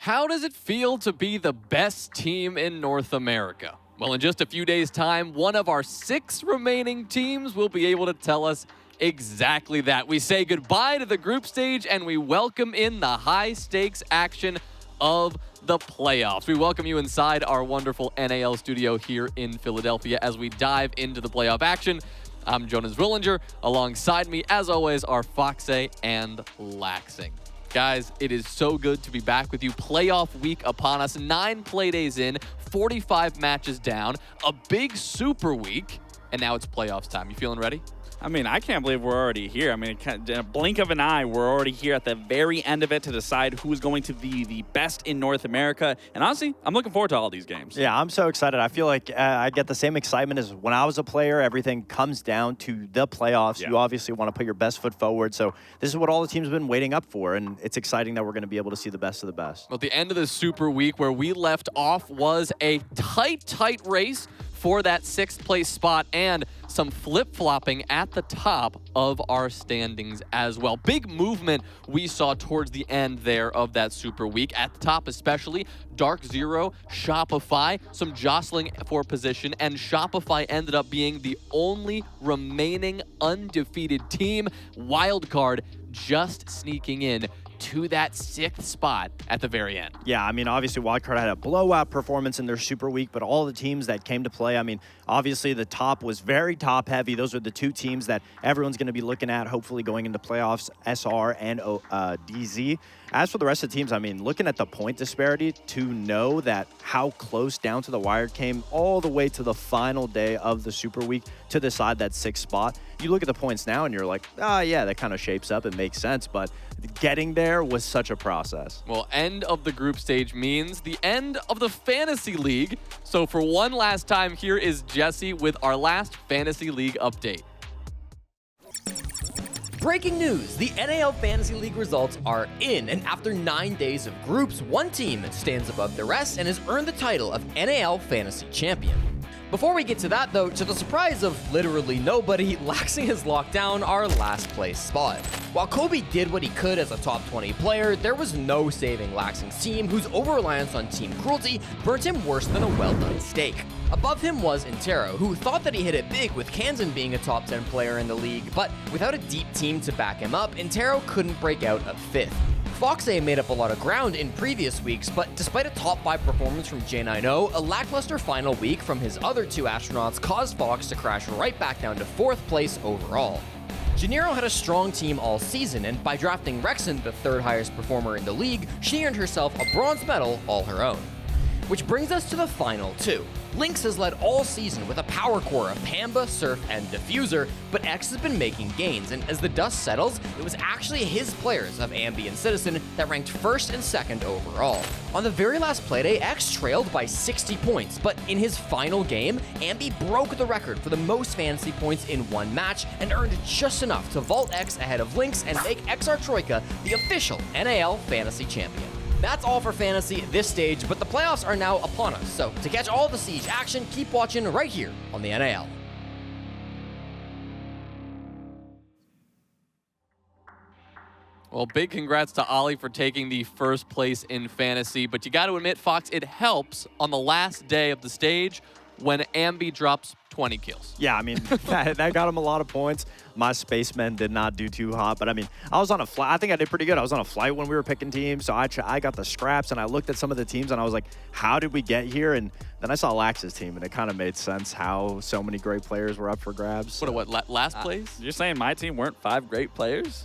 How does it feel to be the best team in North America? Well, in just a few days' time, one of our 6 remaining teams will be able to tell us exactly that. We say goodbye to the group stage and we welcome in the high-stakes action of the playoffs. We welcome you inside our wonderful NAL studio here in Philadelphia as we dive into the playoff action. I'm Jonas Willinger. Alongside me, as always, are Foxe and Laxing. Guys, it is so good to be back with you. Playoff week upon us. 9 play days in, 45 matches down, a big super week, and now it's playoffs time. You feeling ready? I mean, I can't believe we're already here. I mean, in a blink of an eye, we're already here at the very end of it to decide who's going to be the best in North America. And honestly, I'm looking forward to all these games. Yeah, I'm so excited. I feel like I get the same excitement as when I was a player. Everything comes down to the playoffs. Yeah. You obviously want to put your best foot forward. So this is what all the teams have been waiting up for. And it's exciting that we're going to be able to see the best of the best. Well, the end of the super week where we left off was a tight race for that 6th place spot and some flip-flopping at the top of our standings as well. Big movement we saw towards the end there of that super week. At the top especially, Dark Zero, Shopify, some jostling for position, and Shopify ended up being the only remaining undefeated team. Wildcard just sneaking in to that 6th spot at the very end. Yeah, I mean, obviously Wildcard had a blowout performance in their super week, but all the teams that came to play, I mean, obviously the top was very top heavy. Those are the 2 teams that everyone's going to be looking at, hopefully going into playoffs, SR and DZ. As for the rest of the teams, I mean, looking at the point disparity to know that how close down to the wire it came all the way to the final day of the super week to decide that 6th spot. You look at the points now and you're like, yeah, that kind of shapes up. It makes sense. But getting there was such a process. Well, end of the group stage means the end of the Fantasy League. So for one last time, here is Jesse with our last Fantasy League update. Breaking news, the NAL Fantasy League results are in, and after 9 days of groups, one team stands above the rest and has earned the title of NAL Fantasy Champion. Before we get to that though, to the surprise of literally nobody, Laxing has locked down our last place spot. While Kobe did what he could as a top 20 player, there was no saving Laxing's team, whose over-reliance on team cruelty burnt him worse than a well-done steak. Above him was Intero, who thought that he hit it big with Kansan being a top 10 player in the league, but without a deep team to back him up, Intero couldn't break out of 5th. Foxe made up a lot of ground in previous weeks, but despite a top 5 performance from J90, a lackluster final week from his other 2 astronauts caused Fox to crash right back down to 4th place overall. Janiro had a strong team all season, and by drafting Rexon, the 3rd highest performer in the league, she earned herself a bronze medal all her own. Which brings us to the final 2. Lynx has led all season with a power core of Pamba, Surf, and Diffuser, but X has been making gains, and as the dust settles, it was actually his players of Ambi and Citizen that ranked 1st and 2nd overall. On the very last playday, X trailed by 60 points, but in his final game, Ambi broke the record for the most fantasy points in one match and earned just enough to vault X ahead of Lynx and make XR Troika the official NAL Fantasy Champion. That's all for Fantasy at this stage, but the playoffs are now upon us, so to catch all the Siege action, keep watching right here on the NAL. Well, big congrats to Ollie for taking the 1st place in Fantasy, but you got to admit, Fox, it helps on the last day of the stage when Ambi drops 20 kills. Yeah, I mean, that got him a lot of points. My spacemen did not do too hot, but I mean, I was on a flight. I think I did pretty good. I was on a flight when we were picking teams, so I got the scraps, and I looked at some of the teams, and I was like, how did we get here? And then I saw Lax's team, and it kind of made sense how so many great players were up for grabs. Last place? You're saying my team weren't 5 great players?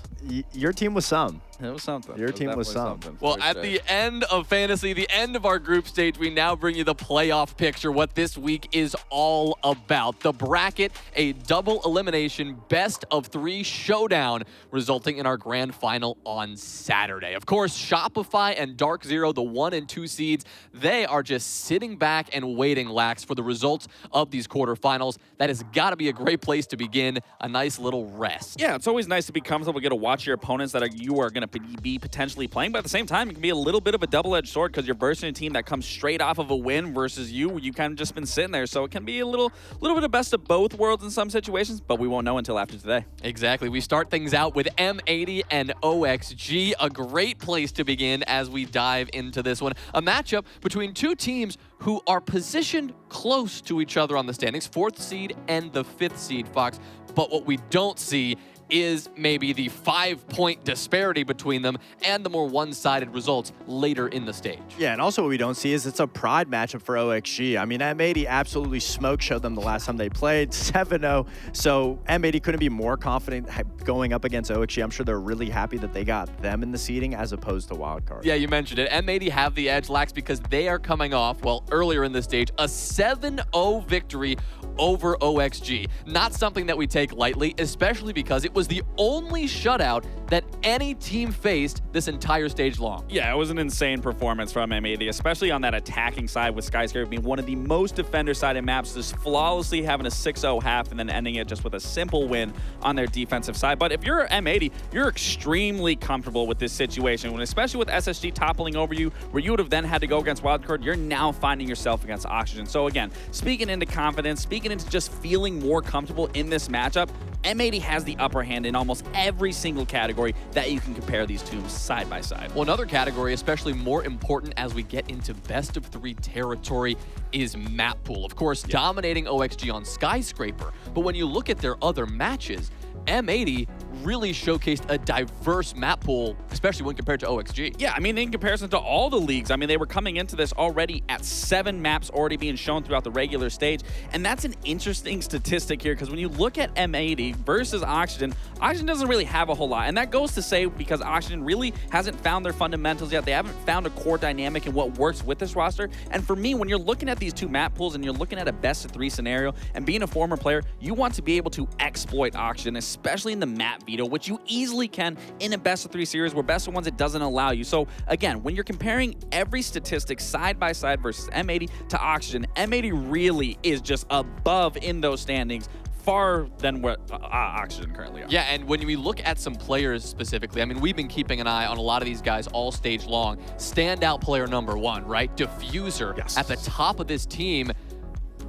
Your team was some. It was something. Your team was something. Well, at the end of Fantasy, the end of our group stage, we now bring you the playoff picture, what this week is all about. The bracket, a double elimination best of 3 showdown, resulting in our grand final on Saturday. Of course, Shopify and Dark Zero, the 1 and 2 seeds, they are just sitting back and waiting, Lax, for the results of these quarterfinals. That has got to be a great place to begin, a nice little rest. Yeah, it's always nice to be comfortable, get a watch your opponents that you are going to be potentially playing, but at the same time, it can be a little bit of a double-edged sword because you're versing a team that comes straight off of a win versus you kind of just been sitting there. So it can be a little bit of best of both worlds in some situations, but we won't know until after today. Exactly. We start things out with M80 and OXG, a great place to begin as we dive into this one. A matchup between two teams who are positioned close to each other on the standings, 4th seed and the 5th seed, Fox. But what we don't see is maybe the 5-point disparity between them and the more one-sided results later in the stage. Yeah, and also what we don't see is it's a pride matchup for OXG. I mean, M80 absolutely showed them the last time they played, 7-0. So M80 couldn't be more confident going up against OXG. I'm sure they're really happy that they got them in the seeding as opposed to wildcard. Yeah, you mentioned it. M80 have the edge, Lax, because they are coming off, well, earlier in this stage, a 7-0 victory over OXG. Not something that we take lightly, especially because it was the only shutout that any team faced this entire stage long. Yeah, it was an insane performance from M80, especially on that attacking side with Skyscraper being one of the most defender-sided maps, just flawlessly having a 6-0 half and then ending it just with a simple win on their defensive side. But if you're M80, you're extremely comfortable with this situation, especially with SSG toppling over you, where you would have then had to go against Wildcard, you're now finding yourself against Oxygen. So again, speaking into confidence, speaking into just feeling more comfortable in this matchup, M80 has the upper hand in almost every single category that you can compare these teams side by side. Well, another category, especially more important as we get into best of 3 territory, is map pool. Of course, dominating OXG on Skyscraper, but when you look at their other matches, M80 really showcased a diverse map pool, especially when compared to OXG. Yeah, I mean, in comparison to all the leagues, I mean, they were coming into this already at 7 maps already being shown throughout the regular stage. And that's an interesting statistic here, because when you look at M80 versus Oxygen, Oxygen doesn't really have a whole lot. And that goes to say because Oxygen really hasn't found their fundamentals yet. They haven't found a core dynamic in what works with this roster. And for me, when you're looking at these two map pools and you're looking at a best of 3 scenario, and being a former player, you want to be able to exploit Oxygen, especially in the map veto, which you easily can in a best of 3 series where best of 1s it doesn't allow you. So again, when you're comparing every statistic side by side versus M80 to Oxygen, M80 really is just above in those standings, far than what Oxygen currently are. Yeah, and when we look at some players specifically, I mean, we've been keeping an eye on a lot of these guys all stage long. Standout player number 1, right? Diffuser at the top of this team,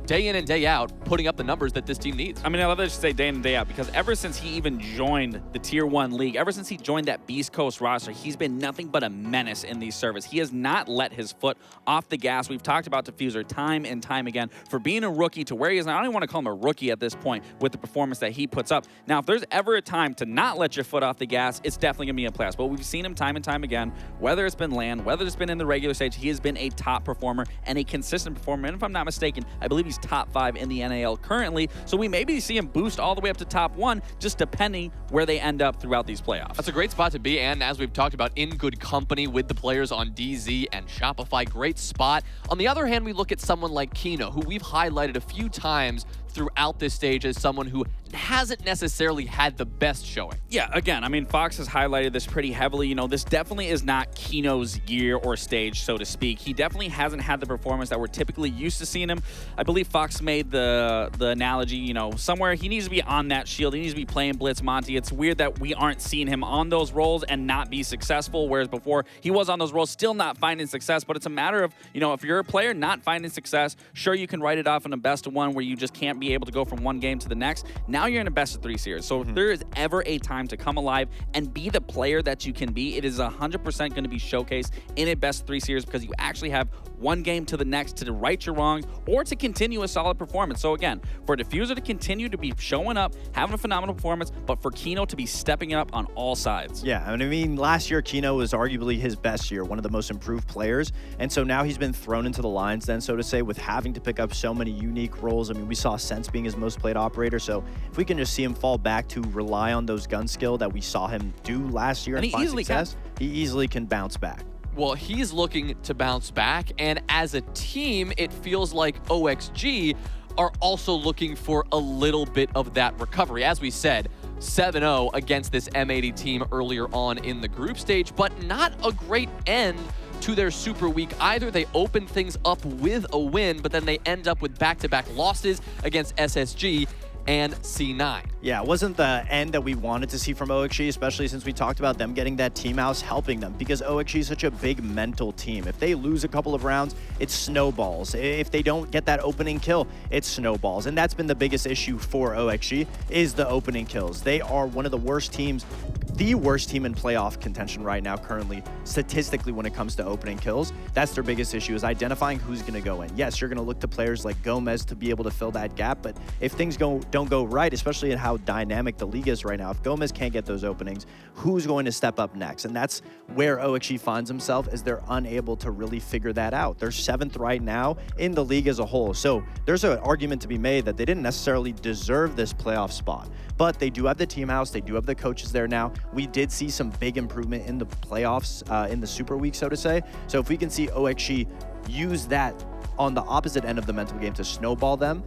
day in and day out, putting up the numbers that this team needs. I mean, I love that you say day in and day out, because ever since he even joined the Tier 1 league, ever since he joined that Beast Coast roster, he's been nothing but a menace in these servers. He has not let his foot off the gas. We've talked about Diffuser time and time again for being a rookie to where he is. I don't even want to call him a rookie at this point with the performance that he puts up. Now, if there's ever a time to not let your foot off the gas, it's definitely going to be in playoffs. But we've seen him time and time again, whether it's been LAN, whether it's been in the regular stage, he has been a top performer and a consistent performer. And if I'm not mistaken, I believe he's top 5 in the NAL currently, so we maybe see him boost all the way up to top 1, just depending where they end up throughout these playoffs. That's a great spot to be, and as we've talked about, in good company with the players on DZ and Shopify. Great spot. On the other hand, we look at someone like Kino, who we've highlighted a few times throughout this stage as someone who hasn't necessarily had the best showing. Yeah, again, I mean, Fox has highlighted this pretty heavily. You know, this definitely is not Kino's year or stage, so to speak. He definitely hasn't had the performance that we're typically used to seeing him. I believe Fox made the analogy, you know, somewhere he needs to be on that shield. He needs to be playing Blitz Monty. It's weird that we aren't seeing him on those roles and not be successful, whereas before he was on those roles, still not finding success. But it's a matter of, you know, if you're a player not finding success, sure, you can write it off in a best of 1 where you just can't be able to go from one game to the next. Now you're in a best of 3 series. So if there is ever a time to come alive and be the player that you can be, it is 100% going to be showcased in a best of 3 series, because you actually have one game to the next to right your wrongs or to continue a solid performance. So again, for Diffuser to continue to be showing up, having a phenomenal performance, but for Kino to be stepping up on all sides. Yeah, I mean, last year Kino was arguably his best year, one of the most improved players, and so now he's been thrown into the lines then, so to say, with having to pick up so many unique roles. I mean, we saw Sense being his most played operator, so if we can just see him fall back to rely on those gun skill that we saw him do last year and find success, he easily can bounce back. Well, he's looking to bounce back, and as a team, it feels like OXG are also looking for a little bit of that recovery. As we said, 7-0 against this M80 team earlier on in the group stage, but not a great end to their super week either. They open things up with a win, but then they end up with back-to-back losses against SSG and C9. Yeah, it wasn't the end that we wanted to see from OXG, especially since we talked about them getting that team house helping them, because OXG is such a big mental team. If they lose a couple of rounds, it snowballs. If they don't get that opening kill, it snowballs. And that's been the biggest issue for OXG, is the opening kills. They are one of the worst teams, the worst team in playoff contention right now currently, statistically, when it comes to opening kills. That's their biggest issue, is identifying who's going to go in. Yes, you're going to look to players like Gomez to be able to fill that gap, but if things don't go right, especially in how dynamic the league is right now, if Gomez can't get those openings, who's going to step up next? And that's where OXG finds himself, is they're unable to really figure that out. They're 7th right now in the league as a whole. So there's an argument to be made that they didn't necessarily deserve this playoff spot, but they do have the team house, they do have the coaches there now. We did see some big improvement in the playoffs, in the Super Week, so to say. So if we can see OXG use that on the opposite end of the mental game to snowball them,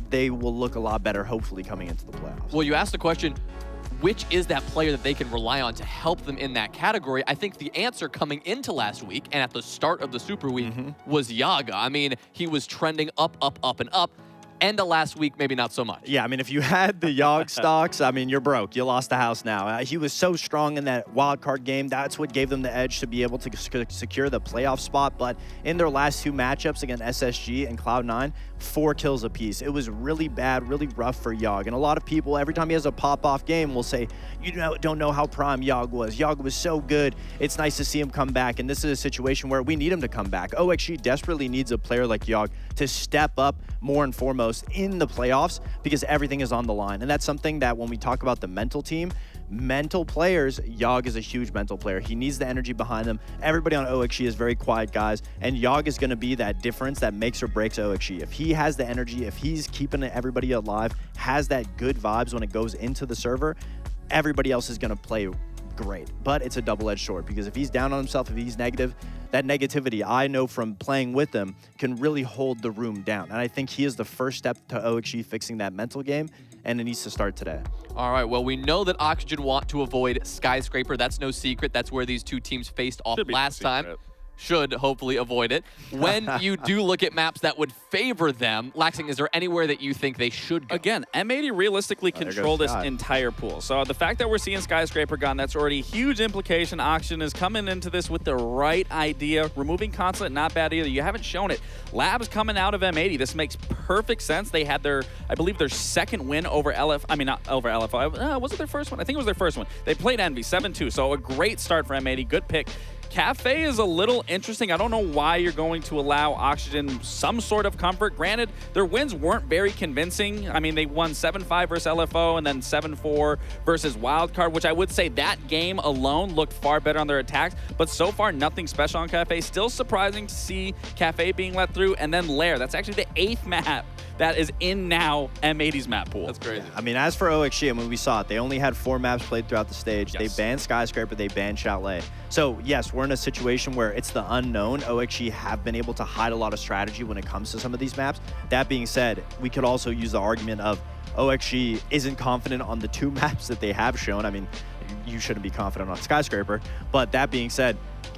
they will look a lot better, hopefully, coming into the playoffs. Well, you asked the question, which is that player that they can rely on to help them in that category? I think the answer coming into last week and at the start of the Super Week was Yaga. I mean, he was trending up, and up. End of last week, maybe not so much. Yeah, I mean, if you had the Yogg stocks, I mean, you're broke. You lost the house now. He was so strong in that wild card game. That's what gave them the edge to be able to secure the playoff spot. But in their last 2 matchups against SSG and Cloud9, 4 kills apiece. It was really bad, really rough for Yogg. And a lot of people, every time he has a pop-off game, will say, don't know how prime Yogg was. Yogg was so good. It's nice to see him come back. And this is a situation where we need him to come back. OXG desperately needs a player like Yogg to step up more and foremost in the playoffs, because everything is on the line. And that's something that when we talk about the mental team, mental players, Yogg is a huge mental player. He needs the energy behind him. Everybody on OXG is very quiet guys, and Yogg is going to be that difference that makes or breaks OXG. If he has the energy, if he's keeping everybody alive, has that good vibes when it goes into the server, everybody else is going to play great. But it's a double-edged sword, because if he's down on himself, if he's negative, that negativity, I know from playing with him, can really hold the room down. And I think he is the first step to OXG fixing that mental game, and it needs to start today. All right, well, we know that Oxygen want to avoid Skyscraper. That's no secret. That's where these two teams faced off last time. Should hopefully avoid it. When you do look at maps that would favor them, Laxing, is there anywhere that you think they should go? Again, M80 realistically control this entire pool. So the fact that we're seeing Skyscraper gone, that's already a huge implication. Oxygen is coming into this with the right idea. Removing Consulate, not bad either. You haven't shown it. Labs coming out of M80. This makes perfect sense. They had their, I believe, their second win over LF. I mean, not over LFO. Was it their first one? I think it was their first one. They played Envy 7-2. So a great start for M80. Good pick. Cafe is a little interesting. I don't know why you're going to allow Oxygen some sort of comfort. Granted, their wins weren't very convincing. I mean, they won 7-5 versus LFO and then 7-4 versus Wildcard, which I would say that game alone looked far better on their attacks. But so far, nothing special on Cafe. Still surprising to see Cafe being let through. And then Lair. That's actually the 8th map that is in now M80's map pool. That's crazy. I mean, as for OXG, I mean, we saw it. They only had 4 maps played throughout the stage. Yes. They banned Skyscraper. They banned Chalet. So, yes, we're in a situation where it's the unknown. OXG have been able to hide a lot of strategy when it comes to some of these maps. That being said, we could also use the argument of OXG isn't confident on the 2 maps that they have shown. I mean, you shouldn't be confident on Skyscraper. But that being said,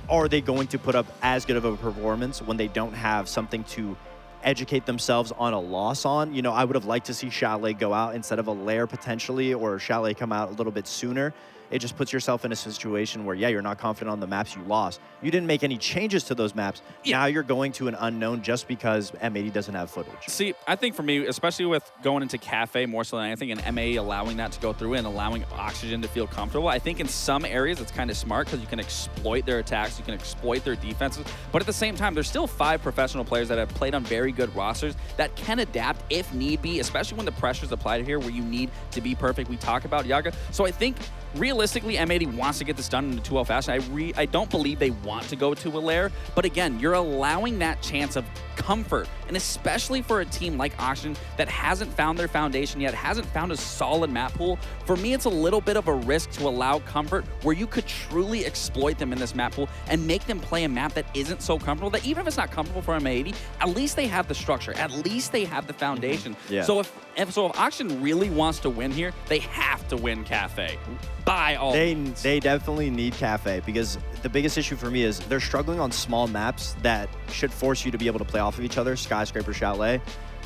are they going to put up as good of a performance when they don't have something to educate themselves on a loss on? You know, I would have liked to see Chalet go out instead of a Lair potentially, or Chalet come out a little bit sooner. It just puts yourself in a situation where, yeah, you're not confident on the maps you lost. You didn't make any changes to those maps. Yeah. Now you're going to an unknown just because M80 doesn't have footage. See, I think for me, especially with going into Cafe more so than anything, and M80 allowing that to go through and allowing Oxygen to feel comfortable, I think in some areas it's kind of smart because you can exploit their attacks, you can exploit their defenses, but at the same time, there's still 5 professional players that have played on very good rosters that can adapt if need be, especially when the pressure's applied here where you need to be perfect. We talk about Yaga. So I think realistically, M80 wants to get this done in a 2-0 fashion. I don't believe they want to go to a Lair, but again, you're allowing that chance of comfort, and especially for a team like Oxygen that hasn't found their foundation yet, hasn't found a solid map pool. For me, it's a little bit of a risk to allow comfort where you could truly exploit them in this map pool and make them play a map that isn't so comfortable, that even if it's not comfortable for M80, at least they have the structure, at least they have the foundation. Yeah. So if Oxygen really wants to win here, they have to win Cafe. By all means. They definitely need Cafe, because the biggest issue for me is they're struggling on small maps that should force you to be able to play off of each other, Skyscraper, Chalet.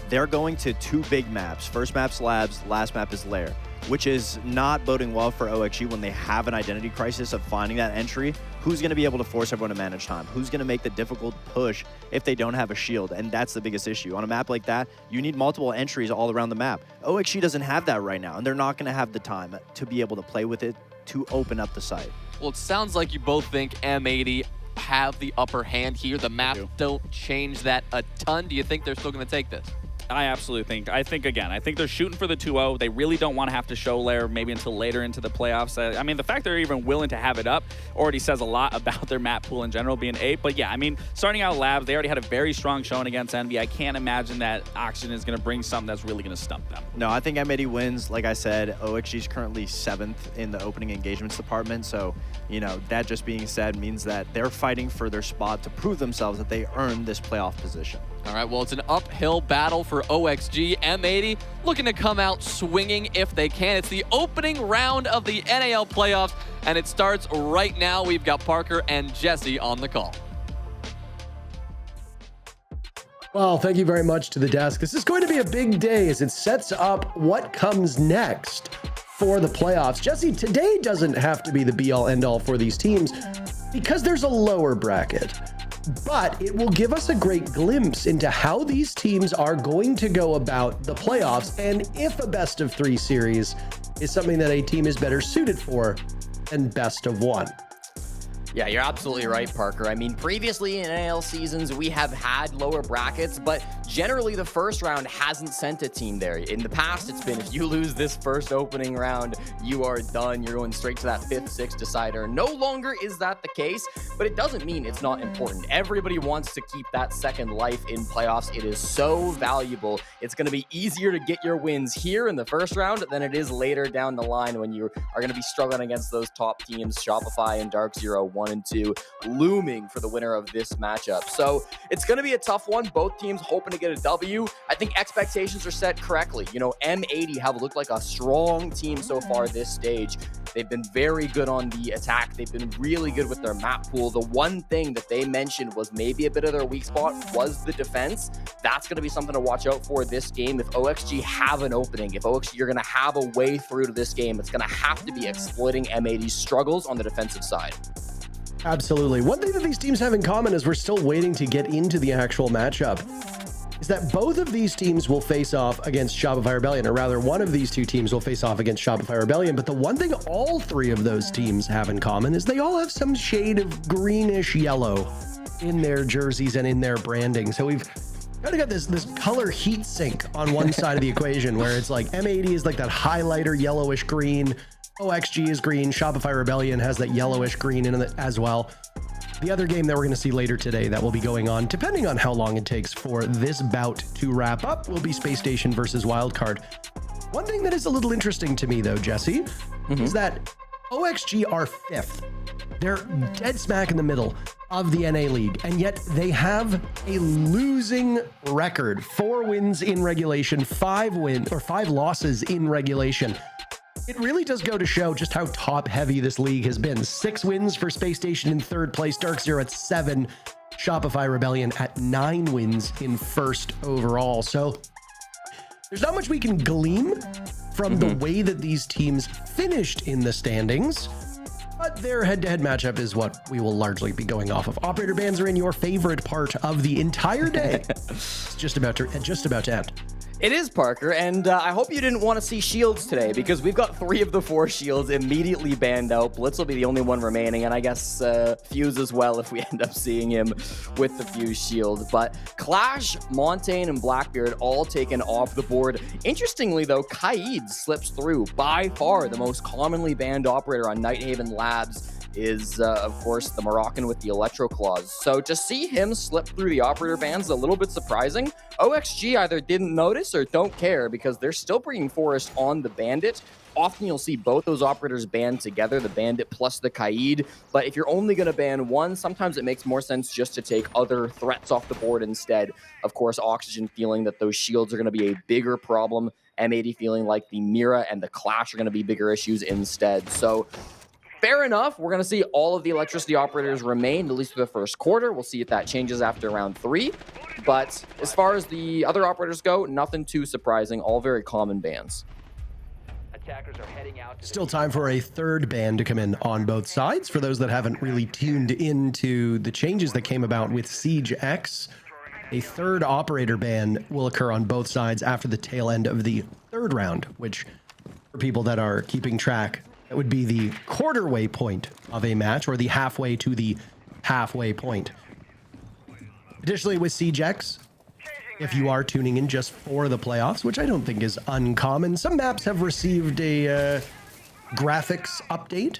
They're going to 2 big maps. First map's Labs, last map is Lair. which is not boding well for OXG when they have an identity crisis of finding that entry. Who's going to be able to force everyone to manage time? Who's going to make the difficult push if they don't have a shield? And that's the biggest issue. On a map like that, you need multiple entries all around the map. OXG doesn't have that right now, and they're not going to have the time to be able to play with it to open up the site. Well, it sounds like you both think M80 have the upper hand here. The map don't change that a ton. Do you think they're still going to take this? I absolutely think. I think they're shooting for the 2-0. They really don't want to have to show layer maybe until later into the playoffs. I mean, the fact they're even willing to have it up already says a lot about their map pool in general being 8. But yeah, I mean, starting out Labs, they already had a very strong showing against Envy. I can't imagine that Oxygen is going to bring something that's really going to stump them. No, I think M80 wins. Like I said, OXG is currently 7th in the opening engagements department. So, you know, that just being said means that they're fighting for their spot to prove themselves that they earned this playoff position. All right, well, it's an uphill battle for OXG. M80 looking to come out swinging if they can. It's the opening round of the NAL playoffs, and it starts right now. We've got Parker and Jesse on the call. Well, thank you very much to the desk. This is going to be a big day as it sets up what comes next for the playoffs. Jesse, today doesn't have to be the be-all, end-all for these teams because there's a lower bracket. But it will give us a great glimpse into how these teams are going to go about the playoffs and if a best-of-3 series is something that a team is better suited for than best-of-1. Yeah, you're absolutely right, Parker. I mean, previously in NAL seasons, we have had lower brackets, but generally the first round hasn't sent a team there. In the past, it's been if you lose this first opening round, you are done. You're going straight to that 5th, 6th decider. No longer is that the case, but it doesn't mean it's not important. Everybody wants to keep that second life in playoffs. It is so valuable. It's going to be easier to get your wins here in the first round than it is later down the line when you are going to be struggling against those top teams, Shopify and Dark Zero 1 and 2, looming for the winner of this matchup. So it's going to be a tough one. Both teams hoping to get a W. I think expectations are set correctly. You know, M80 have looked like a strong team so far this stage. They've been very good on the attack. They've been really good with their map pool. The one thing that they mentioned was maybe a bit of their weak spot was the defense. That's going to be something to watch out for this game. If OXG have an opening, if OXG are going to have a way through to this game, it's going to have to be exploiting M80's struggles on the defensive side. Absolutely. One thing that these teams have in common is we're still waiting to get into the actual matchup is that both of these teams will face off against Shopify Rebellion, or rather one of these two teams will face off against Shopify Rebellion. But the one thing all three of those teams have in common is they all have some shade of greenish yellow in their jerseys and in their branding. So we've kind of got this color heat sink on one side of the equation where it's like M80 is like that highlighter yellowish green. OXG is green. Shopify Rebellion has that yellowish green in it as well. The other game that we're going to see later today that will be going on, depending on how long it takes for this bout to wrap up, will be Space Station versus Wildcard. One thing that is a little interesting to me, though, Jesse, is that OXG are 5th. They're dead smack in the middle of the NA League, and yet they have a losing record. 4 wins in regulation, 5 losses in regulation. It really does go to show just how top-heavy this league has been. 6 wins for Space Station in 3rd place, Dark Zero at 7, Shopify Rebellion at 9 wins in 1st overall. So there's not much we can glean from the way that these teams finished in the standings, but their head-to-head matchup is what we will largely be going off of. Operator bans are in your favorite part of the entire day. It's just about to end. It is, Parker, and I hope you didn't want to see shields today because we've got 3 of the 4 shields immediately banned out. Blitz will be the only one remaining, and I guess Fuse as well if we end up seeing him with the Fuse shield. But Clash, Montaigne, and Blackbeard all taken off the board. Interestingly, though, Kaid slips through. By far the most commonly banned operator on Nighthaven Labs is, of course, the Moroccan with the Electro Claws. So to see him slip through the operator bans is a little bit surprising. OXG either didn't notice or don't care because they're still bringing Forest on the Bandit. Often you'll see both those operators banned together, the Bandit plus the Kaid. But if you're only going to ban one, sometimes it makes more sense just to take other threats off the board instead. Of course, Oxygen feeling that those shields are going to be a bigger problem. M80 feeling like the Mira and the Clash are going to be bigger issues instead. So fair enough. We're going to see all of the electricity operators remain, at least for the first quarter. We'll see if that changes after round 3. But as far as the other operators go, nothing too surprising. All very common bans. Still time for a third ban to come in on both sides. For those that haven't really tuned into the changes that came about with Siege X, a third operator ban will occur on both sides after the tail end of the third round, which for people that are keeping track, that would be the quarterway point of a match, or the halfway to the halfway point. Additionally, with Siege X, if you are tuning in just for the playoffs, which I don't think is uncommon, some maps have received a graphics update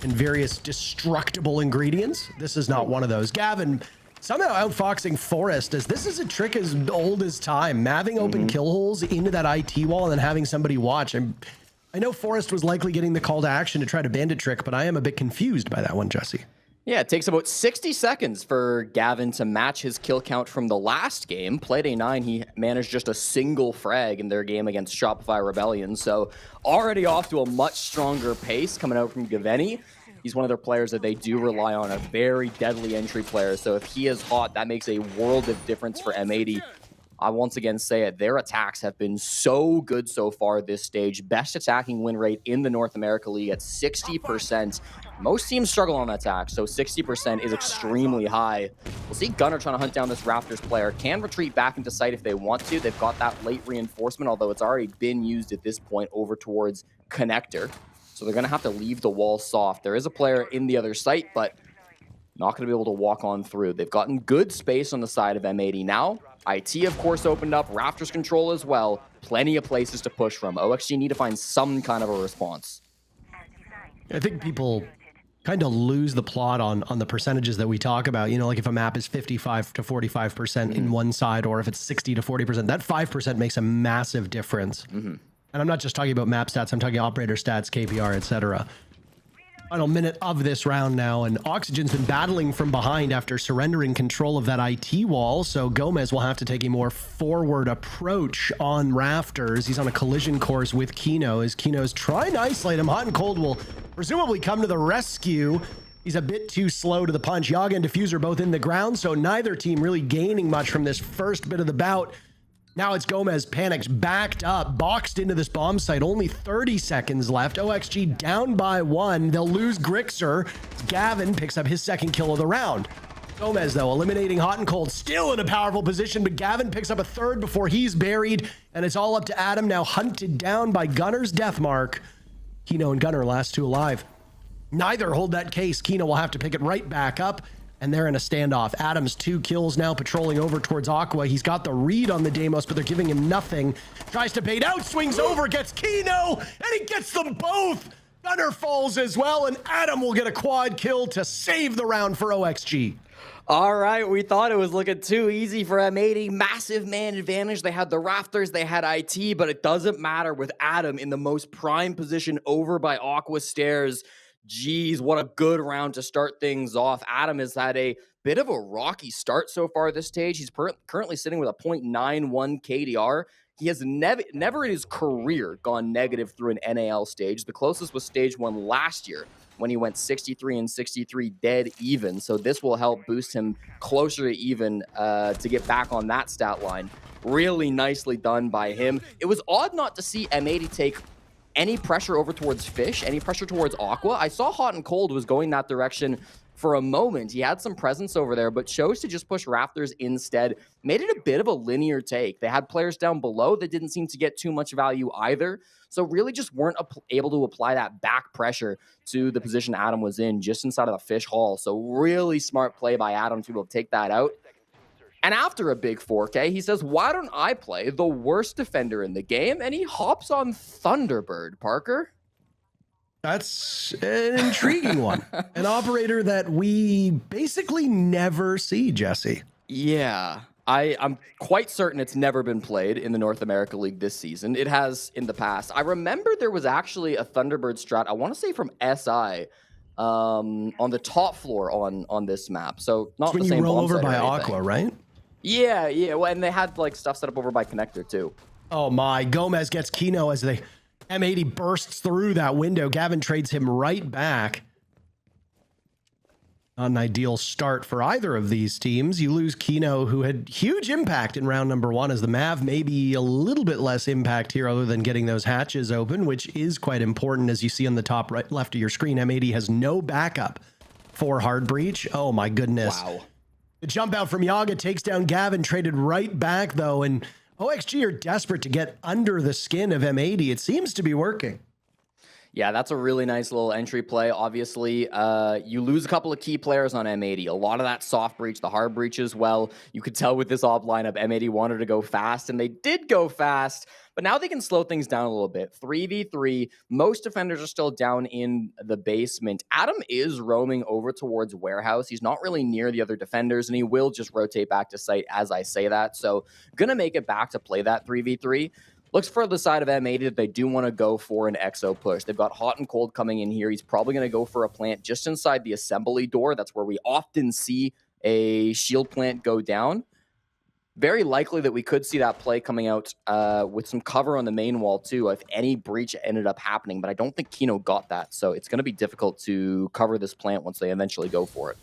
and various destructible ingredients. This is not one of those. Gavin somehow outfoxing Forest, as this is a trick as old as time. Maving open kill holes into that IT wall and then having somebody watch. I know Forest was likely getting the call to action to try to bandit trick, but I am a bit confused by that one, Jesse. Yeah, it takes about 60 seconds for Gavin to match his kill count from the last game. Played A9, he managed just a single frag in their game against Shopify Rebellion, so already off to a much stronger pace coming out from Gaveni. He's one of their players that they do rely on, a very deadly entry player, so if he is hot, that makes a world of difference for M80. I once again say it, their attacks have been so good so far this stage. Best attacking win rate in the North America League at 60%. Most teams struggle on attack, so 60% is extremely high. We'll see Gunner trying to hunt down this Raptors player. Can retreat back into site if they want to. They've got that late reinforcement, although it's already been used at this point over towards Connector. So they're going to have to leave the wall soft. There is a player in the other site, but not going to be able to walk on through. They've gotten good space on the side of M80 now. IT, of course, opened up. Raptors control as well. Plenty of places to push from. OXG need to find some kind of a response. I think people kind of lose the plot on the percentages that we talk about. You know, like if a map is 55 to 45% in one side, or if it's 60 to 40%, that 5% makes a massive difference. And I'm not just talking about map stats, I'm talking operator stats, KPR, etc. Final minute of this round now, and Oxygen's been battling from behind after surrendering control of that IT wall, so Gomez will have to take a more forward approach on Rafters. He's on a collision course with Kino, as Kino's trying to isolate him. Hot and Cold will presumably come to the rescue. He's a bit too slow to the punch. Yaga and Diffuser both in the ground, so neither team really gaining much from this first bit of the bout. Now it's Gomez, panics, backed up, boxed into this bomb site. Only 30 seconds left. OXG down by 1. They'll lose Grixer. Gavin picks up his second kill of the round. Gomez, though, eliminating Hot and Cold, still in a powerful position, but Gavin picks up a third before he's buried, and it's all up to Adam, now hunted down by Gunner's death mark. Kino and Gunner, last two alive. Neither hold that case. Kino will have to pick it right back up, and they're in a standoff. Adam's 2 kills now, patrolling over towards Aqua. He's got the read on the Deimos, but they're giving him nothing. Tries to bait out, swings over, gets Kino, and he gets them both. Gunner falls as well, and Adam will get a quad kill to save the round for OXG. All right, we thought it was looking too easy for M80. Massive man advantage. They had the Rafters, they had IT, but it doesn't matter with Adam in the most prime position over by Aqua Stairs. Geez, what a good round to start things off. Adam has had a bit of a rocky start so far this stage. He's currently sitting with a 0.91 KDR. He has never in his career gone negative through an NAL stage. The closest was stage 1 last year when he went 63 and 63 dead even. So this will help boost him closer to even to get back on that stat line. Really nicely done by him. It was odd not to see M80 take any pressure over towards Fish, any pressure towards Aqua. I saw Hot and Cold was going that direction for a moment. He had some presence over there, but chose to just push Rafters instead. Made it a bit of a linear take. They had players down below that didn't seem to get too much value either. So really just weren't able to apply that back pressure to the position Adam was in, just inside of the Fish Hall. So really smart play by Adam to be able to take that out. And after a big 4K, he says, why don't I play the worst defender in the game? And he hops on Thunderbird, Parker. That's an intriguing one. An operator that we basically never see, Jesse. Yeah, I'm quite certain it's never been played in the North America League this season. It has in the past. I remember there was actually a Thunderbird strat, I want to say from SI, on the top floor on this map. So not the same. When you roll over by Aqua, right? Yeah. Well, and they had like stuff set up over by Connector too. Oh my, Gomez gets Kino as the M80 bursts through that window. Gavin trades him right back. Not an ideal start for either of these teams. You lose Kino, who had huge impact in round number 1, as the Mav maybe a little bit less impact here other than getting those hatches open, which is quite important. As you see on the top right left of your screen, M80 has no backup for hard breach. Oh my goodness. Wow. The jump out from Yaga takes down Gavin, traded right back though, and OXG are desperate to get under the skin of M80. It seems to be working. Yeah, that's a really nice little entry play. Obviously, you lose a couple of key players on M80. A lot of that soft breach, the hard breach as well. You could tell with this op lineup, M80 wanted to go fast, and they did go fast. But now they can slow things down a little bit. 3v3, most defenders are still down in the basement. Adam is roaming over towards warehouse. He's not really near the other defenders, and he will just rotate back to site as I say that. So gonna make it back to play that 3v3. Looks for the side of M80 that they do want to go for an EXO push. They've got Hot and Cold coming in here. He's probably going to go for a plant just inside the assembly door. That's where we often see a shield plant go down. Very likely that we could see that play coming out with some cover on the main wall too if any breach ended up happening, but I don't think Kino got that, so it's going to be difficult to cover this plant once they eventually go for it.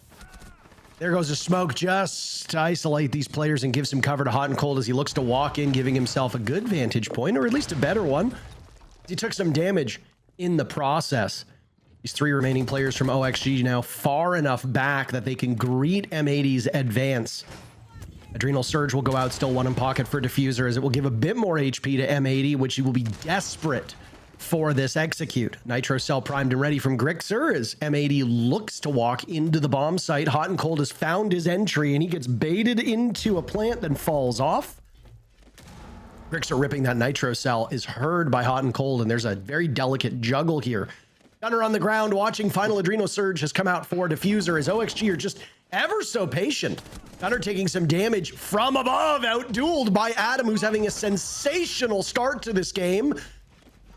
There goes a smoke just to isolate these players and give some cover to Hot and Cold as he looks to walk in, giving himself a good vantage point, or at least a better one. He took some damage in the process. These 3 remaining players from OXG now far enough back that they can greet M80's advance. Adrenal Surge will go out, still 1 in pocket for Diffuser, as it will give a bit more HP to M80, which he will be desperate for this execute. Nitro Cell primed and ready from Grixer as M80 looks to walk into the bomb site. Hot and Cold has found his entry and he gets baited into a plant, then falls off. Grixer ripping that Nitro Cell is heard by Hot and Cold, and there's a very delicate juggle here. Gunner on the ground watching. Final Adrenal Surge has come out for Diffuser as OXG are just ever so patient. Gunner taking some damage from above, out-dueled by Adam, who's having a sensational start to this game.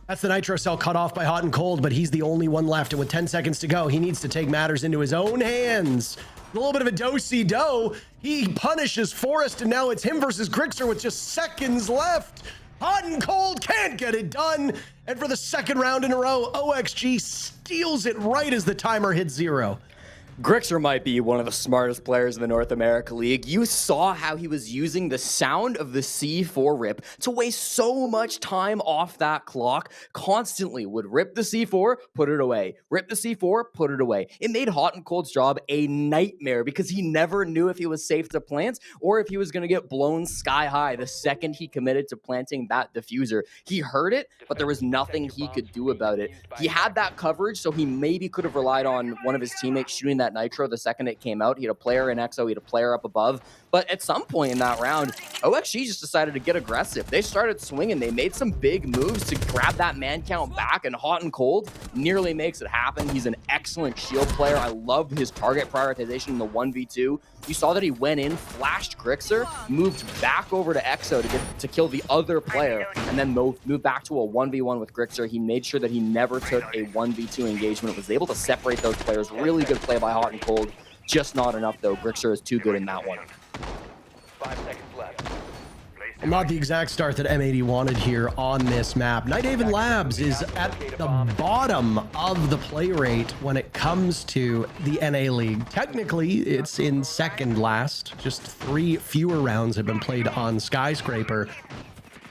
That's the Nitro Cell cut off by Hot and Cold, but he's the only one left, and with 10 seconds to go, he needs to take matters into his own hands. A little bit of a do-see-do. He punishes Forrest, and now it's him versus Grixer with just seconds left. Hot and Cold can't get it done, and for the second round in a row, OXG steals it right as the timer hits 0. Grixer might be one of the smartest players in the North America League. You saw how he was using the sound of the C4 rip to waste so much time off that clock. Constantly would rip the C4, put it away. Rip the C4, put it away. It made Hot and Cold's job a nightmare because he never knew if he was safe to plant or if he was going to get blown sky high the second he committed to planting that diffuser. He heard it, but there was nothing he could do about it. He had that coverage, so he maybe could have relied on one of his teammates shooting that Nitro the second it came out. He had a player in EXO, he had a player up above. But at some point in that round, OXG just decided to get aggressive. They started swinging. They made some big moves to grab that man count back, and Hot and Cold nearly makes it happen. He's an excellent shield player. I love his target prioritization in the 1v2. You saw that he went in, flashed Grixer, moved back over to EXO to kill the other player, and then moved back to a 1v1 with Grixer. He made sure that he never took a 1v2 engagement, was able to separate those players. Really good play by Hot and Cold. Just not enough, though. Grixer is too good in that one. 5 seconds left. Not the exact start that M80 wanted here on this map. Nighthaven Labs is at the bottom of the play rate when it comes to the NA League. Technically, it's in second last. Just 3 fewer rounds have been played on Skyscraper.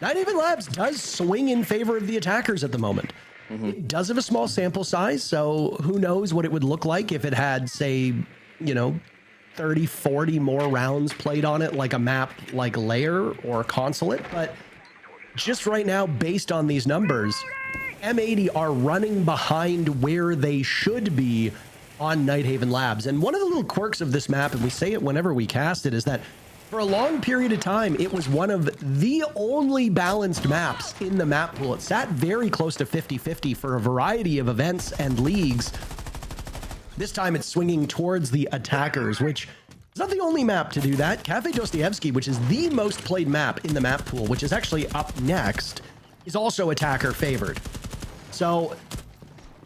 Nighthaven Labs does swing in favor of the attackers at the moment. It does have a small sample size, so who knows what it would look like if it had, say, you know, 30, 40 more rounds played on it, like a map like Lair or Consulate. But just right now, based on these numbers, M80 are running behind where they should be on Nighthaven Labs. And one of the little quirks of this map, and we say it whenever we cast it, is that for a long period of time, it was one of the only balanced maps in the map pool. It sat very close to 50-50 for a variety of events and leagues. This time it's swinging towards the attackers, which is not the only map to do that. Cafe Dostoevsky, which is the most played map in the map pool, which is actually up next, is also attacker favored. So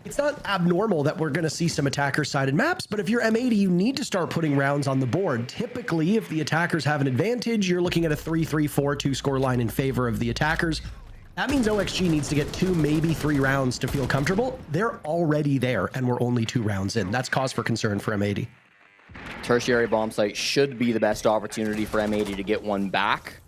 it's not abnormal that we're going to see some attacker-sided maps, but if you're M80, you need to start putting rounds on the board. Typically, if the attackers have an advantage, you're looking at a 3-3-4-2 score line in favor of the attackers. That means OXG needs to get 2, maybe 3 rounds to feel comfortable. They're already there, and we're only 2 rounds in. That's cause for concern for M80. Tertiary bomb site should be the best opportunity for M80 to get one back.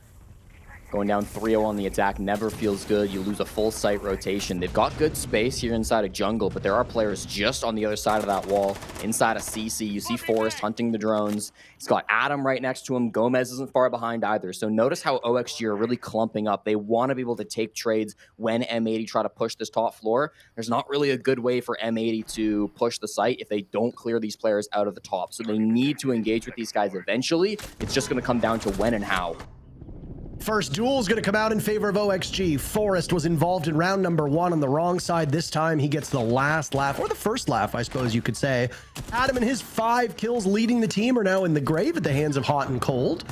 Going down 3-0 on the attack never feels good. You lose a full site rotation. They've got good space here inside of jungle, but there are players just on the other side of that wall. Inside of CC, you see Forrest hunting the drones. He's got Adam right next to him. Gomez isn't far behind either. So notice how OXG are really clumping up. They want to be able to take trades when M80 try to push this top floor. There's not really a good way for M80 to push the site if they don't clear these players out of the top. So they need to engage with these guys eventually. It's just going to come down to when and how. First duel is going to come out in favor of OXG. Forrest was involved in round number 1 on the wrong side. This time he gets the last laugh, or the first laugh, I suppose you could say. Adam and his 5 kills leading the team are now in the grave at the hands of Hot and Cold.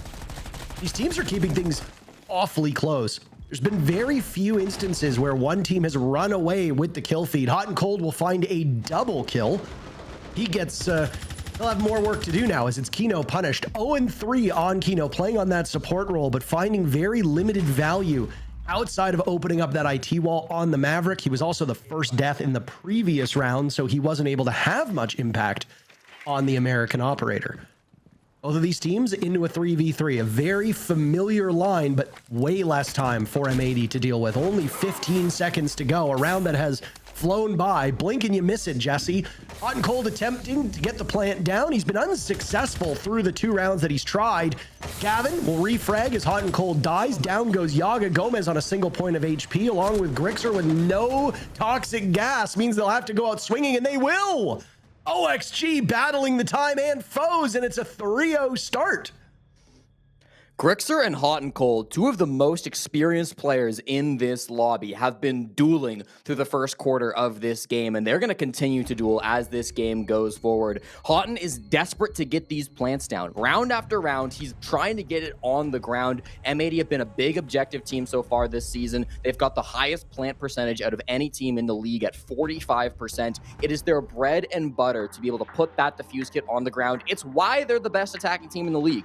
These teams are keeping things awfully close. There's been very few instances where one team has run away with the kill feed. Hot and Cold will find a double kill. He gets... He'll have more work to do now as it's Kino punished. 0-3 on Kino, playing on that support role, but finding very limited value outside of opening up that IT wall on the Maverick. He was also the first death in the previous round, so he wasn't able to have much impact on the American operator. Both of these teams into a 3v3, a very familiar line, but way less time for M80 to deal with. Only 15 seconds to go. A round that has flown by. Blink and you miss it, Jesse. Hot and Cold attempting to get the plant down. He's been unsuccessful through the 2 rounds that he's tried. Gavin will refrag as Hot and Cold dies. Down goes Yaga. Gomez on a single point of HP, along with Grixer with no toxic gas. Means they'll have to go out swinging, and they will. OXG battling the time and foes, and it's a 3-0 start. Grixer and Hot and Cold, 2 of the most experienced players in this lobby, have been dueling through the first quarter of this game, and they're going to continue to duel as this game goes forward. Houghton is desperate to get these plants down. Round after round, he's trying to get it on the ground. M80 have been a big objective team so far this season. They've got the highest plant percentage out of any team in the league at 45%. It is their bread and butter to be able to put that defuse kit on the ground. It's why they're the best attacking team in the league.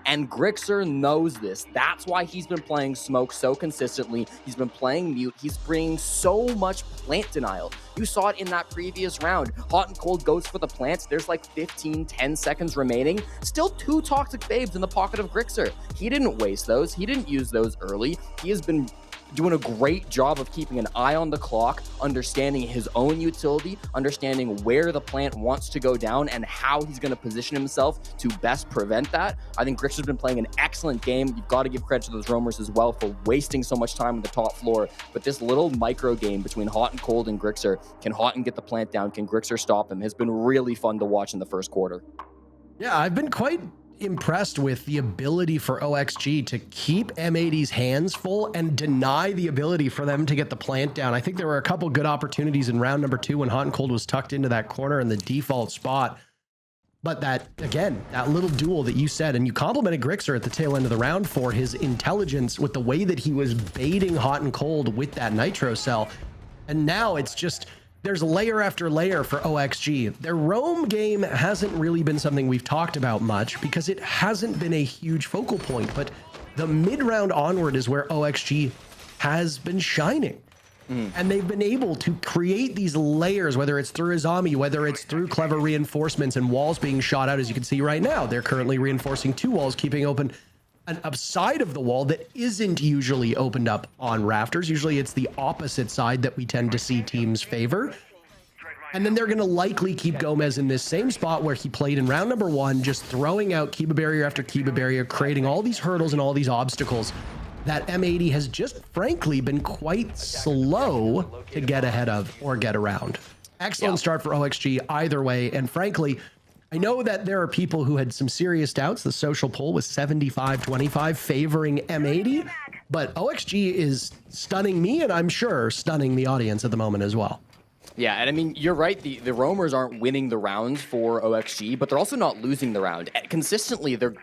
And Grixer knows this. That's why he's been playing Smoke so consistently. He's been playing Mute. He's bringing so much plant denial. You saw it in that previous round. Hot and Cold goes for the plants. There's like 10 seconds remaining. Still 2 toxic babes in the pocket of Grixer. He didn't waste those. He didn't use those early. He has been doing a great job of keeping an eye on the clock, understanding his own utility, understanding where the plant wants to go down and how he's going to position himself to best prevent that. I think Grixer's been playing an excellent game. You've got to give credit to those roamers as well for wasting so much time on the top floor. But this little micro game between Hot and Cold and Grixer, can Houghton get the plant down? Can Grixer stop him? Has been really fun to watch in the first quarter. Yeah, I've been quite impressed with the ability for OXG to keep M80's hands full and deny the ability for them to get the plant down. I think there were a couple good opportunities in round number 2 when Hot and Cold was tucked into that corner in the default spot. But that, again, that little duel that you said, and you complimented Grixer at the tail end of the round for his intelligence with the way that he was baiting Hot and Cold with that nitro cell. And now it's just... there's layer after layer for OXG. Their roam game hasn't really been something we've talked about much because it hasn't been a huge focal point, but the mid-round onward is where OXG has been shining. And they've been able to create these layers, whether it's through a zombie, whether it's through clever reinforcements and walls being shot out, as you can see right now. They're currently reinforcing 2 walls, keeping open an upside of the wall that isn't usually opened up on rafters. Usually it's the opposite side that we tend to see teams favor. And then they're going to likely keep Gomez in this same spot where he played in round number 1, just throwing out Kiba barrier after Kiba barrier, creating all these hurdles and all these obstacles that M80 has just frankly been quite slow to get ahead of or get around. Excellent start for OXG either way. And frankly, I know that there are people who had some serious doubts. The social poll was 75-25 favoring M80, but OXG is stunning me, and I'm sure stunning the audience at the moment as well. Yeah, and I mean, you're right. The roamers aren't winning the rounds for OXG, but they're also not losing the round. Consistently, they're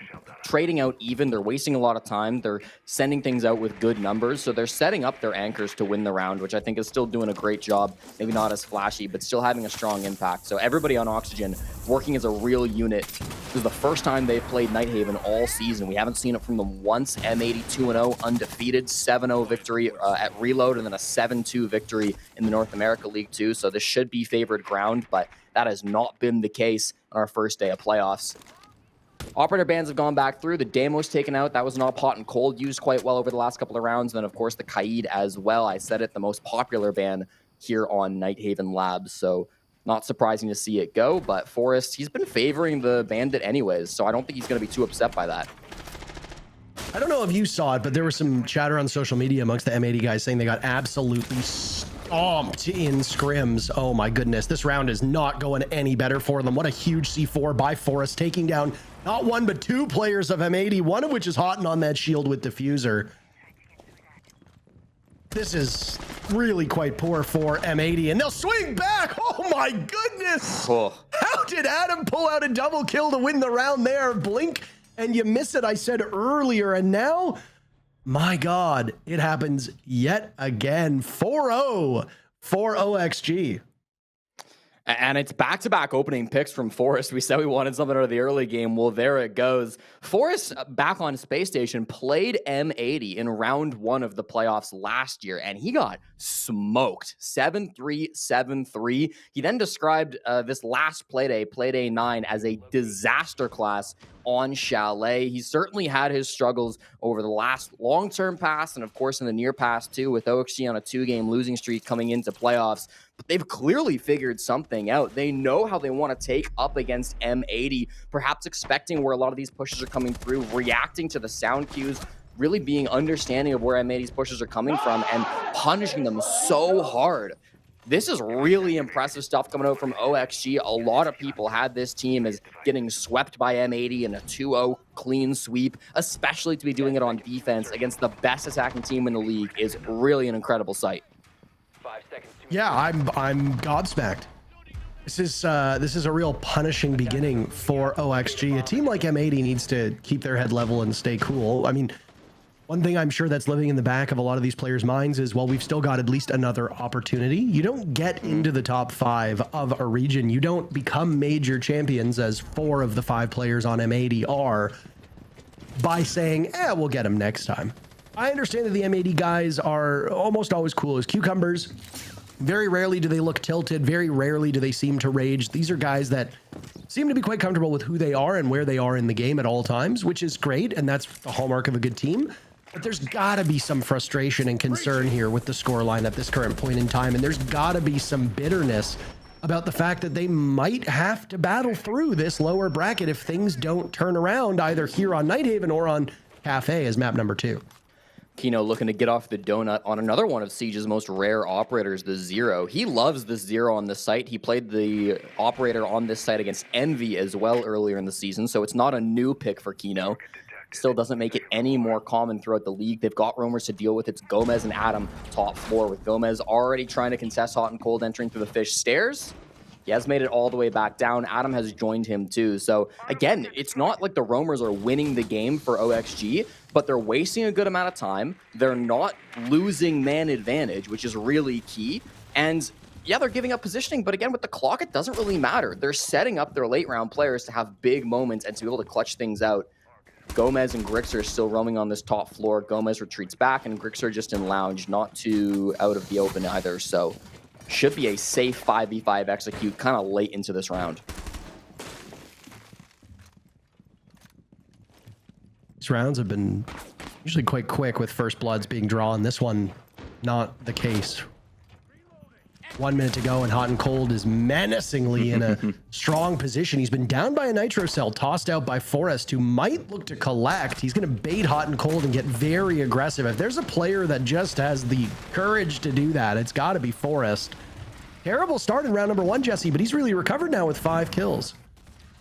trading out even. They're wasting a lot of time. They're sending things out with good numbers. So they're setting up their anchors to win the round, which I think is still doing a great job. Maybe not as flashy, but still having a strong impact. So everybody on Oxygen working as a real unit. This is the first time they've played Nighthaven all season. We haven't seen it from them once. M80 2-0, undefeated, 7-0 victory at Reload, and then a 7-2 victory in the North America League 2. So this should be favored ground, but that has not been the case on our first day of playoffs. Operator bans have gone back through. The Demo's taken out. That was not hot and cold, used quite well over the last couple of rounds. And then, of course, the Kaid as well. I said it, the most popular ban here on Nighthaven Labs. So not surprising to see it go. But Forrest, he's been favoring the Bandit anyways. So I don't think he's going to be too upset by that. I don't know if you saw it, but there was some chatter on social media amongst the M80 guys saying they got absolutely stomped in scrims. Oh my goodness, this round is not going any better for them. What a huge C4 by Forrest, taking down not one but two players of M80, one of which is hotting on that shield with Diffuser. This is really quite poor for M80, and they'll swing back. Oh my goodness. Oh. How did Adam pull out a double kill to win the round there? Blink and you miss it, I said earlier, and now, my God, it happens yet again. 4-0 for OXG. And it's back-to-back opening picks from Forrest. We said we wanted something out of the early game. Well, there it goes. Forrest, back on Space Station, played M80 in round 1 of the playoffs last year, and he got smoked. 7-3, 7-3. He then described this last Playday 9, as a disaster class on Chalet. He certainly had his struggles over the last long-term pass, and of course in the near pass too, with OXG on a 2-game losing streak coming into playoffs. But they've clearly figured something out. They know how they want to take up against M80, perhaps expecting where a lot of these pushes are coming through, reacting to the sound cues, really being understanding of where M80's pushes are coming from, and punishing them so hard. This is really impressive stuff coming out from OXG. A lot of people had this team as getting swept by M80 in a 2-0 clean sweep, especially to be doing it on defense against the best attacking team in the league is really an incredible sight. 5 seconds to Yeah, I'm godsmacked. This is a real punishing beginning for OXG. A team like M80 needs to keep their head level and stay cool. I mean, one thing I'm sure that's living in the back of a lot of these players' minds is, well, we've still got at least another opportunity. You don't get into the top 5 of a region. You don't become major champions, as 4 of the 5 players on M80 are, by saying, we'll get them next time. I understand that the M80 guys are almost always cool as cucumbers. Very rarely do they look tilted. Very rarely do they seem to rage. These are guys that seem to be quite comfortable with who they are and where they are in the game at all times, which is great, and that's the hallmark of a good team. But there's got to be some frustration and concern here with the scoreline at this current point in time, and there's got to be some bitterness about the fact that they might have to battle through this lower bracket if things don't turn around, either here on Nighthaven or on Cafe as map number 2. Kino looking to get off the donut on another one of Siege's most rare operators, the Zero. He loves the Zero on this site. He played the operator on this site against Envy as well earlier in the season, so it's not a new pick for Kino. Still doesn't make it any more common throughout the league. They've got roamers to deal with. It's Gomez and Adam top 4, with Gomez already trying to contest hot and cold, entering through the fish stairs. He has made it all the way back down. Adam has joined him too. So again, it's not like the roamers are winning the game for OXG, but they're wasting a good amount of time. They're not losing man advantage, which is really key. And yeah, they're giving up positioning, but again, with the clock, it doesn't really matter. They're setting up their late round players to have big moments and to be able to clutch things out. Gomez and Grixer are still roaming on this top floor. Gomez retreats back, and Grixer just in lounge, not too out of the open either. So should be a safe 5v5 execute kind of late into this round. These rounds have been usually quite quick with first bloods being drawn. This one, not the case. 1 minute to go, and Hot and Cold is menacingly in a strong position. He's been down by a nitro cell, tossed out by Forrest, who might look to collect. He's going to bait Hot and Cold and get very aggressive. If there's a player that just has the courage to do that, it's got to be Forrest. Terrible start in round number 1, Jesse, but he's really recovered now with 5 kills.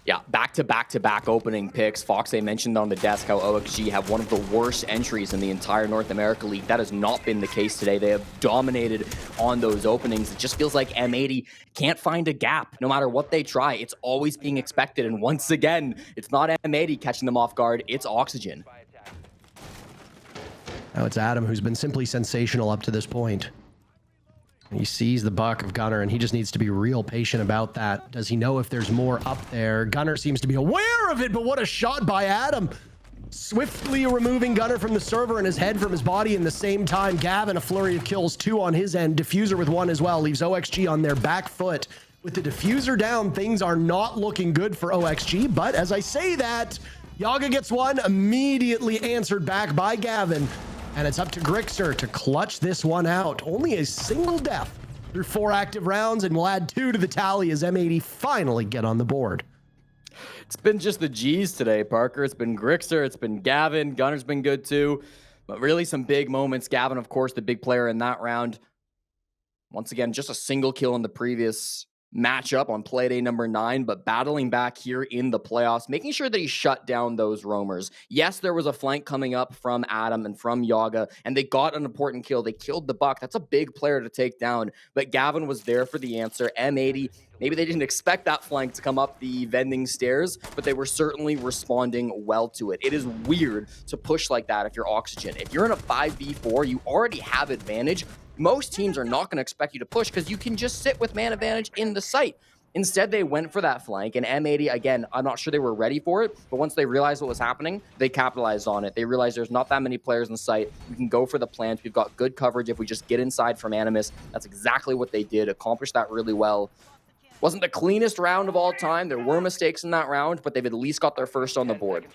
Yeah, back-to-back-to-back opening picks. Foxay mentioned on the desk how OXG have one of the worst entries in the entire North America League. That has not been the case today. They have dominated on those openings. It just feels like M80 can't find a gap. No matter what they try, it's always being expected. And once again, it's not M80 catching them off guard, it's Oxygen. Now it's Adam, who's been simply sensational up to this point. He sees the buck of Gunner, and he just needs to be real patient about that. Does he know if there's more up there? Gunner seems to be aware of it, but what a shot by Adam. Swiftly removing Gunner from the server and his head from his body in the same time. Gavin, a flurry of kills, 2 on his end. Diffuser with 1 as well. Leaves OXG on their back foot. With the diffuser down, things are not looking good for OXG, but as I say that, Yaga gets 1, immediately answered back by Gavin. And it's up to Grixer to clutch this one out. Only a single death through 4 active rounds, and we'll add 2 to the tally as M80 finally get on the board. It's been just the G's today, Parker. It's been Grixer, it's been Gavin. Gunner's been good too, but really some big moments. Gavin, of course, the big player in that round. Once again, just a single kill in the previous matchup on Playday number 9, but battling back here in the playoffs, making sure that he shut down those roamers. Yes, there was a flank coming up from Adam and from Yaga, and they got an important kill. They killed the buck. That's a big player to take down, but Gavin was there for the answer. M80, maybe they didn't expect that flank to come up the vending stairs, but they were certainly responding well to it. It is weird to push like that if you're Oxygen. If you're in a 5v4, you already have advantage. Most teams are not going to expect you to push because you can just sit with man advantage in the site. Instead, they went for that flank, and M80, again, I'm not sure they were ready for it, but once they realized what was happening, they capitalized on it. They realized there's not that many players in sight. We can go for the plant. We've got good coverage if we just get inside from Animus. That's exactly what they did, accomplished that really well. Wasn't the cleanest round of all time. There were mistakes in that round, but they've at least got their first on the board.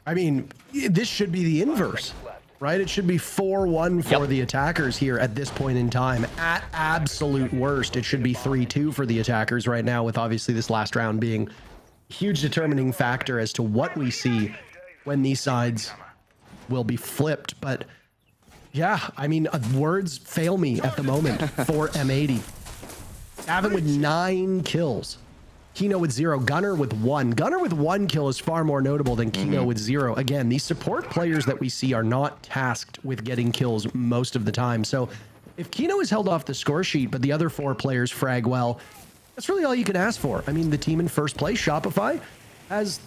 I mean, this should be the inverse, right? It should be 4-1 for the attackers here at this point in time. At absolute worst, it should be 3-2 for the attackers right now, with obviously this last round being a huge determining factor as to what we see when these sides will be flipped. But yeah, I mean, words fail me at the moment for M80. Gavin with 9 kills. Kino with 0, Gunner with 1. Gunner with 1 kill is far more notable than Kino with 0. Again, these support players that we see are not tasked with getting kills most of the time. So if Kino is held off the score sheet, but the other 4 players frag well, that's really all you can ask for. I mean, the team in first place, Shopify, has,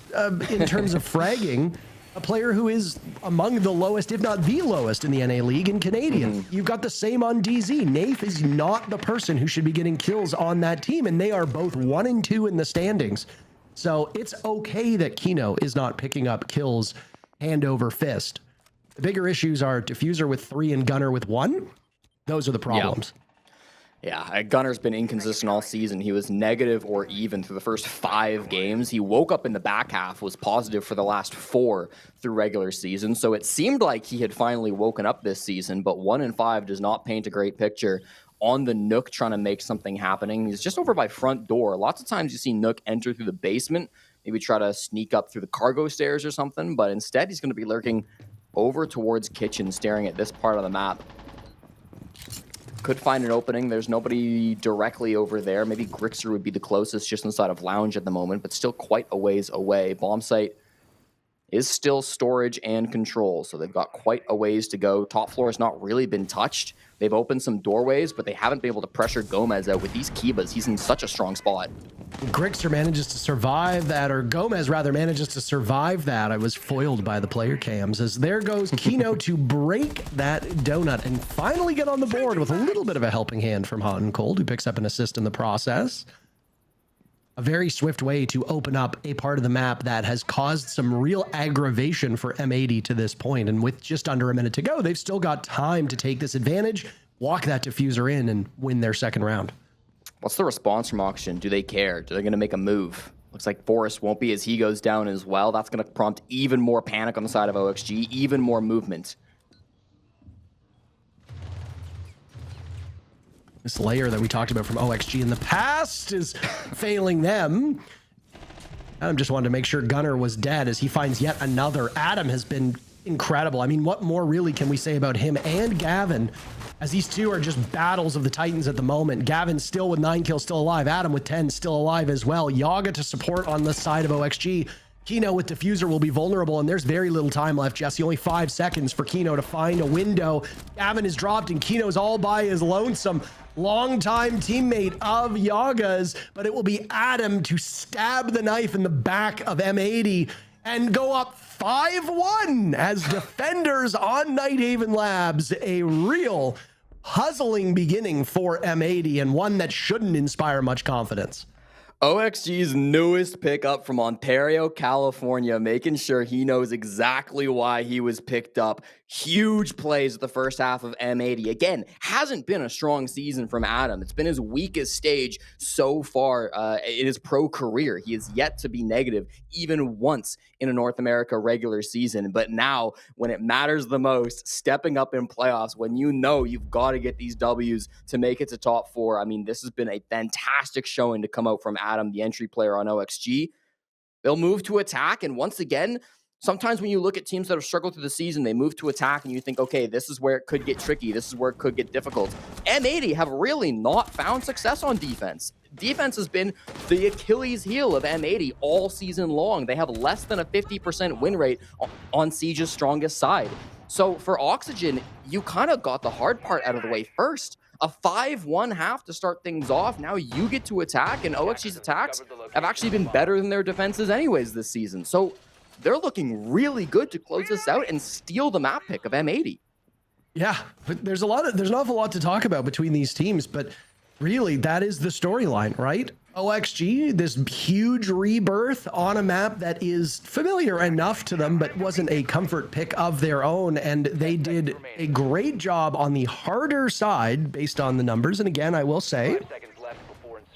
in terms of fragging, a player who is among the lowest, if not the lowest, in the NA League in Canadian. You've got the same on DZ. Nafe is not the person who should be getting kills on that team, and they are both 1 and 2 in the standings. So it's okay that Kino is not picking up kills hand over fist. The bigger issues are Diffuser with 3 and Gunner with 1. Those are the problems. Yeah, Gunner's been inconsistent all season. He was negative or even through the first 5 games. He woke up in the back half, was positive for the last 4 through regular season. So it seemed like he had finally woken up this season, but 1 and 5 does not paint a great picture. On the Nook trying to make something happening. He's just over by front door. Lots of times you see Nook enter through the basement, maybe try to sneak up through the cargo stairs or something, but instead he's going to be lurking over towards kitchen, staring at this part of the map. Could find an opening. There's nobody directly over there. Maybe Grixer would be the closest, just inside of lounge at the moment, but still quite a ways away. Bomb site is still storage and control, so they've got quite a ways to go. Top floor has not really been touched. They've opened some doorways, but they haven't been able to pressure Gomez out with these Kibas. He's in such a strong spot. Grixer manages to survive that, or Gomez rather manages to survive that. I was foiled by the player cams, as there goes Kino to break that donut and finally get on the board with a little bit of a helping hand from Hot and Cold, who picks up an assist in the process. A very swift way to open up a part of the map that has caused some real aggravation for M80 to this point. And with just under a minute to go, they've still got time to take this advantage, walk that diffuser in, and win their second round. What's the response from Auction? Do they care? Do they going to make a move? Looks like Forrest won't be as he goes down as well. That's going to prompt even more panic on the side of OXG, even more movement. This layer that we talked about from OXG in the past is failing them. Adam just wanted to make sure Gunner was dead as he finds yet another. Adam has been incredible. I mean, what more really can we say about him and Gavin, as these two are just battles of the Titans at the moment. Gavin still with 9 kills, still alive. Adam with 10, still alive as well. Yaga to support on the side of OXG. Kino with Diffuser will be vulnerable, and there's very little time left, Jesse. Only 5 seconds for Kino to find a window. Gavin is dropped, and Kino's all by his lonesome. Longtime teammate of Yaga's, but it will be Adam to stab the knife in the back of M80 and go up 5-1 as defenders on Nighthaven Labs. A real puzzling beginning for M80, and one that shouldn't inspire much confidence. OXG's newest pickup from Ontario, California, making sure he knows exactly why he was picked up. Huge plays at the first half of M80. Again, hasn't been a strong season from Adam. It's been his weakest stage so far in his pro career. He has yet to be negative even once in a North America regular season. But now, when it matters the most, stepping up in playoffs, when you know you've got to get these W's to make it to top 4. I mean, this has been a fantastic showing to come out from Adam, the entry player on OXG. They'll move to attack, and once again, sometimes when you look at teams that have struggled through the season, they move to attack and you think, okay, this is where it could get tricky. This is where it could get difficult. M80 have really not found success on defense. Defense has been the Achilles heel of M80 all season long. They have less than a 50% win rate on Siege's strongest side. So for Oxygen, you kind of got the hard part out of the way first. A 5-1 half to start things off. Now you get to attack, and OXG's attacks have actually been better than their defenses anyways this season. So they're looking really good to close this out and steal the map pick of M80. Yeah, but there's an awful lot to talk about between these teams, but really that is the storyline, right? OXG, this huge rebirth on a map that is familiar enough to them, but wasn't a comfort pick of their own, and they did a great job on the harder side based on the numbers. And again, I will say,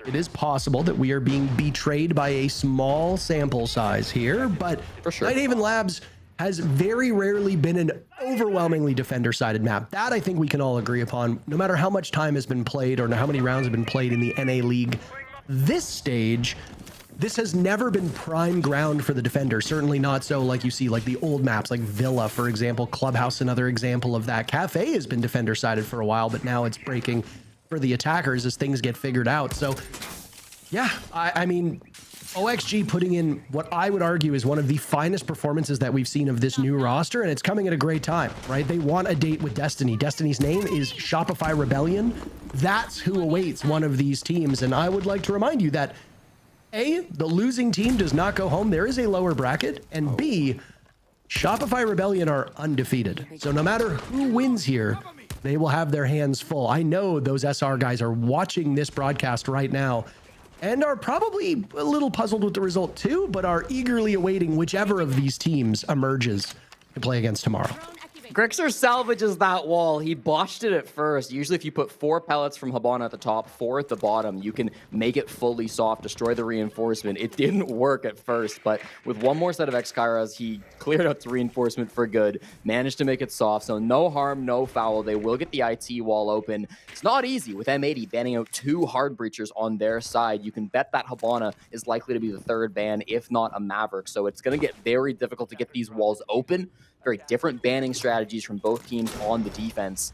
it is possible that we are being betrayed by a small sample size here, but for sure, Nighthaven Labs has very rarely been an overwhelmingly defender-sided map. That I think we can all agree upon, no matter how much time has been played or how many rounds have been played in the NA League. This stage, this has never been prime ground for the defender. Certainly not so like you see like the old maps like Villa, for example, Clubhouse, another example of that. Cafe has been defender-sided for a while, but now it's breaking for the attackers as things get figured out. So yeah, I mean, OXG putting in what I would argue is one of the finest performances that we've seen of this new roster, and it's coming at a great time, right? They want a date with Destiny. Destiny's name is Shopify Rebellion. That's who awaits one of these teams, and I would like to remind you that A, the losing team does not go home. There is a lower bracket, and B, Shopify Rebellion are undefeated. So no matter who wins here, they will have their hands full. I know those SR guys are watching this broadcast right now and are probably a little puzzled with the result too, but are eagerly awaiting whichever of these teams emerges to play against tomorrow. Grixer salvages that wall. He botched it at first. Usually if you put 4 pellets from Habana at the top, 4 at the bottom, you can make it fully soft, destroy the reinforcement. It didn't work at first, but with one more set of X-Kairas, he cleared out the reinforcement for good, managed to make it soft, so no harm, no foul. They will get the IT wall open. It's not easy with M80 banning out 2 hard breachers on their side. You can bet that Habana is likely to be the 3rd ban, if not a Maverick, so it's going to get very difficult to get these walls open. Very different banning strategies from both teams on the defense.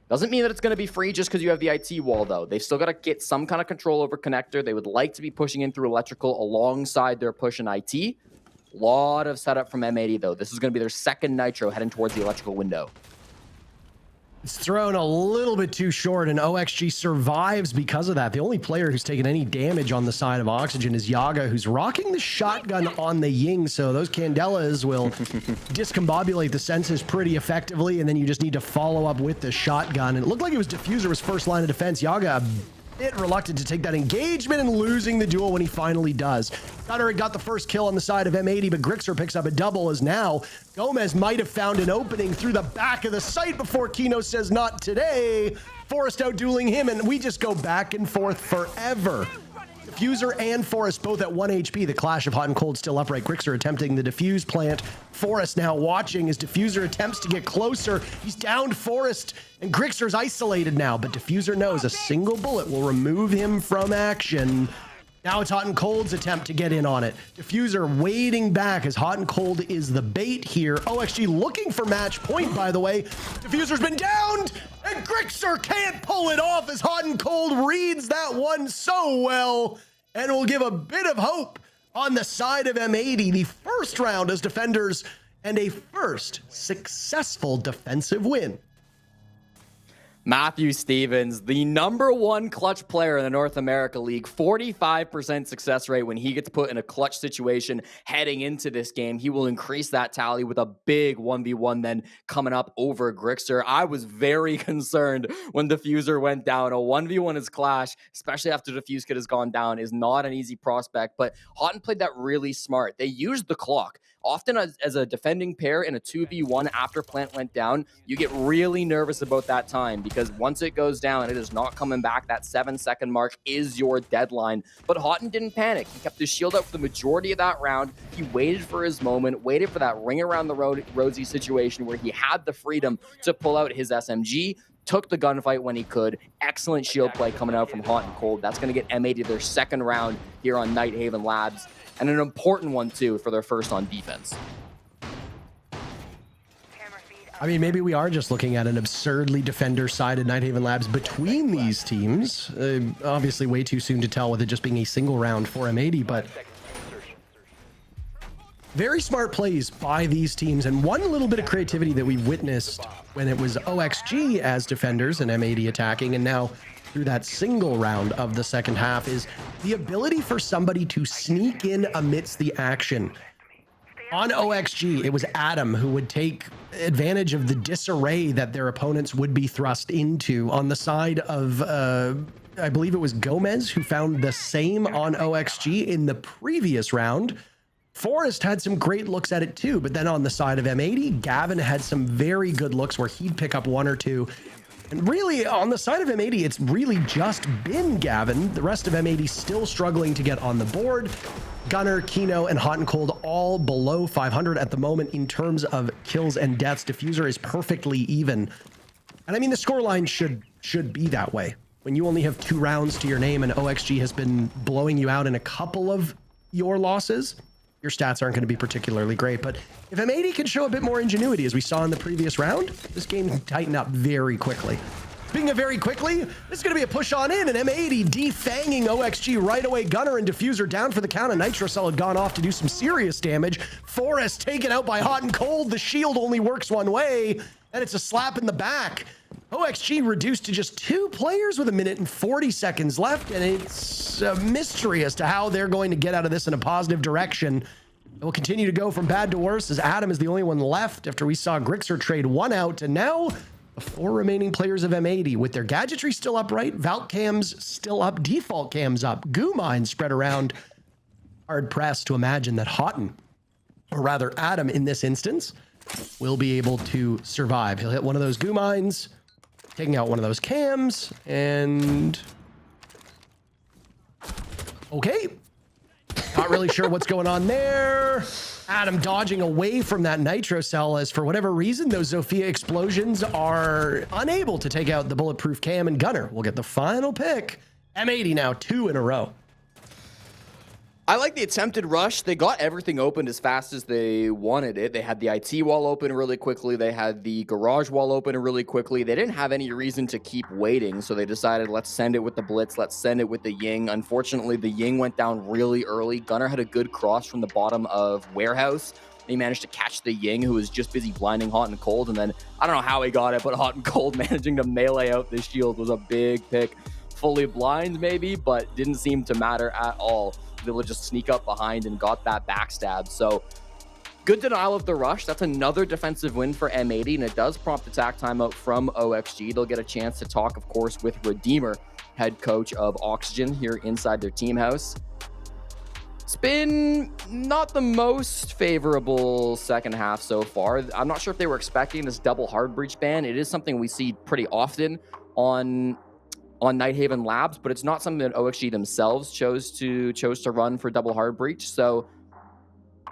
Doesn't mean that it's going to be free just because you have the IT wall, though. They've still got to get some kind of control over connector. They would like to be pushing in through electrical alongside their push in IT. Lot of setup from M80, though. This is going to be their 2nd Nitro heading towards the electrical window. It's thrown a little bit too short, and OXG survives because of that. The only player who's taken any damage on the side of Oxygen is Yaga, who's rocking the shotgun on the Ying, so those Candelas will discombobulate the senses pretty effectively, and then you just need to follow up with the shotgun. And it looked like it was Diffuser was first line of defense. Yaga a bit reluctant to take that engagement and losing the duel when he finally does. Gunner got the first kill on the side of M80, but Grixer picks up a double as now Gomez might have found an opening through the back of the site before Kino says not today. Forrest out dueling him, and we just go back and forth forever. Diffuser and Forrest both at 1 HP. The clash of hot and cold still upright. Grixer attempting the defuse plant. Forrest now watching as Diffuser attempts to get closer. He's downed Forrest, and Grixer's isolated now, but Diffuser knows a single bullet will remove him from action. Now it's Hot and Cold's attempt to get in on it. Diffuser waiting back as Hot and Cold is the bait here. OXG looking for match point, by the way. Diffuser's been downed, and Grixer can't pull it off as Hot and Cold reads that one so well, and will give a bit of hope on the side of M80. The first round as defenders and a first successful defensive win. Matthew Stevens, the #1 clutch player in the North America League, 45% success rate when he gets put in a clutch situation heading into this game. He will increase that tally with a big 1v1 then coming up over Grixer. I was very concerned when Diffuser went down. A 1v1 is Clash, especially after Diffuse Kid has gone down, is not an easy prospect, but Houghton played that really smart. They used the clock. Often as a defending pair in a 2v1 after Plant went down, you get really nervous about that time because once it goes down, it is not coming back. That 7-second mark is your deadline. But Houghton didn't panic. He kept his shield up for the majority of that round. He waited for his moment, waited for that ring around the rosy situation where he had the freedom to pull out his SMG, took the gunfight when he could. Excellent shield play coming out from Hot and Cold. That's going to get M80 their second round here on Nighthaven Labs, and an important one, too, for their first on defense. I mean, maybe we are just looking at an absurdly defender-sided Nighthaven Labs between these teams. Obviously, way too soon to tell with it just being a single round for M80, but very smart plays by these teams, and one little bit of creativity that we witnessed when it was OXG as defenders and M80 attacking, and now through that single round of the second half, is the ability for somebody to sneak in amidst the action. On OXG, it was Adam who would take advantage of the disarray that their opponents would be thrust into. On the side of, I believe it was Gomez who found the same on OXG in the previous round. Forrest had some great looks at it too, but then on the side of M80, Gavin had some very good looks where he'd pick up one or two. And really, on the side of M80, it's really just been Gavin. The rest of M80 still struggling to get on the board. Gunner, Kino, and Hot and Cold all below 500 at the moment in terms of kills and deaths. Diffuser is perfectly even. And I mean, the scoreline should be that way. When you only have 2 rounds to your name and OXG has been blowing you out in a couple of your losses, your stats aren't going to be particularly great. But if M80 can show a bit more ingenuity, as we saw in the previous round, this game can tighten up very quickly. Speaking of very quickly, this is going to be a push on in, and M80 defanging OXG right away. Gunner and Diffuser down for the count, and Nitrocell had gone off to do some serious damage. Forrest taken out by Hot and Cold. The shield only works one way, and it's a slap in the back. OXG reduced to just 2 players with 1 minute and 40 seconds left, and it's a mystery as to how they're going to get out of this in a positive direction. It will continue to go from bad to worse as Adam is the only one left after we saw Grixer trade 1 out, and now the 4 remaining players of M80 with their gadgetry still upright, Valk cams still up, default cams up, goo mines spread around. Hard pressed to imagine that Houghton, or rather Adam in this instance, will be able to survive. He'll hit one of those goo mines, taking out one of those cams, and okay. Not really sure what's going on there. Adam dodging away from that nitro cell as for whatever reason, those Zofia explosions are unable to take out the bulletproof cam, and Gunner will get the final pick. M80 now 2 in a row. I like the attempted rush. They got everything opened as fast as they wanted it. They had the IT wall open really quickly. They had the garage wall open really quickly. They didn't have any reason to keep waiting, so they decided, let's send it with the Blitz. Let's send it with the Ying. Unfortunately, the Ying went down really early. Gunner had a good cross from the bottom of Warehouse. He managed to catch the Ying, who was just busy blinding Hot and Cold, and then I don't know how he got it, but Hot and Cold managing to melee out the shield was a big pick. Fully blind, maybe, but didn't seem to matter at all. They would just sneak up behind and got that backstab. So good denial of the rush. That's another defensive win for M80, and it does prompt attack timeout from OXG. They'll get a chance to talk, of course, with Redeemer, head coach of Oxygen, here inside their team house. It's been not the most favorable second half so far. I'm not sure if they were expecting this double hard breach ban. It is something we see pretty often on Nighthaven Labs, but it's not something that OXG themselves chose to run for double hard breach. So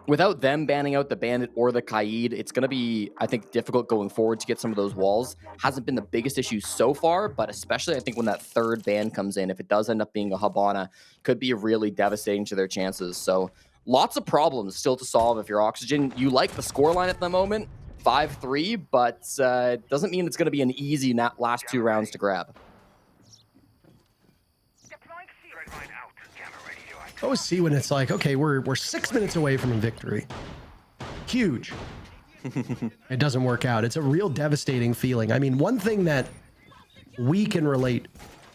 without them banning out the Bandit or the Kaid, it's going to be, I think, difficult going forward to get some of those walls. Hasn't been the biggest issue so far, but especially I think when that third ban comes in, if it does end up being a Habana, could be really devastating to their chances. So lots of problems still to solve if you're Oxygen. You like the scoreline at the moment, 5-3, but doesn't mean it's going to be an easy last 2 rounds to grab. I always see when it's like, okay, we're 6 minutes away from a victory. Huge. It doesn't work out. It's a real devastating feeling. I mean, one thing that we can relate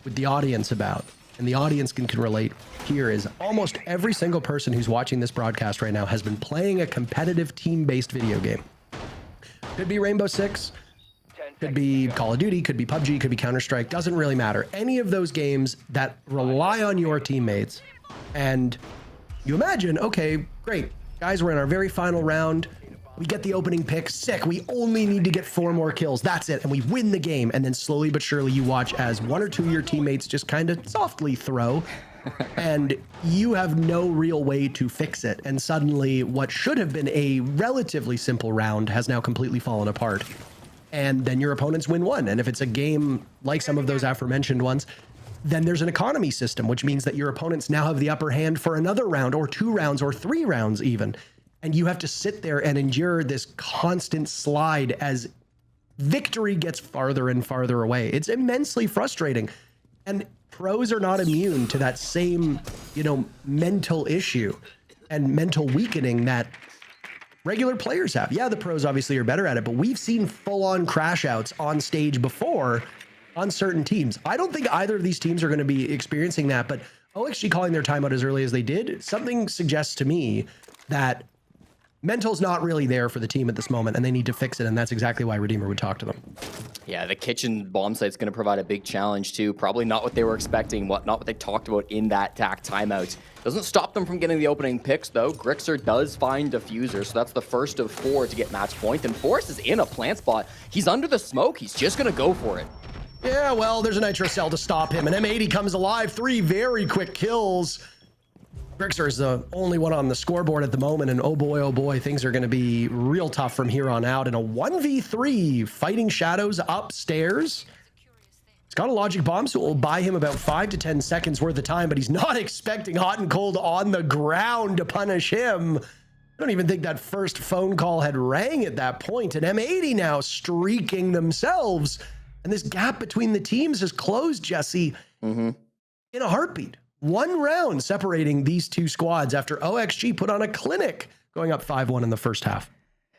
with the audience about, and the audience can relate here, is almost every single person who's watching this broadcast right now has been playing a competitive team-based video game. Could be Rainbow Six, could be Call of Duty, could be PUBG, could be Counter-Strike, doesn't really matter. Any of those games that rely on your teammates. And you imagine, okay, great. Guys, we're in our very final round. We get the opening pick. Sick. We only need to get 4 more kills. That's it. And we win the game. And then slowly but surely you watch as 1 or 2 of your teammates just kind of softly throw. And you have no real way to fix it. And suddenly what should have been a relatively simple round has now completely fallen apart. And then your opponents win 1. And if it's a game like some of those aforementioned ones, then there's an economy system, which means that your opponents now have the upper hand for another round or 2 rounds or 3 rounds even. And you have to sit there and endure this constant slide as victory gets farther and farther away. It's immensely frustrating. And pros are not immune to that same, mental issue and mental weakening that regular players have. Yeah, the pros obviously are better at it, but we've seen full-on crash outs on stage before on certain teams. I don't think either of these teams are going to be experiencing that, but OXG calling their timeout as early as they did, something suggests to me that mental's not really there for the team at this moment, and they need to fix it, and that's exactly why Redeemer would talk to them. Yeah, the kitchen bomb site's going to provide a big challenge too. Probably not what they were expecting, not what they talked about in that TAC timeout. Doesn't stop them from getting the opening picks though. Grixer does find Diffuser, so that's the first of 4 to get match point, and Forrest is in a plant spot. He's under the smoke. He's just going to go for it. Yeah, well, there's a Nitro Cell to stop him, and M80 comes alive. 3 very quick kills. Grixer is the only one on the scoreboard at the moment, and oh boy, things are going to be real tough from here on out. In a 1v3, fighting Shadows upstairs. He's got a logic bomb, so it will buy him about 5 to 10 seconds worth of time, but he's not expecting Hot and Cold on the ground to punish him. I don't even think that first phone call had rang at that point, and M80 now streaking themselves. And this gap between the teams has closed, Jesse, in a heartbeat. 1 round separating these 2 squads after OXG put on a clinic, going up 5-1 in the first half.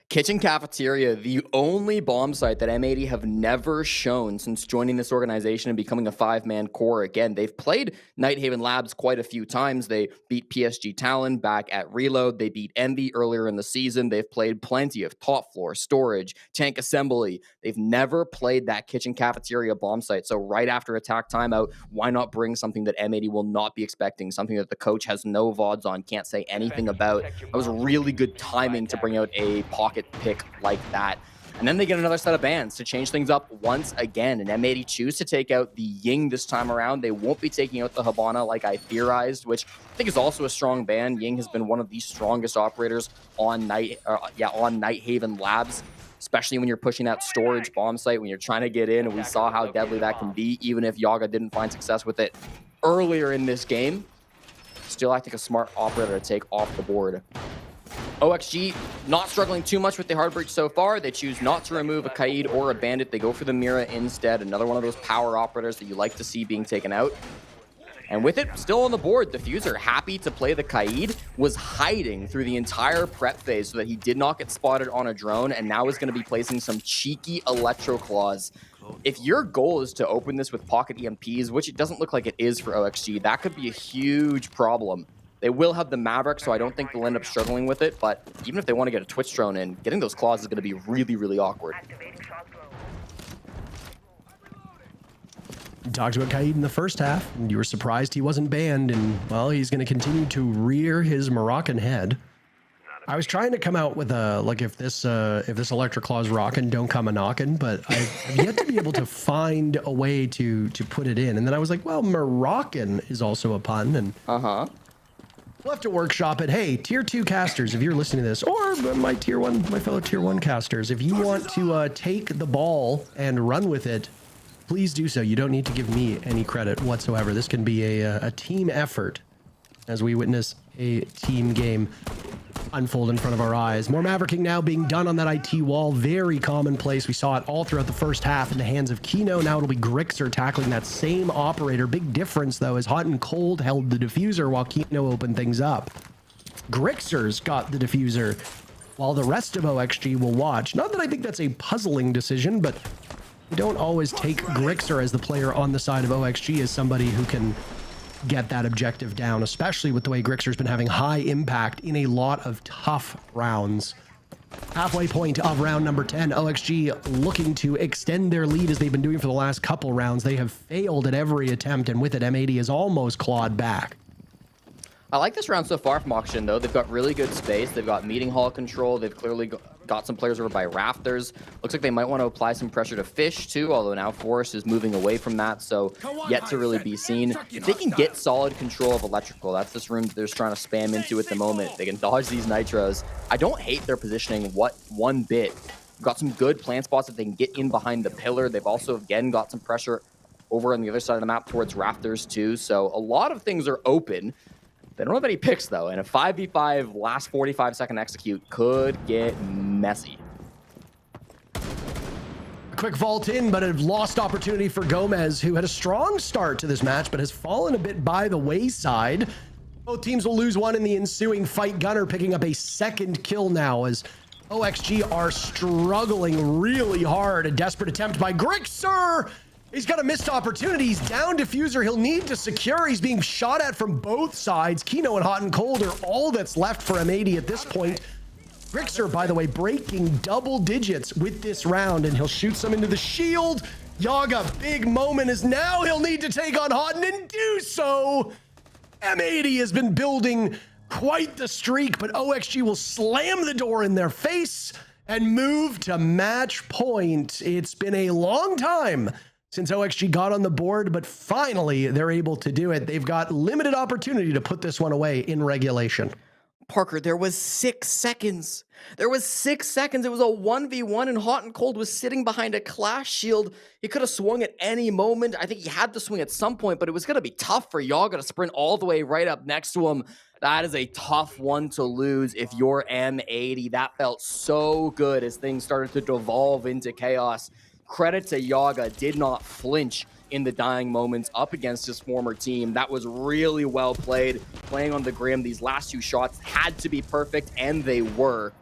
Kitchen Cafeteria, the only bomb site that M80 have never shown since joining this organization and becoming a 5-man core. Again, they've played Nighthaven Labs quite a few times. They beat PSG Talon back at Reload. They beat Envy earlier in the season. They've played plenty of Top Floor, Storage, Tank Assembly. They've never played that Kitchen Cafeteria bomb site. So right after attack timeout, why not bring something that M80 will not be expecting, something that the coach has no VODs on, can't say anything about. That was really good timing to bring out a pocket pick like that. And then they get another set of bans to change things up once again. And M80 choose to take out the Ying this time around. They won't be taking out the Habana like I theorized, which I think is also a strong ban. Ying has been one of the strongest operators on Nighthaven Labs, especially when you're pushing that storage bomb site, when you're trying to get in, and we saw how deadly that can be, even if Yaga didn't find success with it earlier in this game. Still, I think a smart operator to take off the board. OXG not struggling too much with the hard breach so far. They choose not to remove a Kaid or a Bandit. They go for the Mira instead. Another one of those power operators that you like to see being taken out. And with it still on the board, Diffuser, happy to play the Kaid, was hiding through the entire prep phase so that he did not get spotted on a drone, and now is going to be placing some cheeky Electro Claws. If your goal is to open this with pocket EMPs, which it doesn't look like it is for OXG, that could be a huge problem. They will have the Maverick, so I don't think they'll end up struggling with it, but even if they want to get a Twitch drone in, getting those claws is going to be really, really awkward. You talked about Kaid in the first half, and you were surprised he wasn't banned, and, well, he's going to continue to rear his Moroccan head. I was trying to come out with a, like, if this Electric Claw's rockin', don't come a knockin', but I've yet to be able to find a way to put it in. And then I was like, well, Moroccan is also a pun, and we'll have to workshop it. Hey, tier 2 casters, if you're listening to this, or my fellow tier 1 casters, if you want to take the ball and run with it, please do so. You don't need to give me any credit whatsoever. This can be a team effort as we witness a team game unfold in front of our eyes. More mavericking now being done on that IT wall. Very commonplace. We saw it all throughout the first half in the hands of Kino. Now it'll be Grixer tackling that same operator. Big difference, though, as Hot and Cold held the diffuser while Kino opened things up. Grixer's got the diffuser, while the rest of OXG will watch. Not that I think that's a puzzling decision, but you don't always take Grixer as the player on the side of OXG as somebody who can get that objective down, especially with the way Grixer's been having high impact in a lot of tough rounds. Halfway point of round number 10, OXG looking to extend their lead as they've been doing for the last couple rounds. They have failed at every attempt, and with it, M80 has almost clawed back. I like this round so far from Oxygen, though. They've got really good space. They've got meeting hall control. They've clearly got some players over by Rafters. Looks like they might want to apply some pressure to Fish, too, although now Forest is moving away from that, so yet to really be seen. If they can get solid control of Electrical, that's this room they're just trying to spam into at the moment. They can dodge these Nitros. I don't hate their positioning one bit. Got some good plant spots if they can get in behind the pillar. They've also, again, got some pressure over on the other side of the map towards Rafters, too, so a lot of things are open. They don't have any picks, though, and a 5v5 last 45-second execute could get messy. A quick vault in, but a lost opportunity for Gomez, who had a strong start to this match, but has fallen a bit by the wayside. Both teams will lose one in the ensuing fight. Gunner picking up a second kill now as OXG are struggling really hard. A desperate attempt by Grixer. He's got a missed opportunity. He's down diffuser. He'll need to secure. He's being shot at from both sides. Kino and Hot and Cold are all that's left for M80 at this point. Grixer, by the way, breaking double digits with this round, and he'll shoot some into the shield. Yaga, big moment is now. He'll need to take on Hotton and do so. M80 has been building quite the streak, but OXG will slam the door in their face and move to match point. It's been a long time since OXG got on the board, but finally they're able to do it. They've got limited opportunity to put this one away in regulation. Parker, there was 6 seconds. There was 6 seconds. It was a 1v1 and Hot and Cold was sitting behind a clash shield. He could have swung at any moment. I think he had to swing at some point, but it was going to be tough for Yaga to sprint all the way right up next to him. That is a tough one to lose if you're M80. That felt so good as things started to devolve into chaos. Credit to Yaga, did not flinch in the dying moments up against his former team. That was really well played, playing on the Grim. These last 2 shots had to be perfect, and they were.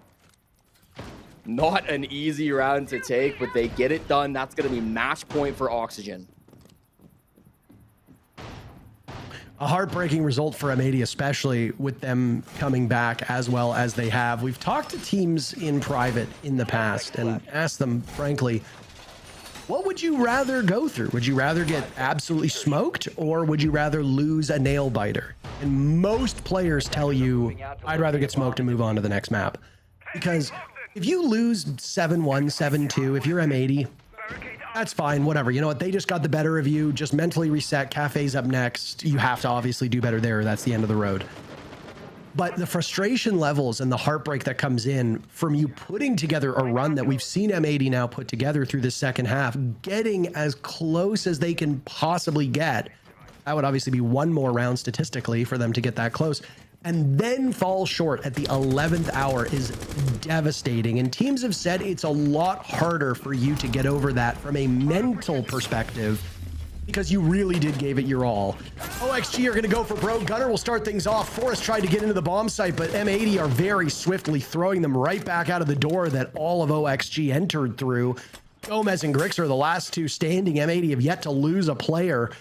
Not an easy round to take, but they get it done. That's going to be match point for Oxygen. A heartbreaking result for M80, especially with them coming back as well as they have. We've talked to teams in private in the past and asked them, frankly, what would you rather go through? Would you rather get absolutely smoked, or would you rather lose a nail biter? And most players tell you, I'd rather get smoked and move on to the next map. Because if you lose 7-1, 7-2, if you're M80, that's fine, whatever. You know what? They just got the better of you. Just mentally reset. Cafe's up next. You have to obviously do better there. That's the end of the road. But the frustration levels and the heartbreak that comes in from you putting together a run that we've seen M80 now put together through the second half, getting as close as they can possibly get. That would obviously be one more round statistically for them to get that close. And then fall short at the 11th hour is devastating. And teams have said it's a lot harder for you to get over that from a mental perspective, because you really did give it your all. OXG are going to go for broke. Gunner will start things off. Forrest tried to get into the bomb site, but M80 are very swiftly throwing them right back out of the door that all of OXG entered through. Gomez and Grixer are the last 2 standing. M80 have yet to lose a player.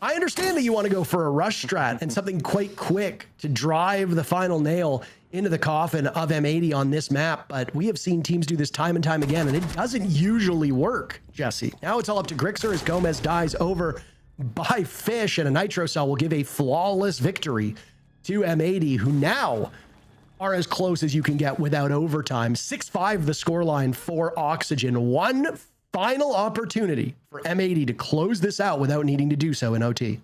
I understand that you want to go for a rush strat and something quite quick to drive the final nail into the coffin of M80 on this map, but we have seen teams do this time and time again, and it doesn't usually work, Jesse. Now it's all up to Grixer as Gomez dies over by Fish, and a Nitro Cell will give a flawless victory to M80, who now are as close as you can get without overtime. 6-5 the scoreline for Oxygen. One final opportunity for M80 to close this out without needing to do so in OT.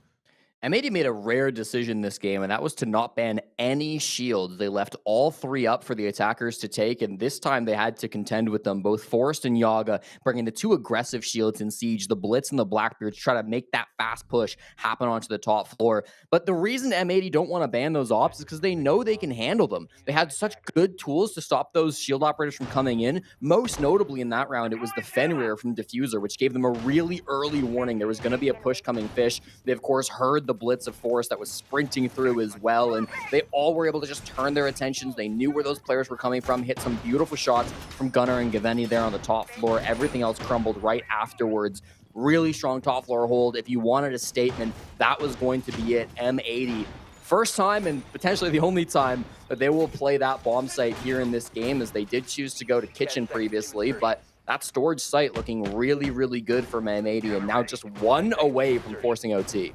M80 made a rare decision this game, and that was to not ban any shields. They left all 3 up for the attackers to take, and this time they had to contend with them. Both Forrest and Yaga bringing the 2 aggressive shields in Siege, the Blitz and the Blackbeard, to try to make that fast push happen onto the top floor. But the reason M80 don't want to ban those ops is because they know they can handle them. They had such good tools to stop those shield operators from coming in. Most notably in that round, it was the Fenrir from Diffuser, which gave them a really early warning there was going to be a push coming fish. They, of course, heard the Blitz of Forrest that was sprinting through as well, and they all were able to just turn their attentions. They knew where those players were coming from, hit some beautiful shots from Gunnar and Gaveni there on the top floor. Everything else crumbled right afterwards. Really strong top floor hold. If you wanted a statement, that was going to be it. M80, first time and potentially the only time that they will play that bomb site here in this game, as they did choose to go to Kitchen previously, but that storage site looking really, really good for M80, and now just 1 away from forcing OT.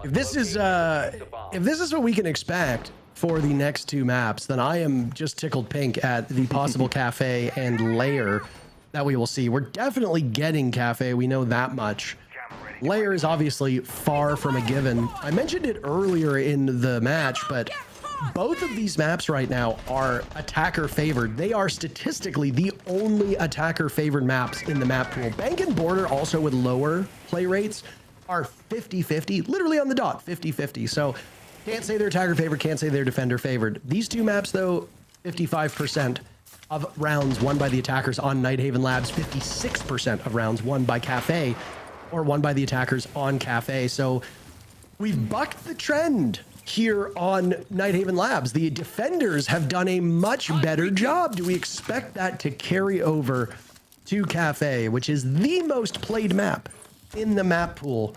If this is what we can expect for the next 2 maps, then I am just tickled pink at the possible Cafe and Layer that we will see. We're definitely getting Cafe, we know that much. Layer is obviously far from a given. I mentioned it earlier in the match, but both of these maps right now are attacker favored. They are statistically the only attacker favored maps in the map pool. Bank and Border, also with lower play rates, are 50-50, literally on the dot, 50-50. So can't say they're attacker favored, can't say they're defender favored. These 2 maps, though, 55% of rounds won by the attackers on Nighthaven Labs, 56% of rounds won by Cafe, or won by the attackers on Cafe. So we've bucked the trend here on Nighthaven Labs. The defenders have done a much better job. Do we expect that to carry over to Cafe, which is the most played map in the map pool?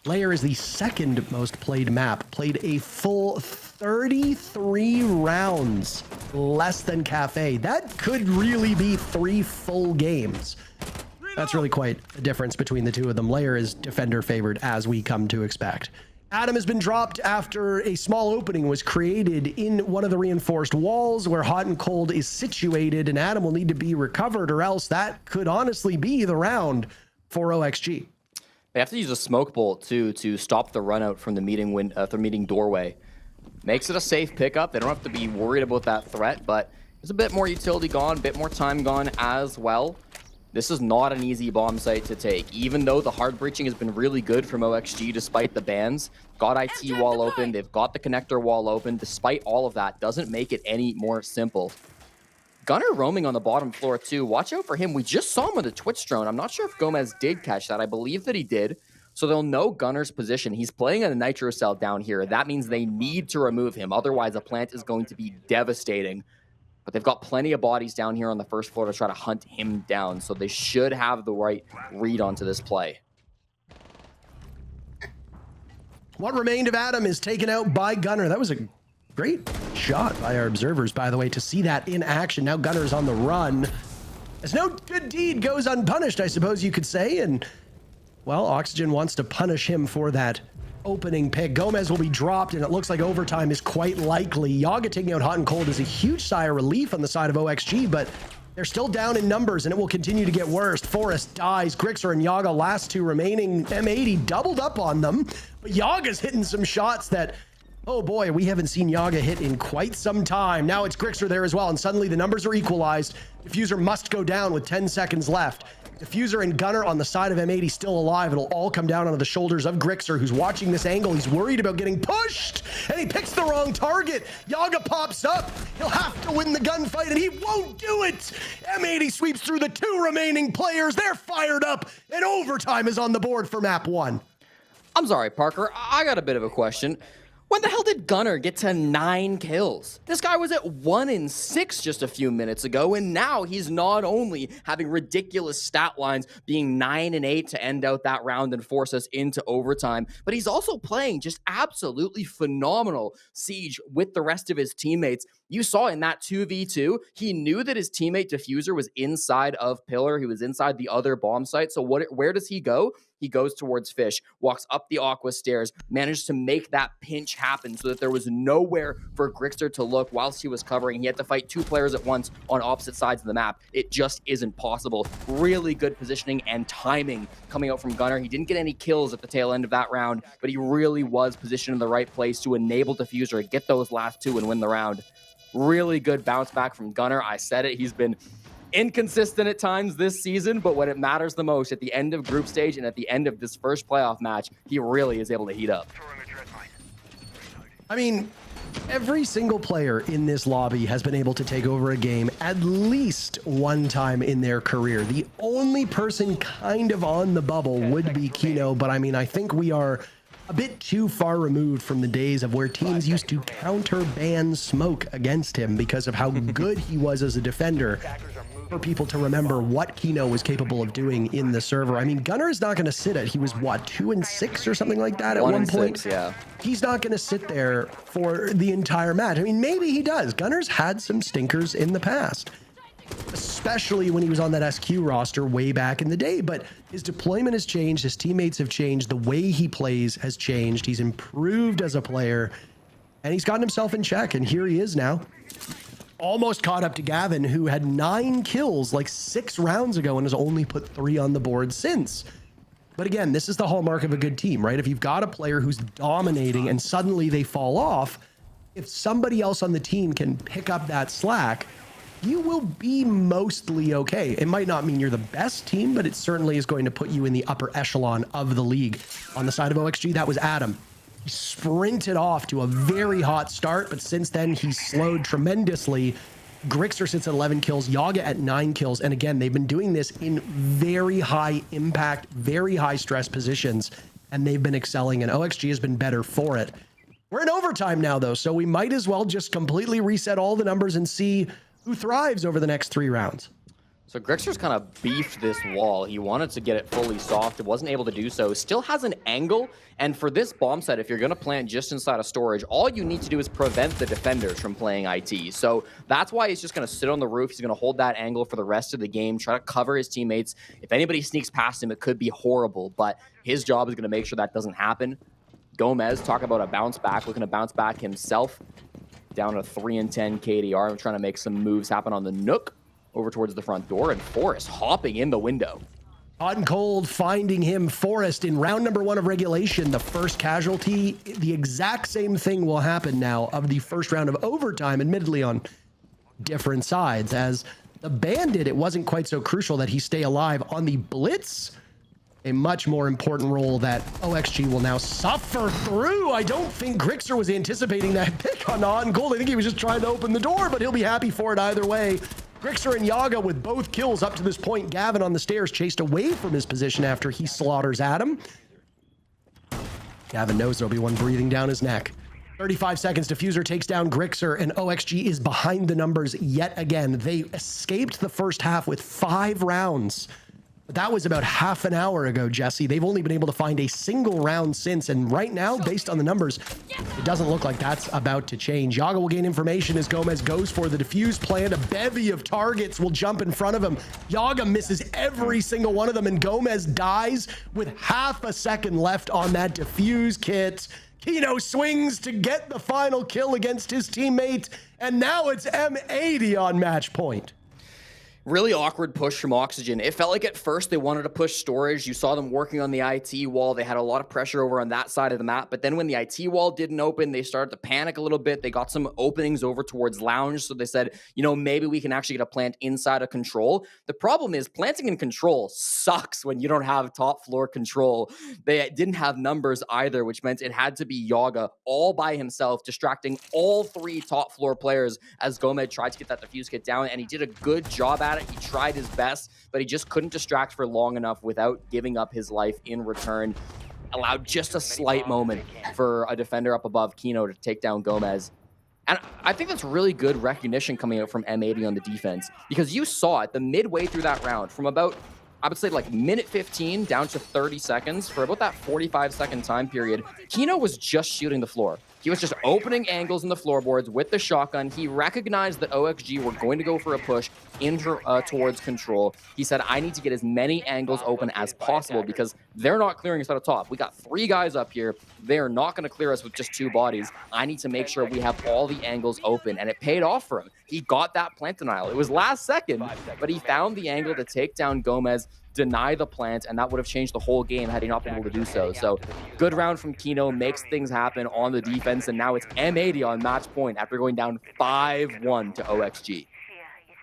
Layer is the 2nd most played map, played a full 33 rounds less than Cafe. That could really be 3 full games. That's really quite a difference between the 2 of them. Layer is defender favored, as we come to expect. Adam has been dropped after a small opening was created in one of the reinforced walls where Hot and Cold is situated, and Adam will need to be recovered, or else that could honestly be the round for OXG. They have to use a smoke bolt too to stop the run out from the meeting doorway. Makes it a safe pickup. They don't have to be worried about that threat, but there's a bit more utility gone, a bit more time gone as well. This is not an easy bomb site to take, even though the hard breaching has been really good from OXG despite the bans. Got IT wall open, they've got the connector wall open. Despite all of that, doesn't make it any more simple. Gunnar roaming on the bottom floor too. Watch out for him. We just saw him with a Twitch drone. I'm not sure if Gomez did catch that. I believe that he did. So they'll know Gunnar's position. He's playing in a nitro cell down here. That means they need to remove him. Otherwise, the plant is going to be devastating. But they've got plenty of bodies down here on the first floor to try to hunt him down. So they should have the right read onto this play. What remained of Adam is taken out by Gunnar. That was a great shot by our observers, by the way, to see that in action. Now Gunnar's on the run. As no good deed goes unpunished, I suppose you could say. And, well, Oxygen wants to punish him for that opening pick. Gomez will be dropped, and it looks like overtime is quite likely. Yaga taking out Hot and Cold is a huge sigh of relief on the side of OXG, but they're still down in numbers, and it will continue to get worse. Forrest dies. Grixer and Yaga, last 2 remaining. M80 doubled up on them, but Yaga's hitting some shots that, oh boy, we haven't seen Yaga hit in quite some time. Now it's Grixer there as well, and suddenly the numbers are equalized. Diffuser must go down with 10 seconds left. Diffuser and Gunnar on the side of M80 still alive. It'll all come down onto the shoulders of Grixer, who's watching this angle. He's worried about getting pushed, and he picks the wrong target. Yaga pops up. He'll have to win the gunfight, and he won't do it. M80 sweeps through the 2 remaining players. They're fired up, and overtime is on the board for map 1. I'm sorry, Parker. I got a bit of a question. When the hell did Gunnar get to 9 kills? This guy was at 1 in 6 just a few minutes ago, and now he's not only having ridiculous stat lines, being 9 and 8 to end out that round and force us into overtime, but he's also playing just absolutely phenomenal Siege with the rest of his teammates. You saw in that 2v2, he knew that his teammate Diffuser was inside of Pillar. He was inside the other bomb site. So where does he go? he goes towards Fish, walks up the Aqua stairs, managed to make that pinch happen so that there was nowhere for Grixter to look whilst he was covering. He had to fight 2 players at once on opposite sides of the map. It just isn't possible. Really good positioning and timing coming out from Gunnar. He didn't get any kills at the tail end of that round, but he really was positioned in the right place to enable Diffuser, get those last 2 and win the round. Really good bounce back from Gunnar. I said it, he's been inconsistent at times this season, but when it matters the most, at the end of group stage and at the end of this first playoff match, he really is able to heat up. I mean, every single player in this lobby has been able to take over a game at least one time in their career. The only person kind of on the bubble would be Kino, but I mean, I think we are a bit too far removed from the days of where teams used to counter-ban smoke against him because of how good he was as a defender, for people to remember what Kino was capable of doing in the server. I mean, Gunnar is not going to sit at, he was what, 2-6 or something like that at one point? 1-6, yeah. He's not going to sit there for the entire match. I mean, maybe he does. Gunnar's had some stinkers in the past, especially when he was on that SQ roster way back in the day, but his deployment has changed, his teammates have changed, the way he plays has changed, he's improved as a player, and he's gotten himself in check, and here he is now. Almost caught up to Gavin, who had 9 kills like 6 rounds ago and has only put 3 on the board since. But again, this is the hallmark of a good team, right? If you've got a player who's dominating and suddenly they fall off, if somebody else on the team can pick up that slack, you will be mostly okay. It might not mean you're the best team, but it certainly is going to put you in the upper echelon of the league. On the side of OXG, that was Adam. He sprinted off to a very hot start, but since then he's slowed tremendously. Grixer sits at 11 kills, Yaga at 9 kills, and again, they've been doing this in very high impact, very high stress positions, and they've been excelling, and OXG has been better for it. We're in overtime now, though, so we might as well just completely reset all the numbers and see who thrives over the next 3 rounds. So Grixer's kind of beefed this wall. He wanted to get it fully soft. It wasn't able to do so. Still has an angle. And for this bomb set, if you're going to plant just inside of storage, all you need to do is prevent the defenders from playing IT. So that's why he's just going to sit on the roof. He's going to hold that angle for the rest of the game, try to cover his teammates. If anybody sneaks past him, it could be horrible. But his job is going to make sure that doesn't happen. Gomez, talk about a bounce back, looking to bounce back himself. Down to 3-10 KDR. I'm trying to make some moves happen on the Nook. Over towards the front door, and Forrest hopping in the window. Hot and cold finding him. Forrest in round number 1 of regulation, the first casualty. The exact same thing will happen now of the first round of overtime, admittedly on different sides. As the Bandit, it wasn't quite so crucial that he stay alive. On the Blitz, a much more important role that OXG will now suffer through. I don't think Grixer was anticipating that pick on gold. I think he was just trying to open the door, but he'll be happy for it either way. Grixer and Yaga with both kills up to this point. Gavin on the stairs chased away from his position after he slaughters Adam. Gavin knows there'll be one breathing down his neck. 35 seconds, Diffuser takes down Grixer, and OXG is behind the numbers yet again. They escaped the first half with 5 rounds. But that was about half an hour ago, Jesse. They've only been able to find a single round since, and right now, based on the numbers, it doesn't look like that's about to change. Yaga will gain information as Gomez goes for the defuse plan. A bevy of targets will jump in front of him. Yaga misses every single one of them, and Gomez dies with half a second left on that defuse kit. Kino swings to get the final kill against his teammate, and now it's M80 on match point. Really awkward push from Oxygen. It felt like at first they wanted to push storage. You saw them working on the IT wall. They had a lot of pressure over on that side of the map. But then when the IT wall didn't open, they started to panic a little bit. They got some openings over towards lounge. So they said, you know, maybe we can actually get a plant inside of control. The problem is planting in control sucks when you don't have top floor control. They didn't have numbers either, which meant it had to be Yaga all by himself, distracting all 3 top floor players as Gomez tried to get that defuse kit down. And he did a good job at it. He tried his best, but he just couldn't distract for long enough without giving up his life in return. Allowed just a slight moment for a defender up above Kino to take down Gomez. And I think that's really good recognition coming out from M80 on the defense, because you saw it the midway through that round from about, I would say like minute 15 down to 30 seconds for about that 45-second time period. Kino was just shooting the floor. He was just opening angles in the floorboards with the shotgun. He recognized that OXG were going to go for a push towards control. He said, I need to get as many angles open as possible because they're not clearing us out of top. We got 3 guys up here. They're not going to clear us with just 2 bodies. I need to make sure we have all the angles open. And it paid off for him. He got that plant denial. It was last second, but he found the angle to take down Gomez, deny the plant, and that would have changed the whole game had he not been able to do so. So good round from Kino, makes things happen on the defense, and now it's M80 on match point after going down 5-1 to OXG.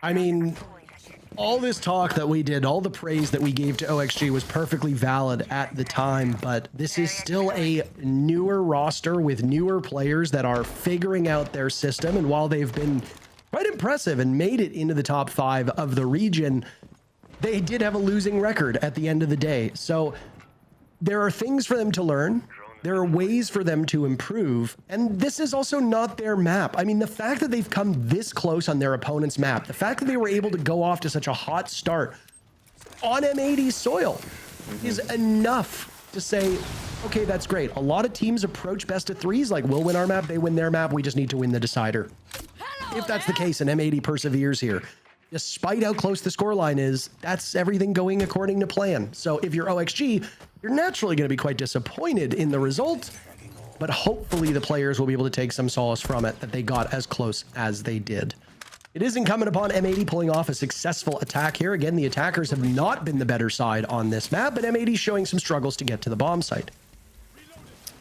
I mean, all this talk that we did, all the praise that we gave to OXG was perfectly valid at the time, but this is still a newer roster with newer players that are figuring out their system, and while they've been quite impressive and made it into the top 5 of the region, they did have a losing record at the end of the day. So there are things for them to learn. There are ways for them to improve. And this is also not their map. I mean, the fact that they've come this close on their opponent's map, the fact that they were able to go off to such a hot start on M80's soil is enough to say, okay, that's great. A lot of teams approach best of 3s like, we'll win our map, they win their map, we just need to win the decider. If that's the case, and M80 perseveres here, despite how close the scoreline is, that's everything going according to plan. So if you're OXG, you're naturally going to be quite disappointed in the result, but hopefully the players will be able to take some solace from it that they got as close as they did. It is incumbent upon M80 pulling off a successful attack here. Again, the attackers have not been the better side on this map, but M80 showing some struggles to get to the bomb site.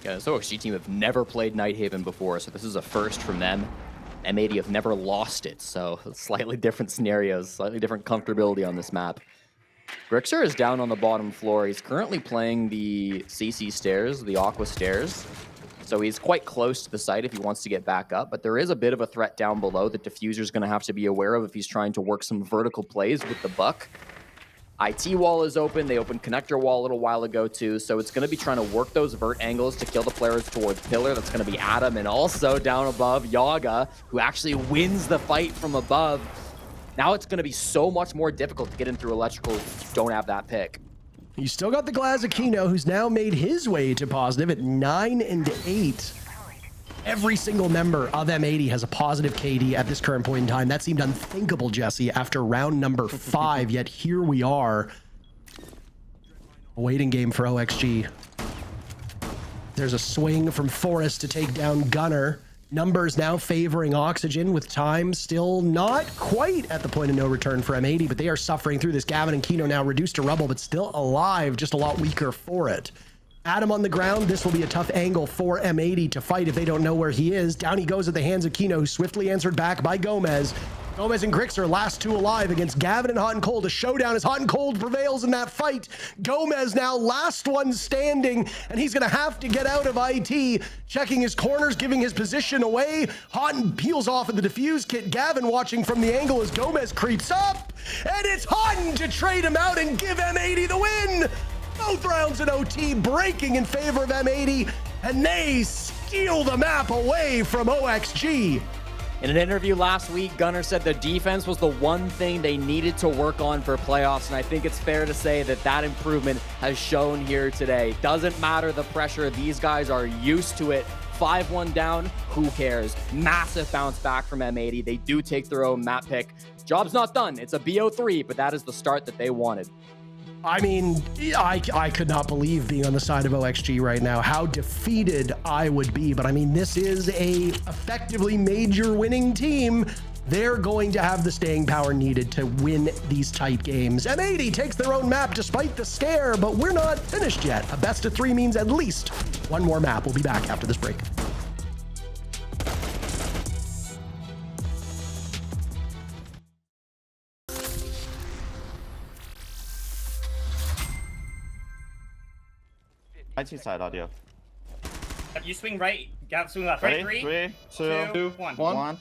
Yeah, this OXG team have never played Nighthaven before, so this is a first from them. M80 have never lost it, so slightly different scenarios, slightly different comfortability on this map. Grixer is down on the bottom floor. He's currently playing the CC stairs, the Aqua stairs. So he's quite close to the site if he wants to get back up, but there is a bit of a threat down below that Diffuser's going to have to be aware of if he's trying to work some vertical plays with the Buck. IT wall is open. They opened connector wall a little while ago too, so it's going to be trying to work those vert angles to kill the players towards pillar. That's going to be Adam, and also down above Yaga, who actually wins the fight from above. Now it's going to be so much more difficult to get in through electrical if you don't have that pick. You still got the Glazakino, who's now made his way to positive at 9 and 8. Every single member of M80 has a positive KD at this current point in time. That seemed unthinkable, Jesse, after round number 5, yet here we are. A waiting game for OXG. There's a swing from Forrest to take down Gunner. Numbers now favoring Oxygen, with time still not quite at the point of no return for M80, but they are suffering through this. Gavin and Kino now reduced to rubble, but still alive, just a lot weaker for it. Adam on the ground. This will be a tough angle for M80 to fight if they don't know where he is. Down he goes at the hands of Kino, who swiftly answered back by Gomez. Gomez and Grixer, last 2 alive against Gavin and Hot and Cold. A showdown as Hot and Cold prevails in that fight. Gomez now last one standing, and he's going to have to get out of IT. Checking his corners, giving his position away. Hot and peels off of the defuse kit. Gavin watching from the angle as Gomez creeps up. And it's Hot to trade him out and give M80 the win. Both rounds in OT breaking in favor of M80, and they steal the map away from OXG. In an interview last week, Gunner said the defense was the one thing they needed to work on for playoffs, and I think it's fair to say that that improvement has shown here today. Doesn't matter the pressure, these guys are used to it. 5-1 down, who cares? Massive bounce back from M80. They do take their own map pick. Job's not done. It's a BO3, but that is the start that they wanted. I mean, I could not believe being on the side of OXG right now, how defeated I would be. But I mean, this is a effectively major winning team. They're going to have the staying power needed to win these tight games. M80 takes their own map despite the scare, but we're not finished yet. A best of 3 means at least one more map. We'll be back after this break. IT side audio. You swing right, Gav swing left. Right, Ready? 3, 2, 1.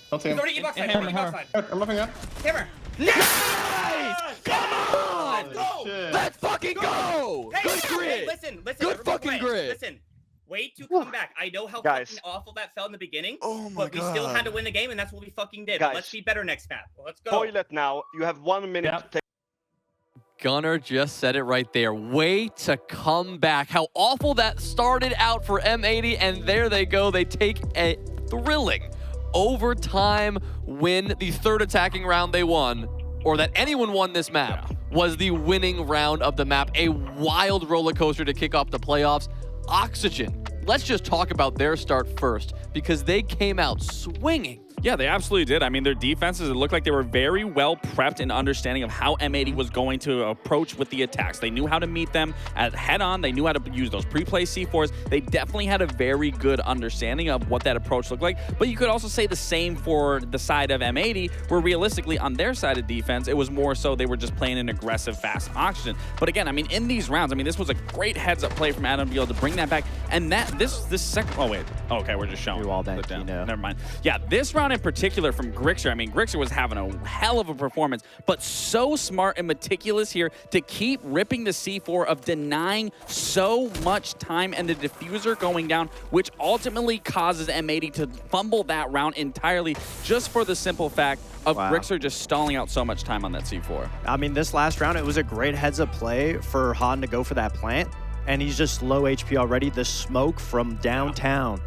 Don't see him. He's already E-box side. I'm looking up. Hammer. Nice! Come on! Go! Let's fucking go! Good grid! Listen. Good everybody fucking wait. grid. Listen. Wait to come back. I know how Guys. fucking awful that felt in the beginning, Oh my but we still had to win the game, and that's what we fucking did. Guys. Let's be better next map. Let's go. Toilet now. You have 1 minute to take. Gunnar just said it right there. Way to come back. How awful that started out for M80, and there they go. They take a thrilling overtime win. The third attacking round they won, or that anyone won this map, was the winning round of the map. A wild roller coaster to kick off the playoffs. Oxygen, let's just talk about their start first, because they came out swinging. Yeah, they absolutely did. I mean, their defenses, it looked like they were very well prepped in understanding of how M80 was going to approach with the attacks. They knew how to meet them at head-on. They knew how to use those pre-play C4s. They definitely had a very good understanding of what that approach looked like. But you could also say the same for the side of M80, where realistically, on their side of defense, it was more so they were just playing an aggressive, fast Oxygen. But again, I mean, in these rounds, I mean, this was a great heads-up play from Adam to be able to bring that back. And that this second, oh wait, okay, we're just showing. Do all that, Never mind. Yeah, this round in particular from Grixer, I mean, Grixer was having a hell of a performance, but so smart and meticulous here to keep ripping the C4 of denying so much time and the diffuser going down, which ultimately causes M80 to fumble that round entirely just for the simple fact of Grixer just stalling out so much time on that C4. I mean, this last round, it was a great heads-up play for Han to go for that plant, and he's just low HP already. The smoke from downtown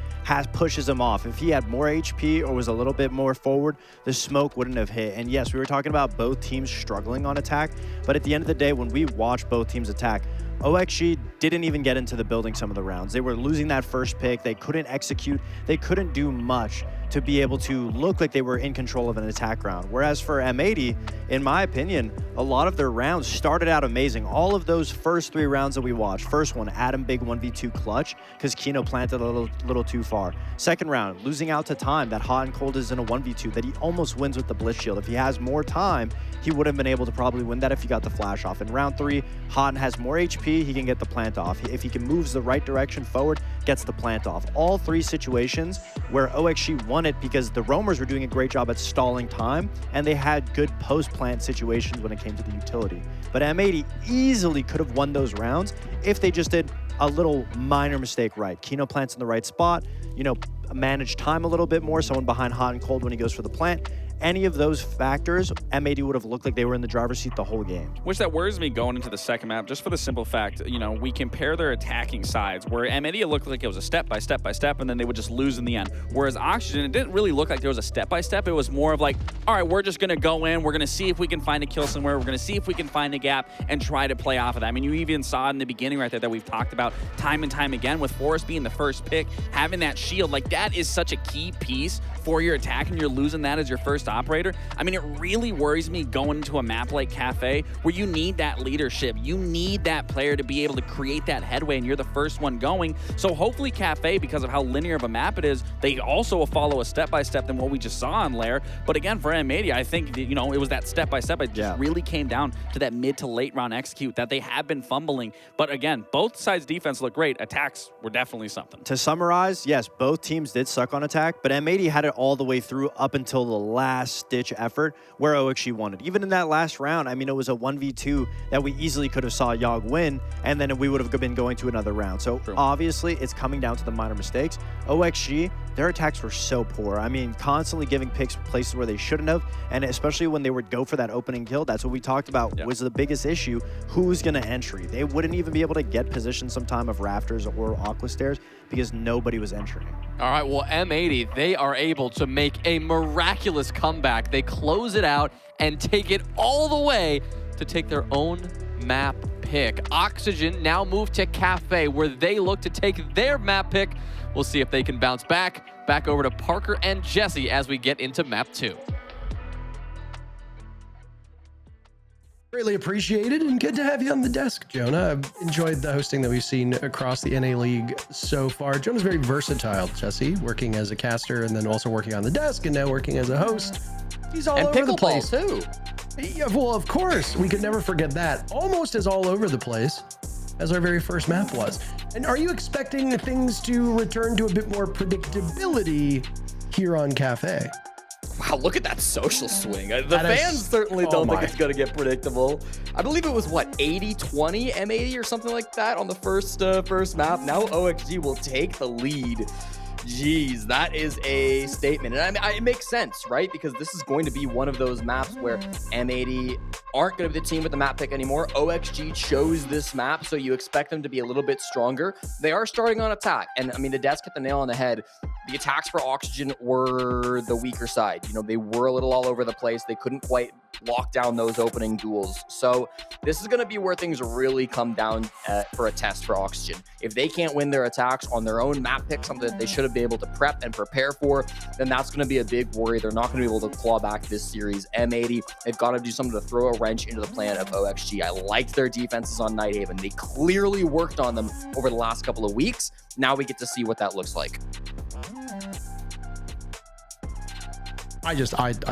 pushes him off. If he had more HP or was a little bit more forward, the smoke wouldn't have hit. And yes, we were talking about both teams struggling on attack, but at the end of the day, when we watch both teams attack, OXG didn't even get into the building some of the rounds. They were losing that first pick. They couldn't execute. They couldn't do much to be able to look like they were in control of an attack round. Whereas for M80, in my opinion, a lot of their rounds started out amazing. All of those first 3 rounds that we watched. First one, Adam big 1v2 clutch, because Kino planted a little too far. Second round, losing out to time, that Hot and Cold is in a 1v2 that he almost wins with the Blitz Shield. If he has more time, he would have been able to probably win that if he got the flash off. In round 3, Hot has more HP, he can get the plant off. If he can move the right direction forward, gets the plant off. All 3 situations where OXG won it because the roamers were doing a great job at stalling time, and they had good post-plant situations when it came to the utility. But M80 easily could have won those rounds if they just did a little minor mistake right. Kino plants in the right spot, you know, manage time a little bit more, someone behind Hot and Cold when he goes for the plant. Any of those factors, M80 would have looked like they were in the driver's seat the whole game. Which that worries me going into the second map, just for the simple fact, you know, we compare their attacking sides, where M80 looked like it was a step by step by step, and then they would just lose in the end. Whereas Oxygen, it didn't really look like there was a step by step. It was more of like, all right, we're just going to go in, we're going to see if we can find a kill somewhere, we're going to see if we can find a gap and try to play off of that. I mean, you even saw in the beginning right there that we've talked about time and time again with Forrest being the first pick, having that shield, like that is such a key piece for your attack, and you're losing that as your first operator. I mean, it really worries me going into a map like Cafe where you need that leadership. You need that player to be able to create that headway, and you're the first one going. So hopefully Cafe, because of how linear of a map it is, they also follow a step-by-step than what we just saw on Lair. But again, for M80, I think, you know, it was that step-by-step. It just really came down to that mid to late round execute that they have been fumbling. But again, both sides' defense looked great. Attacks were definitely something. To summarize, yes, both teams did suck on attack, but M80 had it all the way through up until the last-ditch effort where OXG won it. Even in that last round, I mean, it was a 1v2 that we easily could have saw Yogg win, and then we would have been going to another round. So obviously, it's coming down to the minor mistakes. OXG, their attacks were so poor. I mean, constantly giving picks places where they shouldn't have, and especially when they would go for that opening kill, that's what we talked about was the biggest issue. Who's going to entry? They wouldn't even be able to get position sometime of Rafters or Aqua Stairs because nobody was entering. All right, well, M80, they are able to make a miraculous comeback. They close it out and take it all the way to take their own map pick. Oxygen now move to Cafe, where they look to take their map pick. We'll see if they can bounce back. Back over to Parker and Jesse as we get into map 2. Greatly appreciated, and good to have you on the desk, Jonah. I've enjoyed the hosting that we've seen across the NA League so far. Jonah's very versatile, Jesse, working as a caster and then also working on the desk and now working as a host. He's all over the place. Too. Yeah, well, of course, we could never forget that. Almost as all over the place as our very first map was. And are you expecting things to return to a bit more predictability here on Cafe? Wow, look at that social swing. The fans certainly don't think it's going to get predictable. I believe it was, what, 80-20 M80 or something like that on the first map. Now OXG will take the lead. Jeez, that is a statement. And I mean, it makes sense, right? Because this is going to be one of those maps where M80 aren't going to be the team with the map pick anymore. OXG chose this map, so you expect them to be a little bit stronger. They are starting on attack. And I mean, the Desk hit the nail on the head. The attacks for Oxygen were the weaker side. You know, they were a little all over the place. They couldn't quite lock down those opening duels. So this is going to be where things really come down for a test for Oxygen. If they can't win their attacks on their own map pick, something that they should have been able to prep and prepare for, then that's going to be a big worry. They're not going to be able to claw back this series. M80, they've got to do something to throw a wrench into the plan of OXG. I liked their defenses on Nighthaven. They clearly worked on them over the last couple of weeks. Now we get to see what that looks like. I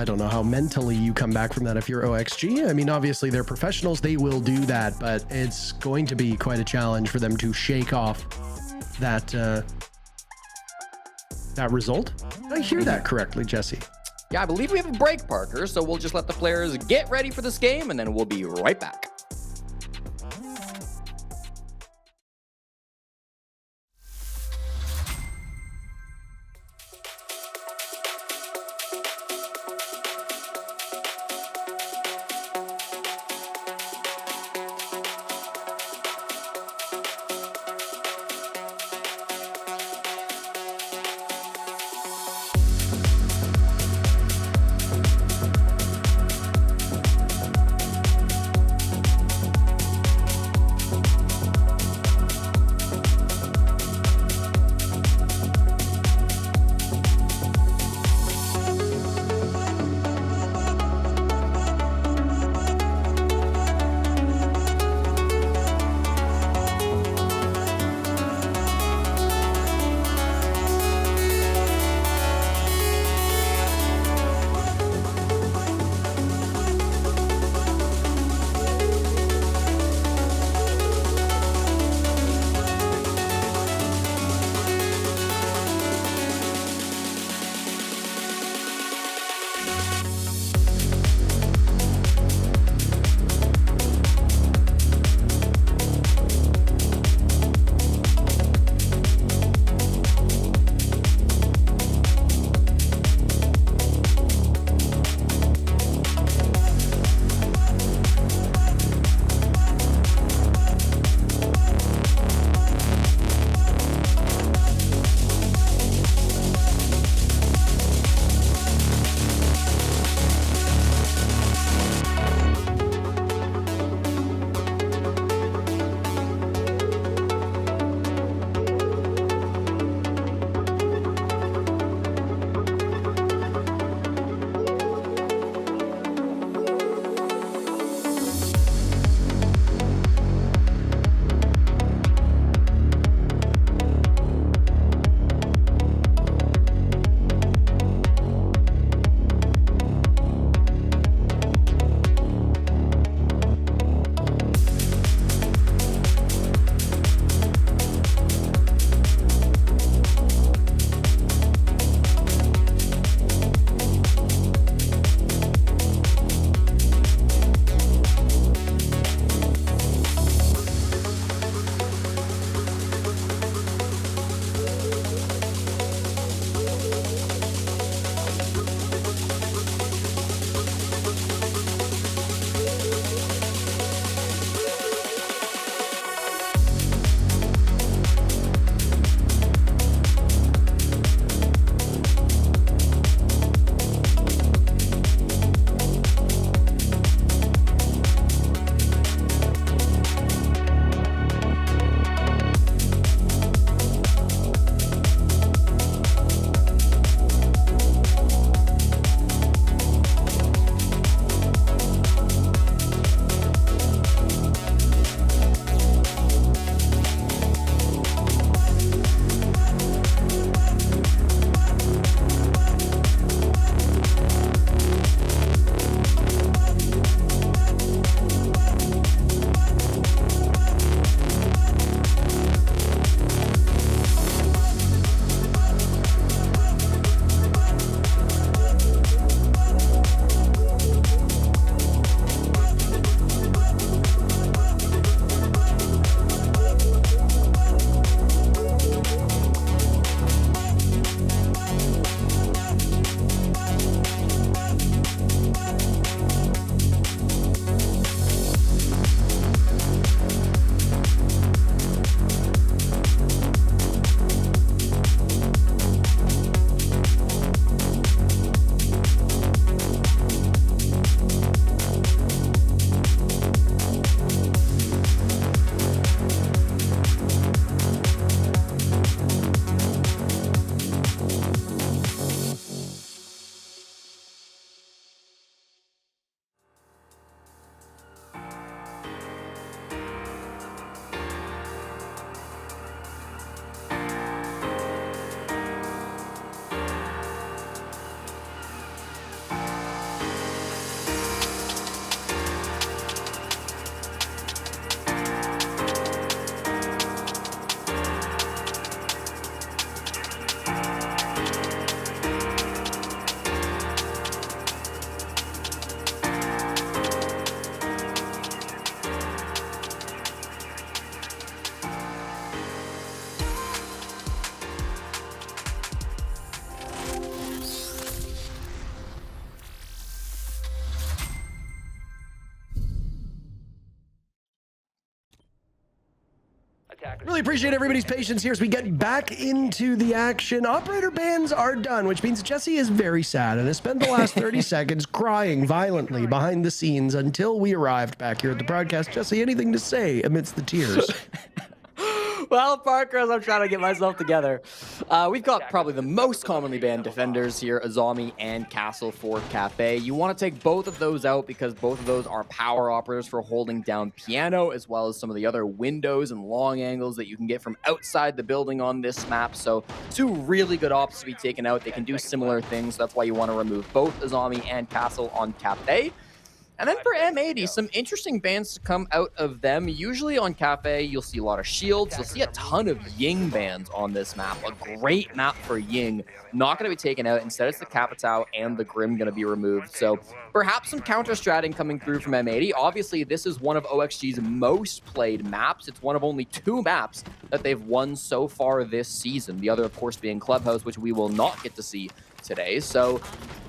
don't know how mentally you come back from that if you're OXG. I mean, obviously they're professionals, they will do that, but it's going to be quite a challenge for them to shake off that that result. Did I hear that correctly, Jesse? Yeah, I believe we have a break, Parker, so we'll just let the players get ready for this game, and then we'll be right back. Really appreciate everybody's patience here as we get back into the action. Operator bans are done, which means Jesse is very sad and has spent the last 30 seconds crying violently behind the scenes until we arrived back here at the broadcast. Jesse, anything to say amidst the tears? Well, Parker, as I'm trying to get myself together, we've got probably the most commonly banned defenders here, Azami and Castle for Cafe. You want to take both of those out because both of those are power operators for holding down piano, as well as some of the other windows and long angles that you can get from outside the building on this map. So two really good ops to be taken out. They can do similar things. That's why you want to remove both Azami and Castle on Cafe. And then for M80, some interesting bans to come out of them. Usually on Cafe, you'll see a lot of shields. You'll see a ton of Ying bans on this map. A great map for Ying. Not going to be taken out. Instead, it's the Capitao and the Grim going to be removed. So perhaps some counter-stratting coming through from M80. Obviously, this is one of OXG's most played maps. It's one of only 2 maps that they've won so far this season. The other, of course, being Clubhouse, which we will not get to see today. So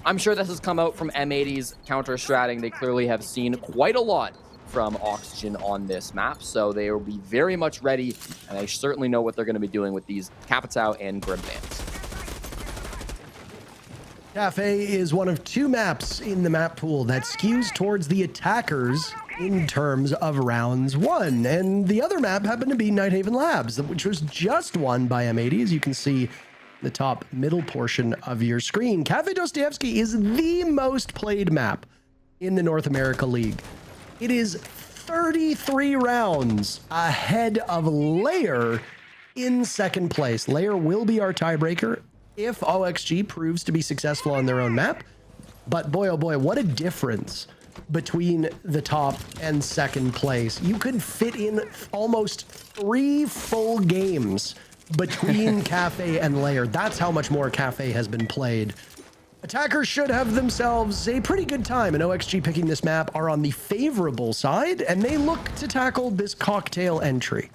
I'm sure this has come out from M80's counter-stratting. They clearly have seen quite a lot from Oxygen on this map, so they will be very much ready, and they certainly know what they're going to be doing with these Capitao and Grim bans. Cafe is one of 2 maps in the map pool that skews towards the attackers in terms of rounds won, and the other map happened to be Nighthaven Labs, which was just won by M80, as you can see the top middle portion of your screen. Cafe Dostoevsky is the most played map in the North America League. It is 33 rounds ahead of Lair in second place. Lair will be our tiebreaker if OXG proves to be successful on their own map. But boy, oh boy, what a difference between the top and second place. You could fit in almost 3 full games between Cafe and Lair. That's how much more Cafe has been played. Attackers should have themselves a pretty good time, and OXG picking this map are on the favorable side, and they look to tackle this cocktail entry.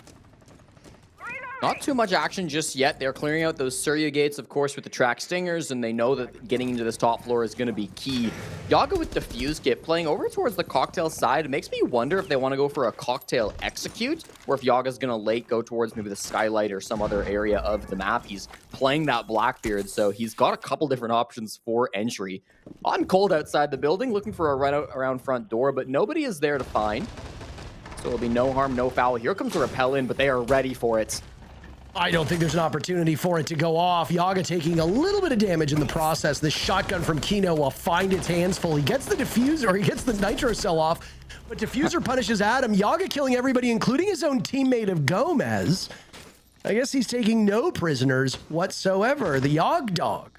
Not too much action just yet. They're clearing out those Surya gates, of course, with the track stingers, and they know that getting into this top floor is going to be key. Yaga with Diffuse Kit playing over towards the cocktail side. It makes me wonder if they want to go for a cocktail execute, or if Yaga's going to late go towards maybe the skylight or some other area of the map. He's playing that Blackbeard, so he's got a couple different options for entry. On cold outside the building, looking for a run out around front door, but nobody is there to find. So it'll be no harm, no foul. Here comes a repel in, but they are ready for it. I don't think there's an opportunity for it to go off. Yaga taking a little bit of damage in the process. This shotgun from Kino will find its hands full. He gets the diffuser, he gets the nitro cell off, but diffuser punishes Adam. Yaga killing everybody, including his own teammate of Gomez. I guess he's taking no prisoners whatsoever. The Yog Dog.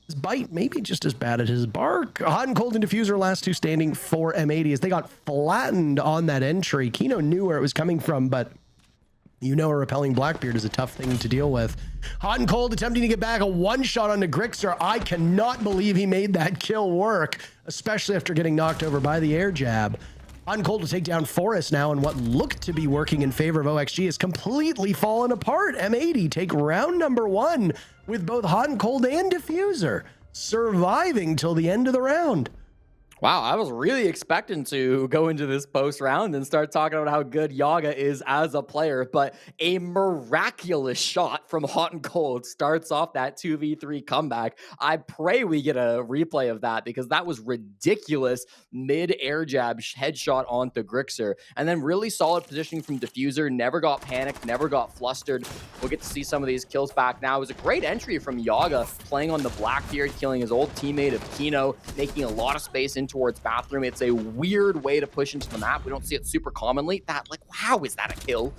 His bite maybe just as bad as his bark. Hot and Cold and Diffuser, last 2 standing for M80 as they got flattened on that entry. Kino knew where it was coming from, but you know a repelling Blackbeard is a tough thing to deal with. Hot and Cold attempting to get back a 1-shot onto Grixer. I cannot believe he made that kill work, especially after getting knocked over by the air jab. Hot and Cold to take down Forrest now, and what looked to be working in favor of OXG is completely fallen apart. M80 take round number 1 with both Hot and Cold and Diffuser, surviving till the end of the round. Wow, I was really expecting to go into this post round and start talking about how good Yaga is as a player, but a miraculous shot from Hot and Cold starts off that 2v3 comeback. I pray we get a replay of that because that was ridiculous mid-air jab headshot onto Grixer. And then really solid positioning from Diffuser, never got panicked, never got flustered. We'll get to see some of these kills back now. It was a great entry from Yaga, playing on the Blackbeard, killing his old teammate of Kino, making a lot of space into towards bathroom. It's a weird way to push into the map. We don't see it super commonly. That, like, how is that a kill?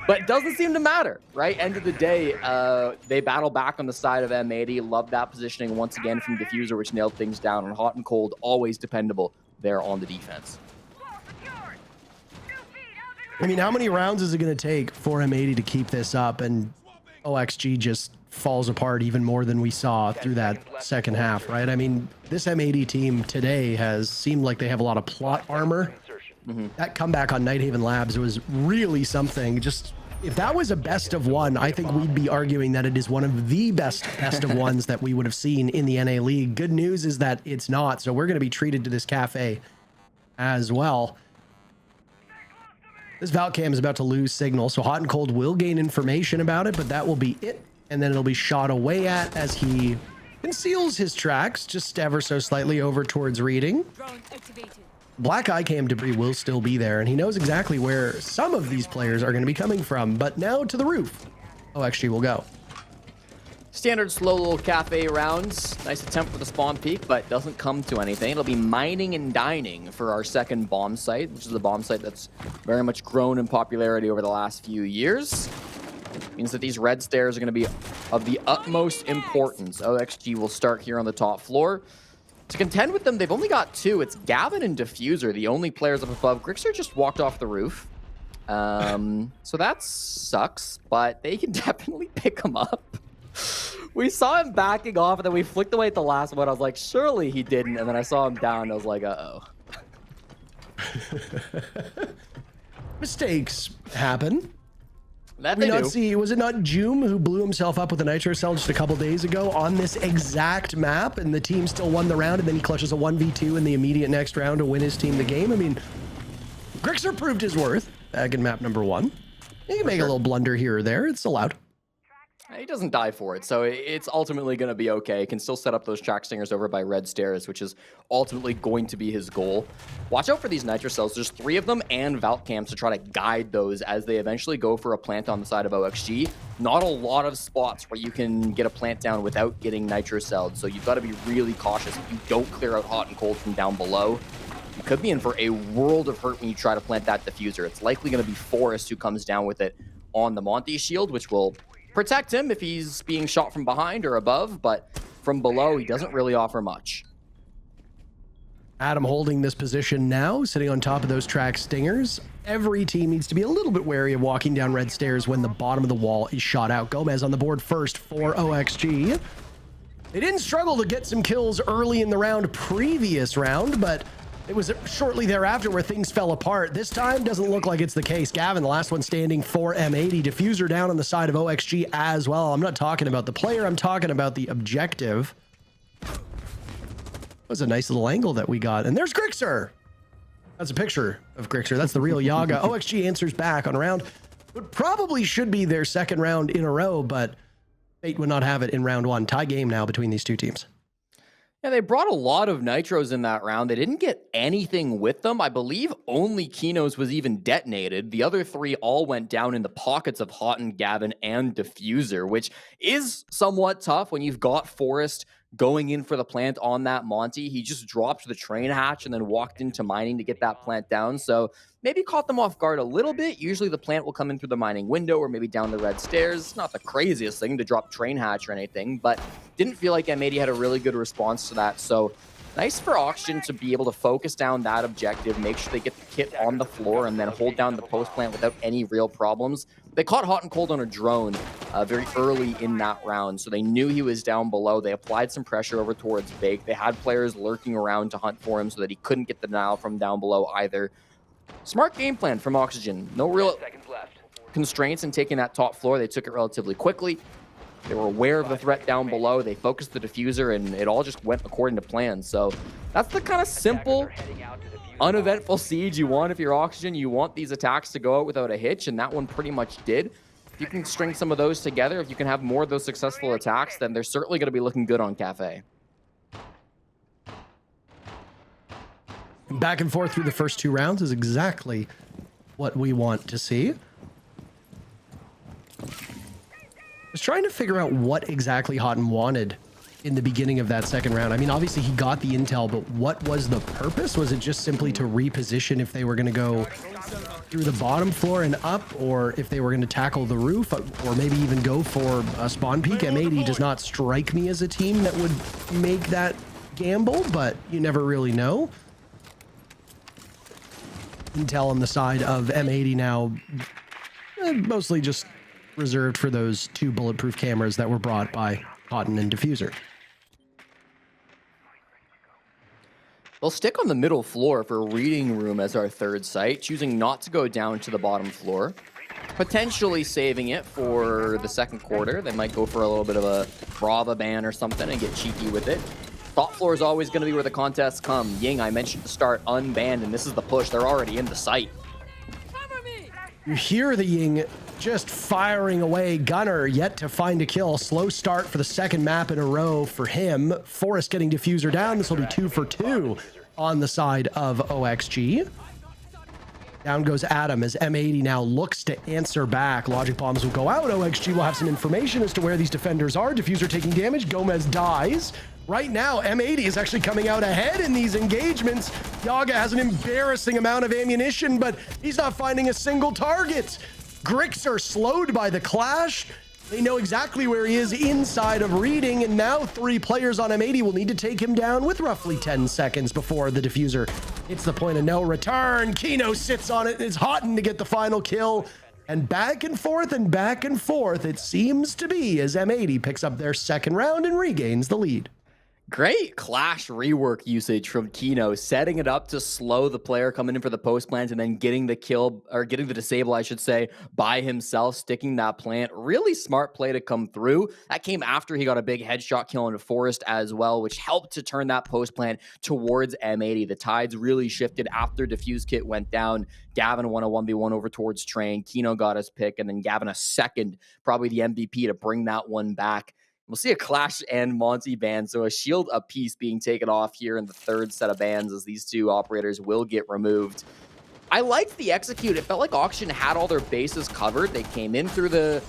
But it doesn't seem to matter, right? End of the day, they battle back on the side of M80. Love that positioning once again from Diffuser, which nailed things down. And Hot and Cold, always dependable there on the defense. I mean, how many rounds is it going to take for M80 to keep this up? And OXG just falls apart even more than we saw through that second half, right? I mean, this M80 team today has seemed like they have a lot of plot armor. That comeback on Nighthaven Labs was really something. Just, if that was a best of 1, I think we'd be arguing that it is one of the best of ones that we would have seen in the NA League. Good news is that it's not, so we're going to be treated to this cafe as well. This Valcam is about to lose signal, so Hot and Cold will gain information about it, but that will be it. And then it'll be shot away at as he conceals his tracks just ever so slightly over towards reading. Black eye cam debris will still be there, and he knows exactly where some of these players are going to be coming from, but now to the roof. OXG will go. Standard slow little cafe rounds. Nice attempt for the spawn peak, but doesn't come to anything. It'll be mining and dining for our second bomb site, which is a bomb site that's very much grown in popularity over the last few years. Means that these red stairs are going to be of the utmost importance. OXG will start here on the top floor. To contend with them, they've only got two. It's Gavin and Diffuser, the only players up above. Grixer just walked off the roof. So that sucks, but they can definitely pick him up. We saw him backing off, and then we flicked away at the last one. I was like, surely he didn't. And then I saw him down, and I was like, uh-oh. Mistakes happen. That We they not do. see, was it not Joom who blew himself up with a nitro cell just a couple days ago on this exact map, and the team still won the round, and then he clutches a 1v2 in the immediate next round to win his team the game? I mean, Grixer proved his worth back in map number 1. He can make a little blunder here or there. It's allowed. He doesn't die for it, so it's ultimately going to be okay. He can still set up those track stingers over by red stairs, which is ultimately going to be his goal. Watch out for these nitro cells. There's 3 of them and Valk cams to try to guide those as they eventually go for a plant on the side of OXG. Not a lot of spots where you can get a plant down without getting nitro celled, so you've got to be really cautious. If you don't clear out Hot and Cold from down below, you could be in for a world of hurt when you try to plant that diffuser. It's likely going to be Forrest who comes down with it on the Monty shield, which will protect him if he's being shot from behind or above, but from below, he doesn't really offer much. Adam holding this position now, sitting on top of those track stingers. Every team needs to be a little bit wary of walking down red stairs when the bottom of the wall is shot out. Gomez on the board first for OXG. They didn't struggle to get some kills early in the round, previous round, but it was shortly thereafter where things fell apart. This time doesn't look like it's the case. Gavin, the last one standing for M80. Diffuser down on the side of OXG as well. I'm not talking about the player, I'm talking about the objective. That was a nice little angle that we got. And there's Grixer. That's a picture of Grixer. That's the real Yaga. OXG answers back on a round. What probably should be their second round in a row, but fate would not have it in round 1. Tie game now between these two teams. Yeah, they brought a lot of nitros in that round. They didn't get anything with them. I believe only Kino's was even detonated. The other 3 all went down in the pockets of Hot and Gavin and Diffuser, which is somewhat tough when you've got Forrest going in for the plant on that Monty. He just dropped the train hatch and then walked into mining to get that plant down. So maybe caught them off guard a little bit. Usually the plant will come in through the mining window or maybe down the red stairs. Not the craziest thing to drop train hatch or anything, but didn't feel like M80 had a really good response to that. So nice for Oxygen to be able to focus down that objective, make sure they get the kit on the floor, and then hold down the post plant without any real problems. They caught Hot and Cold on a drone very early in that round, so they knew he was down below. They applied some pressure over towards Bake. They had players lurking around to hunt for him so that he couldn't get the NAL from down below either. Smart game plan from Oxygen. No real constraints in taking that top floor. They took it relatively quickly. They were aware of the threat down below. They focused the diffuser, and it all just went according to plan. So that's the kind of simple, uneventful siege you want if you're Oxygen. You want these attacks to go out without a hitch, and that one pretty much did. If you can string some of those together, if you can have more of those successful attacks, then they're certainly going to be looking good on Cafe. Back and forth through the first 2 rounds is exactly what we want to see. I was trying to figure out what exactly Houghton wanted in the beginning of that second round. I mean, obviously he got the intel, but what was the purpose? Was it just simply to reposition if they were going to go through the bottom floor and up, or if they were going to tackle the roof, or maybe even go for a spawn peak? M80 does not strike me as a team that would make that gamble, but you never really know. Intel on the side of M80 now, mostly just reserved for those 2 bulletproof cameras that were brought by Houghton and Diffuser. They'll stick on the middle floor for reading room as our third site, choosing not to go down to the bottom floor, potentially saving it for the second quarter. They might go for a little bit of a Brava ban or something and get cheeky with it. Top floor is always going to be where the contests come. Ying, I mentioned to start unbanned, and this is the push. They're already in the site. You hear the Ying just firing away. Gunner yet to find a kill. Slow start for the second map in a row for him. Forrest getting Diffuser down. This will be 2 for 2 on the side of OXG. Down goes Adam as M80 now looks to answer back. Logic bombs will go out. OXG will have some information as to where these defenders are. Diffuser taking damage. Gomez dies. Right now, M80 is actually coming out ahead in these engagements. Yaga has an embarrassing amount of ammunition, but he's not finding a single target. Grix are slowed by the clash. They know exactly where he is inside of reading, and now 3 players on M80 will need to take him down with roughly 10 seconds before the diffuser hits the point of no return. Kino sits on it and is hotting to get the final kill. And back and forth it seems to be as M80 picks up their second round and regains the lead. Great Clash rework usage from Kino, setting it up to slow the player coming in for the post plant and then getting the kill, or getting the disable, I should say, by himself, sticking that plant. Really smart play to come through. That came after he got a big headshot kill into Forrest as well, which helped to turn that post plant towards M80. The tides really shifted after Diffuse Kit went down. Gavin won a 1v1 over towards Train. Kino got his pick, and then Gavin a second, probably the MVP to bring that one back. We'll see a Clash and Monty ban, so a shield apiece being taken off here in the third set of bans as these 2 operators will get removed. I liked the execute. It felt like Auction had all their bases covered. They came in through the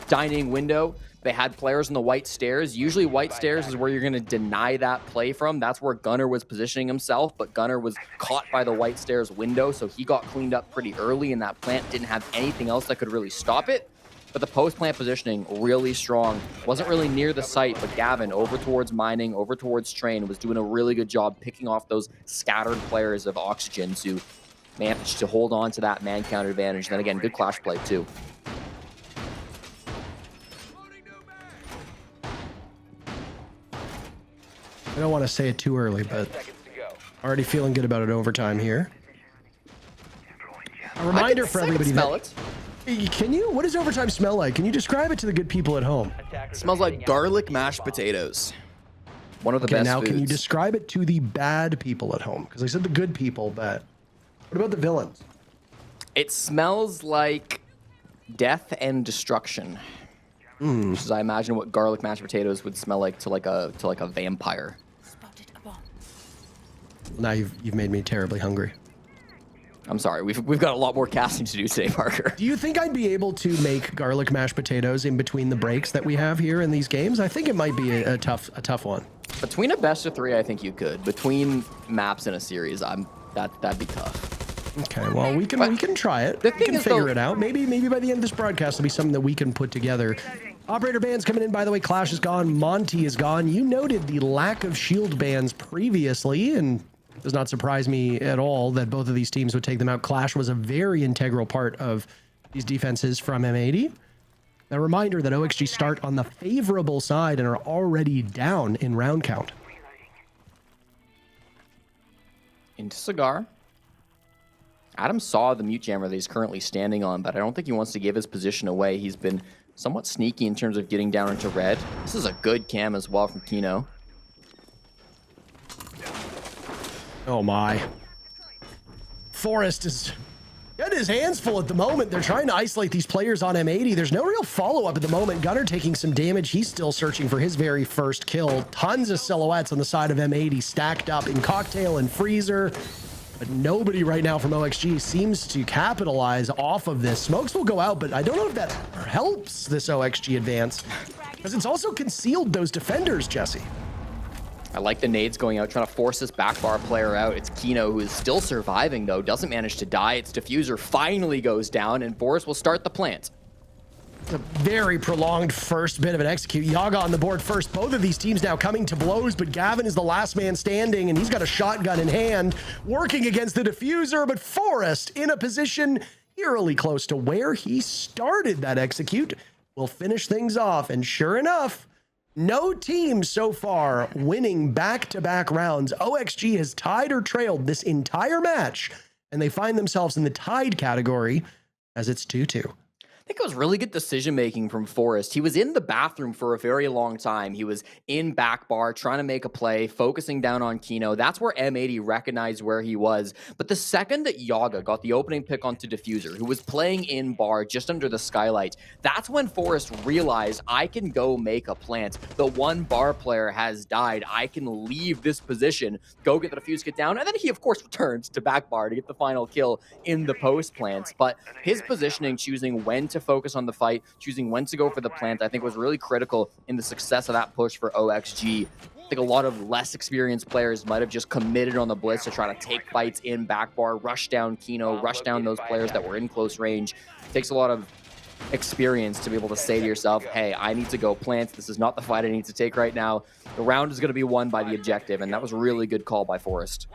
dining window. They had players in the white stairs. Usually white stairs is where you're going to deny that play from. That's where Gunner was positioning himself, but Gunner was caught by the white stairs window, so he got cleaned up pretty early, and that plant didn't have anything else that could really stop it. But the post-plant positioning, really strong. Wasn't really near the site, but Gavin, over towards Mining, over towards Train, was doing a really good job picking off those scattered players of Oxygen to manage to hold on to that man counter advantage. And then again, good Clash play, too. I don't want to say it too early, but already feeling good about an overtime here. A reminder for everybody that... Can you? What does overtime smell like? Can you describe it to the good people at home? It smells like garlic mashed potatoes. One of the best now foods. Can you describe it to the bad people at home? Because I said the good people, but what about the villains? It smells like death and destruction. Which is, I imagine, what garlic mashed potatoes would smell like to like a vampire. Now you've made me terribly hungry. I'm sorry, we've got a lot more casting to do today, Parker. Do you think I'd be able to make garlic mashed potatoes in between the breaks that we have here in these games? I think it might be a tough one. Between a best of 3, I think you could. Between maps in a series, that'd be tough. Okay, well we can try it. We can figure it out. Maybe by the end of this broadcast, it'll be something that we can put together. Operator bans coming in, by the way. Clash is gone. Monty is gone. You noted the lack of shield bans previously, and it does not surprise me at all that both of these teams would take them out. Clash was a very integral part of these defenses from M80. A reminder that OXG start on the favorable side and are already down in round count. Into Cigar. Adam saw the mute jammer that he's currently standing on, but I don't think he wants to give his position away. He's been somewhat sneaky in terms of getting down into red. This is a good cam as well from Kino. Oh my. Forrest is got his hands full at the moment. They're trying to isolate these players on M80. There's no real follow-up at the moment. Gunner taking some damage. He's still searching for his very first kill. Tons of silhouettes on the side of M80 stacked up in Cocktail and Freezer. But nobody right now from OXG seems to capitalize off of this. Smokes will go out, but I don't know if that helps this OXG advance, because it's also concealed those defenders, Jesse. I like the nades going out, trying to force this back bar player out. It's Kino, who is still surviving, though. Doesn't manage to die. Its diffuser finally goes down, and Forrest will start the plant. A very prolonged first bit of an execute. Yaga on the board first. Both of these teams now coming to blows, but Gavin is the last man standing, and he's got a shotgun in hand, working against the diffuser, but Forrest in a position eerily close to where he started that execute will finish things off, and sure enough, no team so far winning back-to-back rounds. OXG has tied or trailed this entire match, and they find themselves in the tied category as it's 2-2. think it was really good decision making from Forrest. He was in the bathroom for a very long time. He was in back bar trying to make a play, focusing down on Kino. That's where M80 recognized where he was. But the second that Yaga got the opening pick onto Diffuser, who was playing in bar just under the skylight, that's when Forrest realized, I can go make a plant. The one bar player has died. I can leave this position, go get the defuse kit down, and then he of course returns to back bar to get the final kill in the post plant. But his positioning, choosing when to focus on the fight, choosing when to go for the plant, I think was really critical in the success of that push for OXG. I think a lot of less experienced players might have just committed on the blitz to try to take fights in back bar, rush down Kino, rush down those players that were in close range. It takes a lot of experience to be able to say to yourself, hey, I need to go plant. This is not the fight I need to take right now. The round is going to be won by the objective, and that was a really good call by Forrest.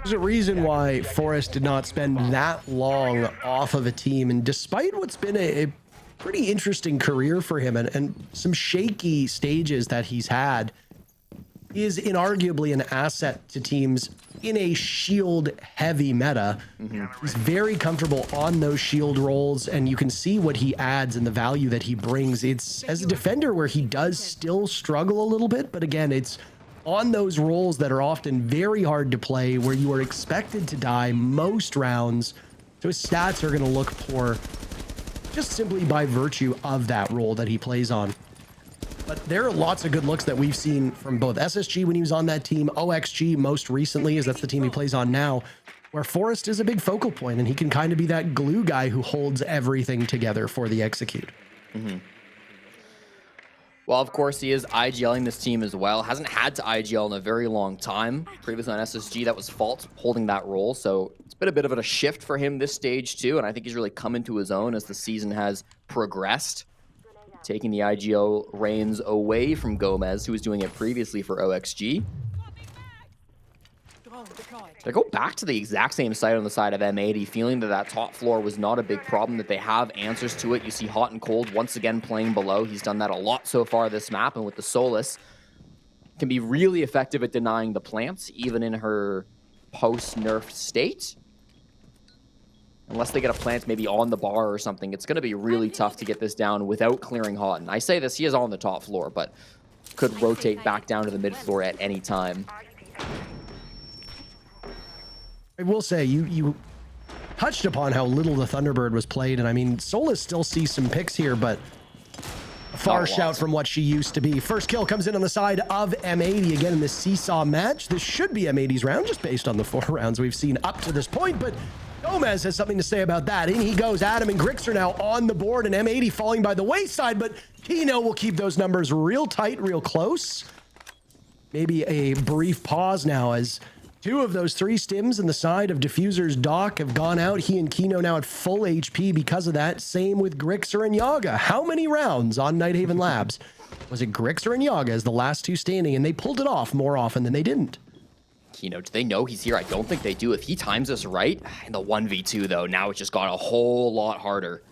There's a reason why Forrest did not spend that long off of a team, and despite what's been a pretty interesting career for him and some shaky stages that he's had, is inarguably an asset to teams in a shield-heavy meta. He's very comfortable on those shield roles, and you can see what he adds and the value that he brings. It's as a defender where he does still struggle a little bit, but again, it's on those roles that are often very hard to play, where you are expected to die most rounds. So his stats are going to look poor just simply by virtue of that role that he plays on. But there are lots of good looks that we've seen from both SSG when he was on that team, OXG most recently, as that's the team he plays on now, where Forrest is a big focal point and he can kind of be that glue guy who holds everything together for the execute. Well, of course, he is IGLing this team as well. Hasn't had to IGL in a very long time. Previously on SSG, that was Fault holding that role. So it's been a bit of a shift for him this stage too. And I think he's really come into his own as the season has progressed, taking the IGL reins away from Gomez, who was doing it previously for OXG. They go back to the exact same site on the side of M80, feeling that that top floor was not a big problem, that they have answers to it. You see Hot and Cold once again playing below. He's done that a lot so far this map, and with the Solus, can be really effective at denying the plants, even in her post-nerfed state. Unless they get a plant maybe on the bar or something, it's going to be really tough to get this down without clearing Hot. And I say this, he is on the top floor, but could rotate back down to the mid floor at any time. I will say, you touched upon how little the Thunderbird was played, and I mean, Solus still sees some picks here, but a far shout from what she used to be. First kill comes in on the side of M80 again in this seesaw match. This should be M80's round, just based on the 4 rounds we've seen up to this point, but Gomez has something to say about that. In he goes. Adam and Grix are now on the board, and M80 falling by the wayside, but Kino will keep those numbers real tight, real close. Maybe a brief pause now as 2 of those 3 stims in the side of Diffuser's Doc have gone out. He and Kino now at full HP because of that. Same with Grixer and Yaga. How many rounds on Nighthaven Labs? Was it Grixer and Yaga as the last 2 standing, and they pulled it off more often than they didn't? Kino, do they know he's here? I don't think they do. If he times us right, in the 1v2 though, now it just got a whole lot harder.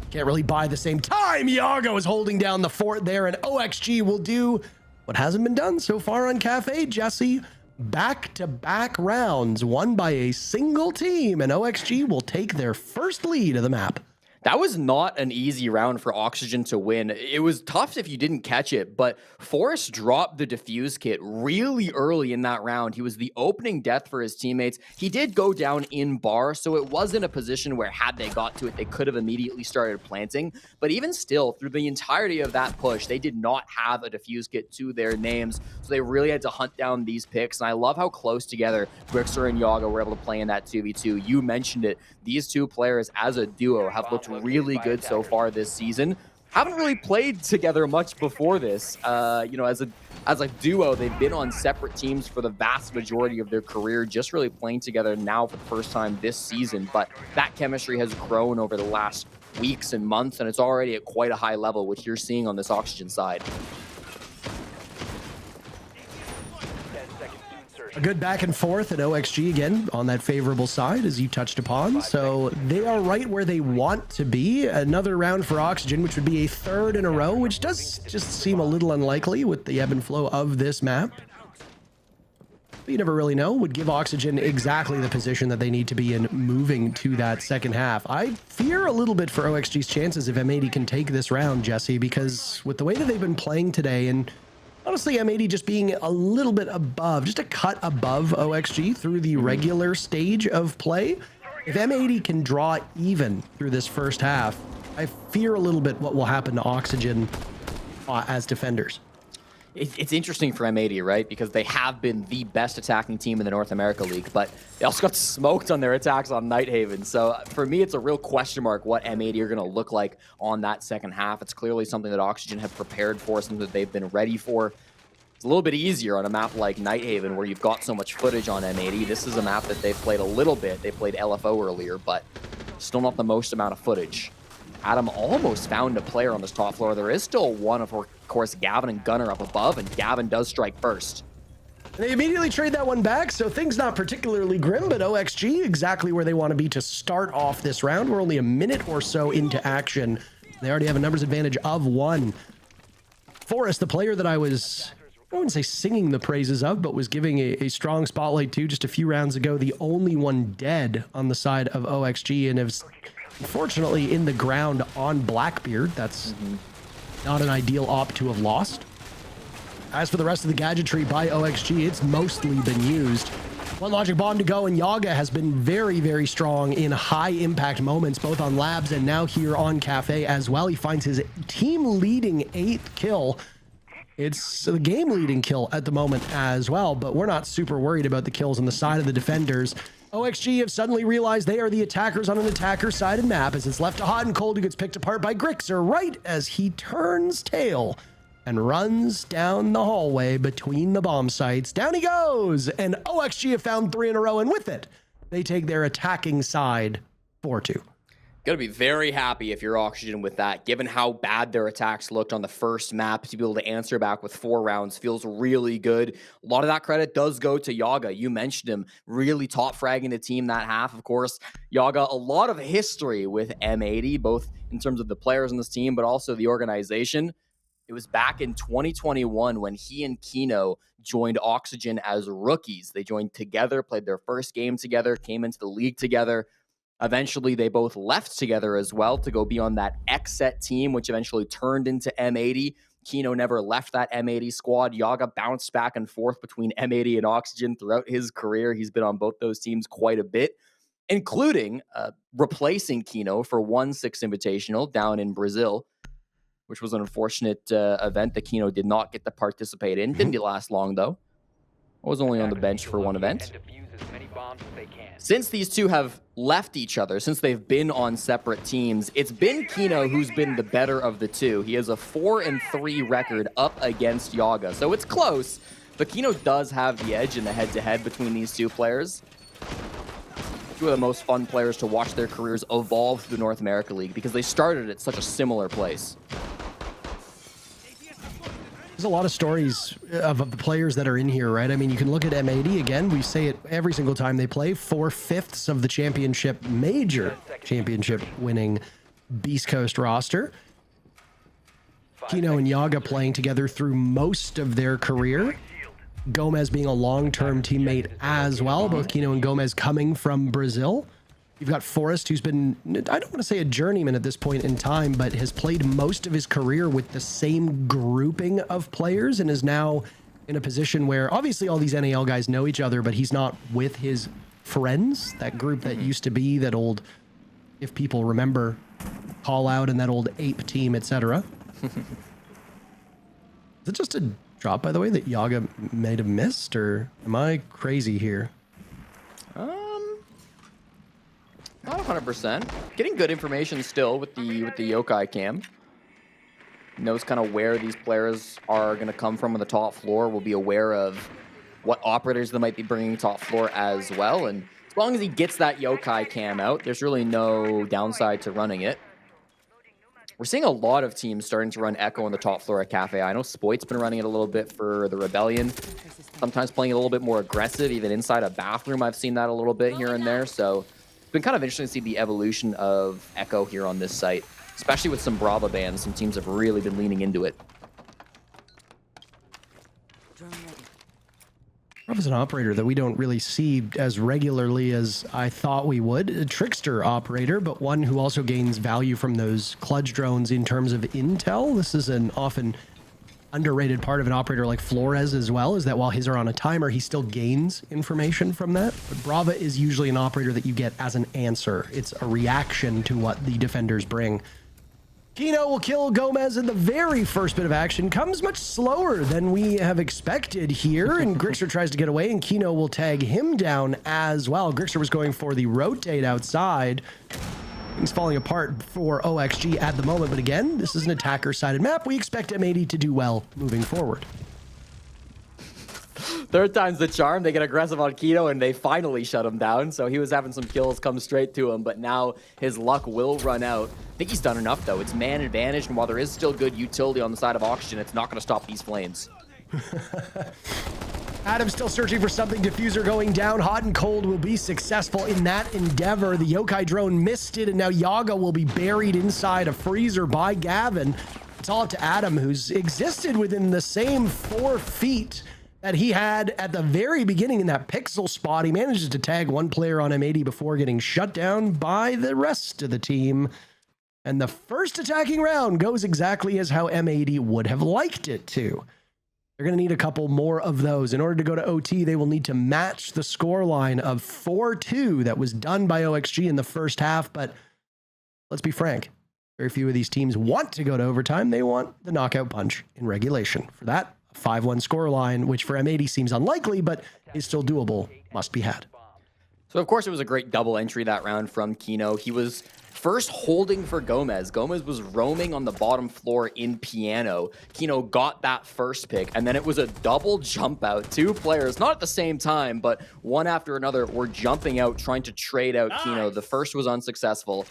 Can't really buy the same time. Yaga is holding down the fort there, and OXG will do what hasn't been done so far on Cafe, Jesse. Back-to-back rounds won by a single team, and OXG will take their first lead of the map. That was not an easy round for Oxygen to win. It was tough if you didn't catch it, but Forrest dropped the defuse kit really early in that round. He was the opening death for his teammates. He did go down in bar, so it was in a position where had they got to it, they could have immediately started planting. But even still, through the entirety of that push, they did not have a defuse kit to their names, so they really had to hunt down these picks. And I love how close together Grixer and Yaga were able to play in that 2v2. You mentioned it. These 2 players as a duo have looked really good so far this season. Haven't really played together much before this. You know, as a duo, they've been on separate teams for the vast majority of their career, just really playing together now for the first time this season. But that chemistry has grown over the last weeks and months, and it's already at quite a high level, which you're seeing on this Oxygen side. A good back and forth, and OXG again on that favorable side, as you touched upon. So they are right where they want to be. Another round for Oxygen, which would be a 3rd in a row, which does just seem a little unlikely with the ebb and flow of this map. but you never really know, would give Oxygen exactly the position that they need to be in moving to that second half. I fear a little bit for OXG's chances if M80 can take this round, Jesse, because with the way that they've been playing today, and honestly, M80 just being a little bit above, just a cut above OXG through the regular stage of play, if M80 can draw even through this first half, I fear a little bit what will happen to Oxygen as defenders. It's interesting for M80, right? Because they have been the best attacking team in the North America League, but they also got smoked on their attacks on Nighthaven. So for me, it's a real question mark what M80 are going to look like on that second half. It's clearly something that Oxygen have prepared for, something that they've been ready for. It's a little bit easier on a map like Nighthaven where you've got so much footage on M80. This is a map that they've played a little bit. They played LFO earlier, but still not the most amount of footage. Adam almost found a player on this top floor. There is still one, of course, Gavin and Gunner up above, and Gavin does strike first. They immediately trade that one back, so things not particularly grim, but OXG exactly where they want to be to start off this round. We're only a minute or so into action. They already have a numbers advantage of 1. Forrest, the player that I wouldn't say singing the praises of, but was giving a strong spotlight to just a few rounds ago, the only one dead on the side of OXG, and is unfortunately in the ground on Blackbeard. That's not an ideal op to have lost. As for the rest of the gadgetry by OXG, it's mostly been used. One logic bomb to go, and Yaga has been very, very strong in high impact moments, both on Labs and now here on Cafe as well. He finds his team leading 8th kill. It's the game leading kill at the moment as well, but we're not super worried about the kills on the side of the defenders. OXG have suddenly realized they are the attackers on an attacker-sided map as it's left to Hot and Cold, who gets picked apart by Grixer right as he turns tail and runs down the hallway between the bomb sites. Down he goes, and OXG have found 3 in a row, and with it, they take their attacking side 4-2. Gonna be very happy if you're Oxygen with that, given how bad their attacks looked on the first map. To be able to answer back with 4 rounds feels really good. A lot of that credit does go to Yaga. You mentioned him, really top fragging the team that half. Of course, Yaga, a lot of history with M80, both in terms of the players on this team, but also the organization. It was back in 2021 when he and Kino joined Oxygen as rookies. They joined together, played their first game together, came into the league together. Eventually, they both left together as well to go be on that X-Set team, which eventually turned into M80. Kino never left that M80 squad. Yaga bounced back and forth between M80 and Oxygen throughout his career. He's been on both those teams quite a bit, including replacing Kino for 1/6 Invitational down in Brazil, which was an unfortunate event that Kino did not get to participate in. Didn't last long, though. I was only on the bench for one event. Since these two have left each other, since they've been on separate teams, it's been Kino who's been the better of the two. He has a 4-3 record up against Yaga, so it's close, but Kino does have the edge in the head-to-head between these two players. Two of the most fun players to watch their careers evolve through the North America League because they started at such a similar place. There's a lot of stories of the players that are in here, right? I mean, you can look at M80 again. We say it every single time they play. 4/5 of the championship, major championship winning Beast Coast roster. Kino and Yaga playing together through most of their career. Gomez being a long-term teammate as well. Both Kino and Gomez coming from Brazil. You've got Forrest, who's been, I don't want to say a journeyman at this point in time, but has played most of his career with the same grouping of players and is now in a position where obviously all these NAL guys know each other, but he's not with his friends, that group that used to be that old, if people remember, Call Out and that old Ape team, etc. Is it just a drop, by the way, that Yaga might have missed, or am I crazy here? Not 100%. Getting good information still with the Yokai cam. Knows kind of where these players are going to come from on the top floor. We'll be aware of what operators they might be bringing top floor as well. And as long as he gets that Yokai cam out, there's really no downside to running it. We're seeing a lot of teams starting to run Echo on the top floor at Cafe. I know Spoit's been running it a little bit for the Rebellion. Sometimes playing a little bit more aggressive, even inside a bathroom. I've seen that a little bit here and there. So it's been kind of interesting to see the evolution of Echo here on this site, especially with some Brava bans. Some teams have really been leaning into it. Rob is an operator that we don't really see as regularly as I thought we would. A trickster operator, but one who also gains value from those clutch drones in terms of intel. This is an often underrated part of an operator like Flores as well, is that while his are on a timer, he still gains information from that. But Brava is usually an operator that you get as an answer. It's a reaction to what the defenders bring. Kino will kill Gomez in the very first bit of action. Comes much slower than we have expected here, and Grixer tries to get away, and Kino will tag him down as well. Grixer was going for the rotate outside. Things falling apart for OXG at the moment, but again, this is an attacker-sided map. We expect M80 to do well moving forward. Third time's the charm. They get aggressive on Kino, and they finally shut him down. So he was having some kills come straight to him, but now his luck will run out. I think he's done enough, though. It's man advantage, and while there is still good utility on the side of Oxygen, it's not going to stop these flames. Adam still searching for something. Diffuser going down. Hot and Cold will be successful in that endeavor. The Yokai drone missed it, and now Yaga will be buried inside a freezer by Gavin. It's all up to Adam, who's existed within the same 4 feet that he had at the very beginning in that pixel spot. He manages to tag one player on M80 before getting shut down by the rest of the team. And the first attacking round goes exactly as how M80 would have liked it to. They're going to need a couple more of those. In order to go to OT, they will need to match the scoreline of 4-2 that was done by OXG in the first half. But let's be frank, very few of these teams want to go to overtime. They want the knockout punch in regulation. For that, a 5-1 scoreline, which for M80 seems unlikely, but is still doable, must be had. So, of course, it was a great double entry that round from Kino. He was first holding for Gomez. Gomez was roaming on the bottom floor in Piano. Kino got that first pick, and then it was a double jump out. 2 players, not at the same time, but one after another, were jumping out, trying to trade out Kino. The first was unsuccessful.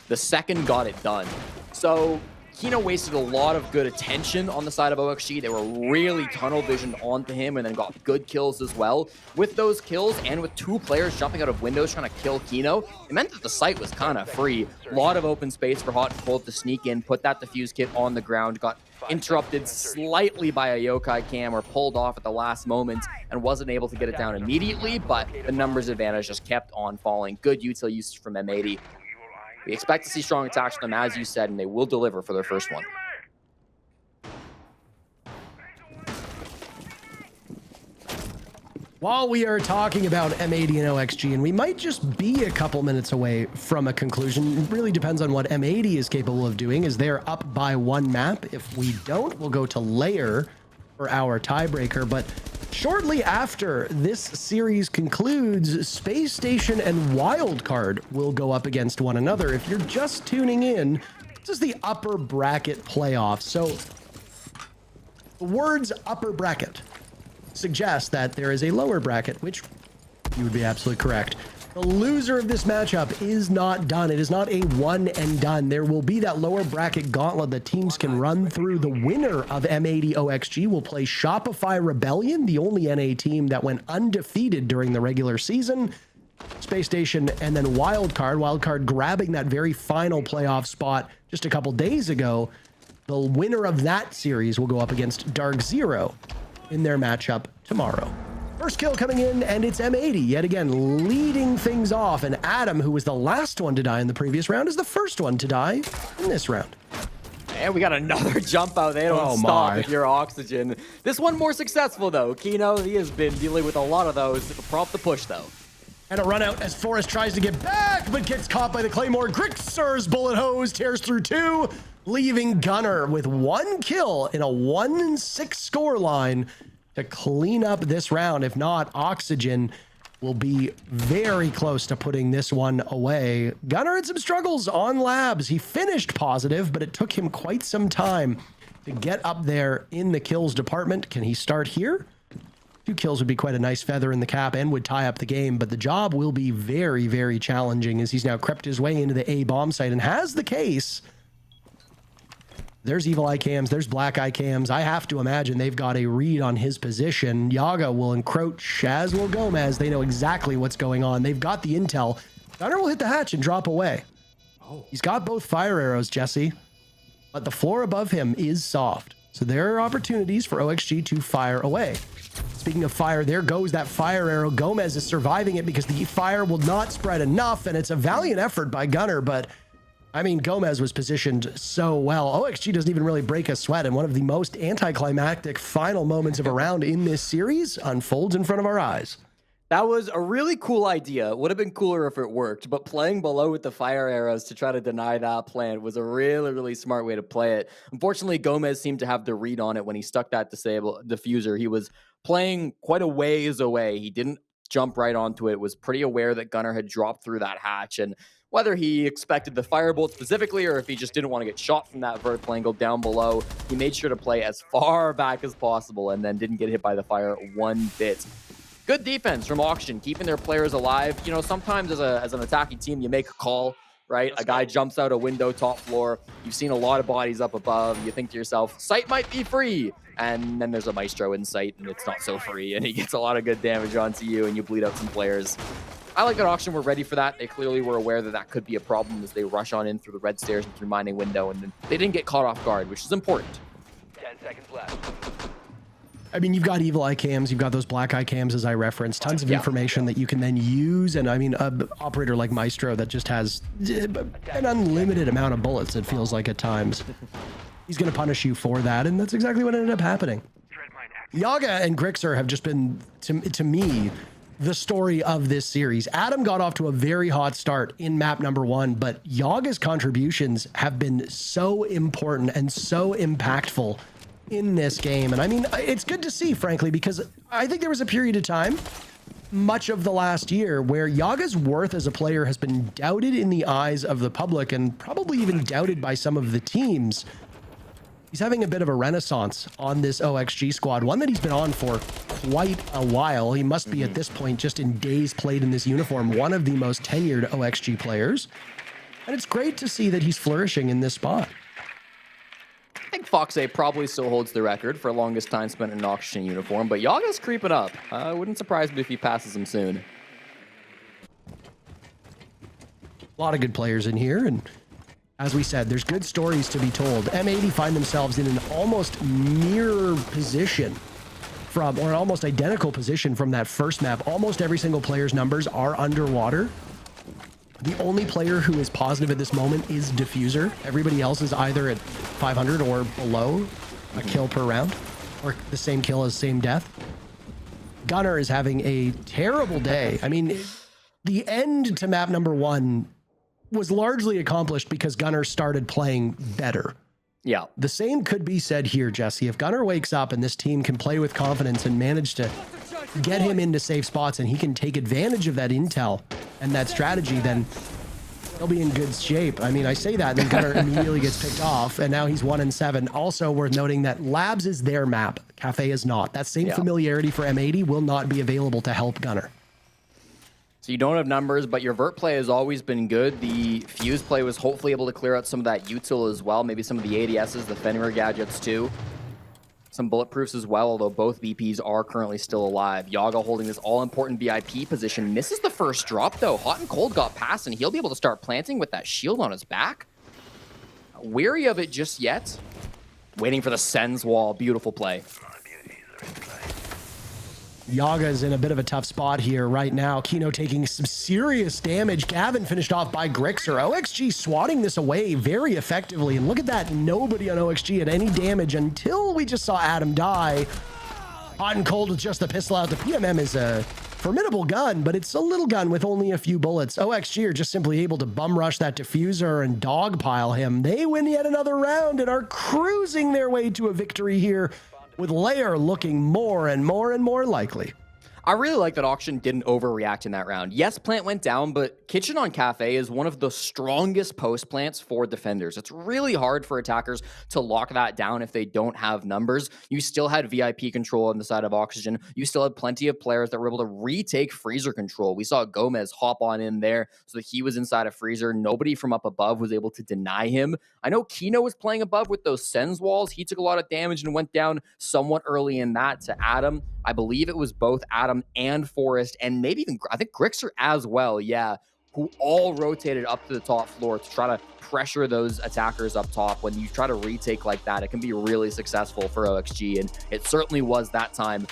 The second got it done. So Kino wasted a lot of good attention on the side of OXG. They were really tunnel visioned onto him and then got good kills as well. With those kills and with 2 players jumping out of windows trying to kill Kino, it meant that the site was kind of free. A lot of open space for Hot and Cold to sneak in, put that defuse kit on the ground, got interrupted slightly by a Yokai cam or pulled off at the last moment and wasn't able to get it down immediately, but the numbers advantage just kept on falling. Good util usage from M80. We expect to see strong attacks from them, as you said, and they will deliver for their first one. While we are talking about M80 and OXG, and we might just be a couple minutes away from a conclusion, it really depends on what M80 is capable of doing, as they're up by 1 map. If we don't, we'll go to Layer for our tiebreaker, but shortly after this series concludes, Space Station and Wildcard will go up against one another. If you're just tuning in, this is the upper bracket playoff. So the words upper bracket suggest that there is a lower bracket, which you would be absolutely correct. The loser of this matchup is not done. It is not a one and done. There will be that lower bracket gauntlet that teams can run through. The winner of M80 OXG will play Shopify Rebellion, the only NA team that went undefeated during the regular season. Space Station and then Wildcard. Wildcard grabbing that very final playoff spot just a couple days ago. The winner of that series will go up against Dark Zero in their matchup tomorrow. First kill coming in, and it's M80 yet again leading things off, and Adam, who was the last one to die in the previous round, is the first one to die in this round. And we got another jump out. They don't stop if you're Oxygen. This one more successful, though. Kino, he has been dealing with a lot of those. Prompt the push, though. And a run out as Forrest tries to get back, but gets caught by the Claymore. Grixer's bullet hose tears through 2, leaving Gunner with 1 kill in a 1-6 scoreline to clean up this round. If not, Oxygen will be very close to putting this one away. Gunner had some struggles on labs. He finished positive, but it took him quite some time to get up there in the kills department. Can he start here? 2 kills would be quite a nice feather in the cap and would tie up the game, but the job will be very, very challenging as he's now crept his way into the A bomb site and has the case. There's evil eye cams, there's black eye cams. I have to imagine they've got a read on his position. Yaga will encroach, as will Gomez. They know exactly what's going on. They've got the intel. Gunner will hit the hatch and drop away. He's got both fire arrows, Jesse, but the floor above him is soft. So there are opportunities for OXG to fire away. Speaking of fire, there goes that fire arrow. Gomez is surviving it because the fire will not spread enough, and it's a valiant effort by Gunnar, but I mean, Gomez was positioned so well. OXG doesn't even really break a sweat, and one of the most anticlimactic final moments of a round in this series unfolds in front of our eyes. That was a really cool idea. Would have been cooler if it worked, but playing below with the fire arrows to try to deny that plant was a really, really smart way to play it. Unfortunately, Gomez seemed to have the read on it when he stuck that diffuser. He was playing quite a ways away. He didn't jump right onto it, was pretty aware that Gunnar had dropped through that hatch, and whether he expected the firebolt specifically or if he just didn't want to get shot from that vertical angle down below, he made sure to play as far back as possible and then didn't get hit by the fire one bit. Good defense from Oxygen, keeping their players alive. You know, sometimes as an attacking team, you make a call, right? A guy jumps out a window top floor. You've seen a lot of bodies up above. You think to yourself, sight might be free. And then there's a Maestro in sight, and it's not so free. And he gets a lot of good damage onto you, and you bleed out some players. I like that Oxygen were ready for that. They clearly were aware that that could be a problem as they rush on in through the red stairs and through mining window. And they didn't get caught off guard, which is important. 10 seconds left. I mean, you've got evil eye cams, you've got those black eye cams, as I referenced, tons of information that you can then use. And I mean, an operator like Maestro that just has an unlimited amount of bullets, it feels like at times. He's going to punish you for that, and that's exactly what ended up happening. Yaga and Grixer have just been, to me, the story of this series. Adam got off to a very hot start in map number 1, but Yaga's contributions have been so important and so impactful in this game. And I mean, it's good to see, frankly, because I think there was a period of time, much of the last year, where Yaga's worth as a player has been doubted in the eyes of the public and probably even doubted by some of the teams. He's having a bit of a renaissance on this OXG squad, one that he's been on for quite a while. He must be at this point, just in days played in this uniform, one of the most tenured OXG players. And it's great to see that he's flourishing in this spot. I think Foxay probably still holds the record for longest time spent in an Oxygen uniform, but Yaga's creeping up. Wouldn't surprise me if he passes him soon. A lot of good players in here, and as we said, there's good stories to be told. M80 find themselves in an almost mirror position from, or an almost identical position from that first map. Almost every single player's numbers are underwater. The only player who is positive at this moment is Diffuser. Everybody else is either at 500 or below a kill per round, or the same kill as same death. Gunnar is having a terrible day. I mean, the end to map number 1 was largely accomplished because Gunnar started playing better. Yeah. The same could be said here, Jesse. If Gunnar wakes up and this team can play with confidence and manage to get him into safe spots and he can take advantage of that intel and that strategy, then he'll be in good shape. I mean, I say that, and then Gunnar immediately gets picked off, and now he's 1-7. Also worth noting that Labs is their map. Cafe is not. That same familiarity for M80 will not be available to help Gunnar. So you don't have numbers, but your vert play has always been good. The fuse play was hopefully able to clear out some of that util as well. Maybe some of the ADSs, the Fenrir gadgets too. Some bulletproofs as well, although both VPs are currently still alive. Yaga holding this all-important VIP position. Misses the first drop though. Hot and Cold got past, and he'll be able to start planting with that shield on his back. Weary of it just yet. Waiting for the Sens wall. Beautiful play. Yaga is in a bit of a tough spot here right now. Kino taking some serious damage. Gavin finished off by Grixer. OXG swatting this away very effectively. And look at that, nobody on OXG had any damage until we just saw Adam die. Hot and Cold with just the pistol out. The PMM is a formidable gun, but it's a little gun with only a few bullets. OXG are just simply able to bum rush that diffuser and dogpile him. They win yet another round and are cruising their way to a victory here, with Lair looking more and more likely. I really like that Auction didn't overreact in that round. Yes, plant went down, but Kitchen on Cafe is one of the strongest post plants for defenders. It's really hard for attackers to lock that down if they don't have numbers. You still had VIP control on the side of Oxygen. You still had plenty of players that were able to retake Freezer control. We saw Gomez hop on in there so that he was inside of Freezer. Nobody from up above was able to deny him. I know Kino was playing above with those Sens walls. He took a lot of damage and went down somewhat early in that to Adam. I believe it was both Adam and Forrest, and maybe even, I think, Grixer as well. Yeah, who all rotated up to the top floor to try to pressure those attackers up top. When you try to retake like that, it can be really successful for OXG, and it certainly was that time.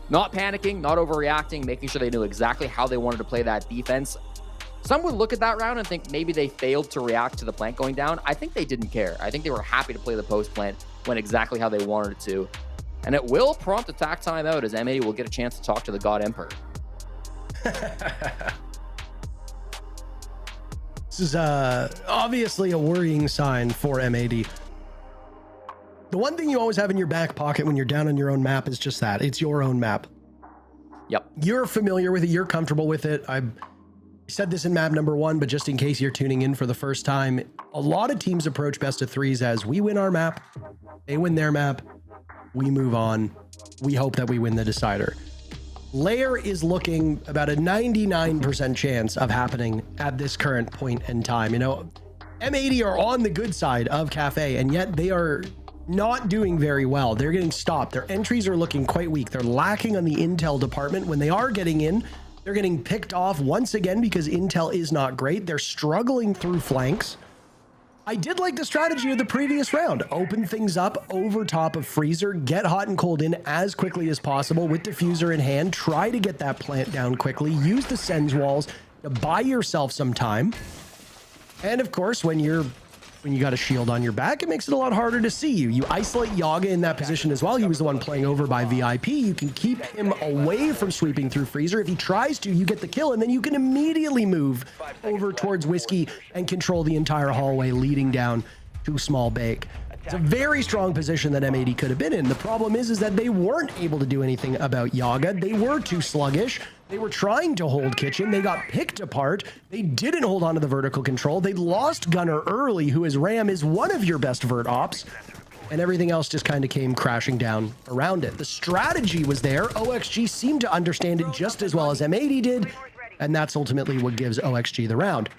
Not panicking, not overreacting, making sure they knew exactly how they wanted to play that defense. Some would look at that round and think maybe they failed to react to the plant going down. I think they didn't care. I think they were happy to play the post plant, went exactly how they wanted it to. And it will prompt attack timeout as M80 will get a chance to talk to the God Emperor. This is obviously a worrying sign for M80. The one thing you always have in your back pocket when you're down on your own map is just that. It's your own map. Yep. You're familiar with it. You're comfortable with it. I said this in map number 1, but just in case you're tuning in for the first time, a lot of teams approach best of 3s as we win our map, they win their map, we move on, we hope that we win the decider. Lair is looking about a 99% chance of happening at this current point in time. You know, M80 are on the good side of Cafe, and yet they are not doing very well. They're getting stopped. Their entries are looking quite weak. They're lacking on the intel department. When they are getting in, they're getting picked off once again because intel is not great. They're struggling through flanks. I did like the strategy of the previous round. Open things up over top of Freezer, get hot and cold in as quickly as possible with Diffuser in hand, try to get that plant down quickly, use the Sens walls to buy yourself some time. And of course, when you got a shield on your back, it makes it a lot harder to see you. You isolate Yaga in that position as well. He was the one playing over by VIP. You can keep him away from sweeping through Freezer. If he tries to, you get the kill, and then you can immediately move over towards Whiskey and control the entire hallway leading down to Small Bake. It's a very strong position that M80 could have been in. The problem is that they weren't able to do anything about Yaga. They were too sluggish. They were trying to hold Kitchen. They got picked apart. They didn't hold on to the vertical control. They lost Gunner early, who is Ram is one of your best vert ops. And everything else just kind of came crashing down around it. The strategy was there. OXG seemed to understand it just as well as M80 did. And that's ultimately what gives OXG the round.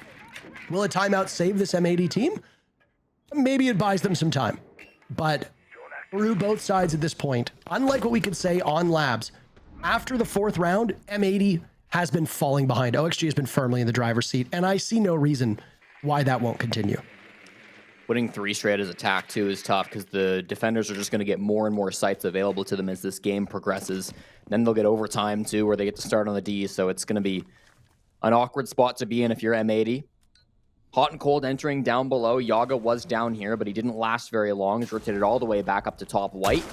Will a timeout save this M80 team? Maybe it buys them some time. But through both sides at this point, unlike what we could say on Labs, after the 4th round, M80 has been falling behind. OXG has been firmly in the driver's seat, and I see no reason why that won't continue. Winning 3 straight as attack, too, is tough because the defenders are just going to get more and more sites available to them as this game progresses. Then they'll get overtime, too, where they get to start on the D, so it's going to be an awkward spot to be in if you're M80. Hot and cold entering down below. Yaga was down here, but he didn't last very long. He's rotated all the way back up to top white.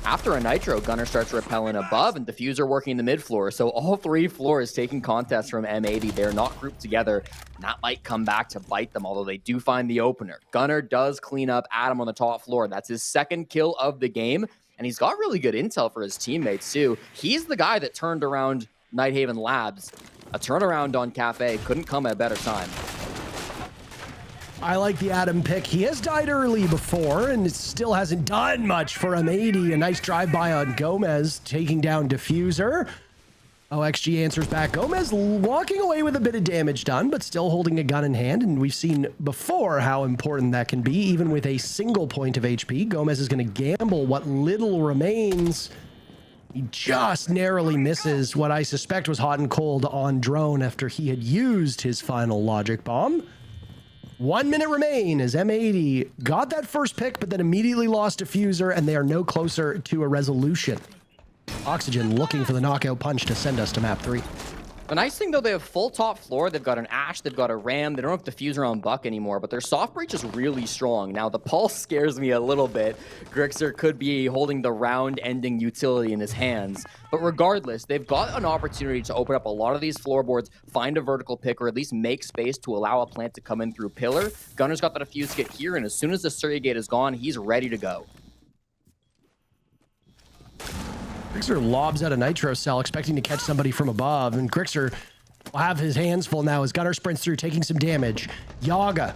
After a Nitro, Gunner starts repelling above, and Diffuser working the mid floor. So all 3 floors taking contests from M80. They're not grouped together, and that might come back to bite them, although they do find the opener. Gunner does clean up Adam on the top floor. That's his 2nd kill of the game, and he's got really good intel for his teammates, too. He's the guy that turned around Nighthaven Labs. A turnaround on Cafe couldn't come at a better time. I like the Adam pick. He has died early before, and it still hasn't done much for M80. A nice drive-by on Gomez, taking down Diffuser. OXG answers back. Gomez walking away with a bit of damage done, but still holding a gun in hand, and we've seen before how important that can be, even with a single point of HP. Gomez is going to gamble what little remains. He just narrowly misses what I suspect was hot and cold on Drone after he had used his final logic bomb. 1 minute remain as M80 got that first pick, but then immediately lost Diffuser, and they are no closer to a resolution. Oxygen looking for the knockout punch to send us to map 3. The nice thing, though, they have full top floor. They've got an Ash, they've got a Ram. They don't have Diffuser on Buck anymore, but their soft breach is really strong. Now, the Pulse scares me a little bit. Grixer could be holding the round-ending utility in his hands. But regardless, they've got an opportunity to open up a lot of these floorboards, find a vertical pick, or at least make space to allow a plant to come in through Pillar. Gunner's got the Diffuse Kit here, and as soon as the Surya Gate is gone, he's ready to go. Grixer lobs out a Nitro Cell, expecting to catch somebody from above, and Grixer will have his hands full now as Gunner sprints through, taking some damage. Yaga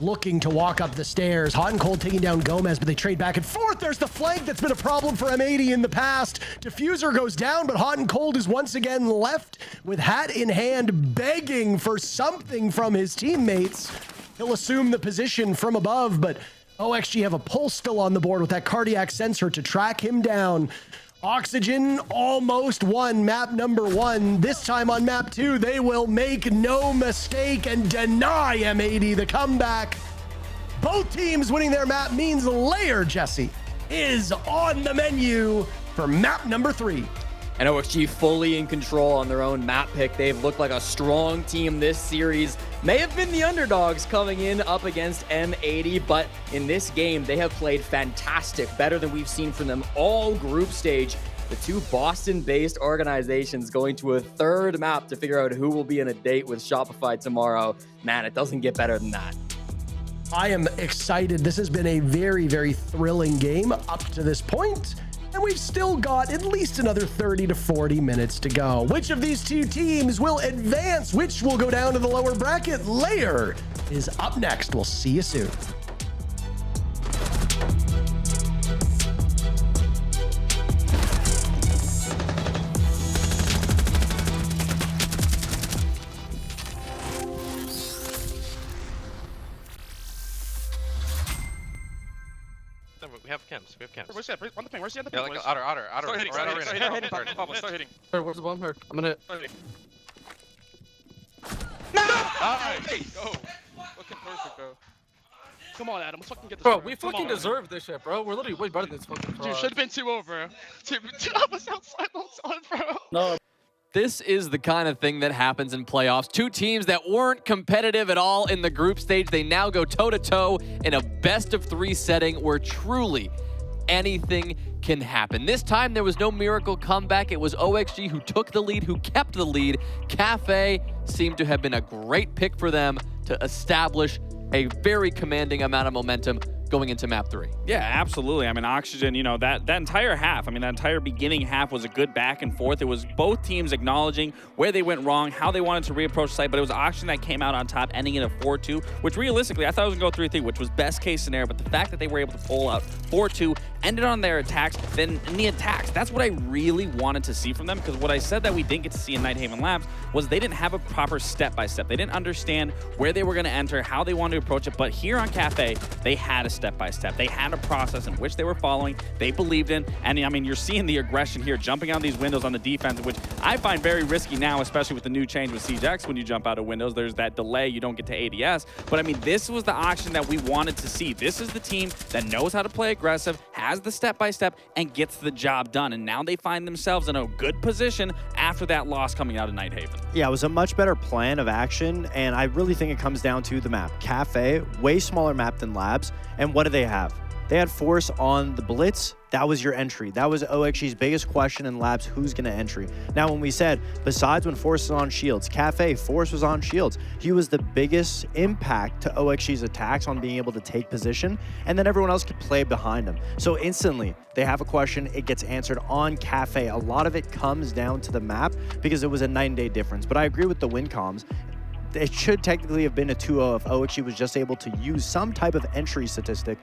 looking to walk up the stairs. Hot and cold taking down Gomez, but they trade back and forth. There's the flank that's been a problem for M80 in the past. Diffuser goes down, but Hot and Cold is once again left with hat in hand, begging for something from his teammates. He'll assume the position from above, but OXG have a pulse still on the board with that cardiac sensor to track him down. Oxygen almost won map number 1. This time on map 2, they will make no mistake and deny M80 the comeback. Both teams winning their map means Lair, Jesse, is on the menu for map number 3. And OXG fully in control on their own map pick. They've looked like a strong team this series. May have been the underdogs coming in up against M80, but in this game, they have played fantastic, better than we've seen from them all group stage. The two Boston-based organizations going to a third map to figure out who will be in a date with Shopify tomorrow. Man, it doesn't get better than that. I am excited. This has been a very, very thrilling game up to this point. And we've still got at least another 30 to 40 minutes to go. Which of these two teams will advance? Which will go down to the lower bracket? Lair is up next. We'll see you soon. We have camps. We have camps. Where's the ping? Where's the other Yeah, ping? like outer. Start hitting. Right over Start here. hitting. Start hitting. Where's the bomb? Here, I'm gonna hit. Nice! Go. Looking perfect, bro. Come on, Adam. Let's fucking get this. Bro, we fucking deserve this shit, bro. We're literally way better than this fucking Dude, should have been 2 over. I was outside, bro. No. This is the kind of thing that happens in playoffs. Two teams that weren't competitive at all in the group stage, they now go toe-to-toe in a best-of-3 setting where truly anything can happen. This time, there was no miracle comeback. It was OXG who took the lead, who kept the lead. Cafe seemed to have been a great pick for them to establish a very commanding amount of momentum going into map 3. Yeah, absolutely. I mean, Oxygen, you know, that entire half, I mean, that entire beginning half was a good back and forth. It was both teams acknowledging where they went wrong, how they wanted to reapproach the site, but it was Oxygen that came out on top, ending in a 4-2, which realistically, I thought it was going to go 3-3, which was best case scenario, but the fact that they were able to pull out 4-2, ended on their attacks, then in the attacks, that's what I really wanted to see from them, because what I said that we didn't get to see in Nighthaven Labs was they didn't have a proper step-by-step. They didn't understand where they were going to enter, how they wanted to approach it, but here on Cafe, they had a step-by-step. They had a process in which they were following, they believed in, and I mean, you're seeing the aggression here, jumping on these windows on the defense, which I find very risky now, especially with the new change with Siege X. When you jump out of windows, there's that delay, you don't get to ADS, but I mean, this was the option that we wanted to see. This is the team that knows how to play aggressive, has the step-by-step, and gets the job done, and now they find themselves in a good position after that loss coming out of Nighthaven. Yeah, it was a much better plan of action, and I really think it comes down to the map. Cafe, way smaller map than Labs, and what do they have? They had Force on the Blitz. That was your entry. That was OXG's biggest question in Labs, who's going to entry. Now, when we said, besides when Force was on Shields, Cafe, Force was on Shields, he was the biggest impact to OXG's attacks on being able to take position, and then everyone else could play behind him. So instantly, they have a question, it gets answered on Cafe. A lot of it comes down to the map because it was a 9-day difference. But I agree with the win comms. It should technically have been a 2-0 if OXG was just able to use some type of entry statistic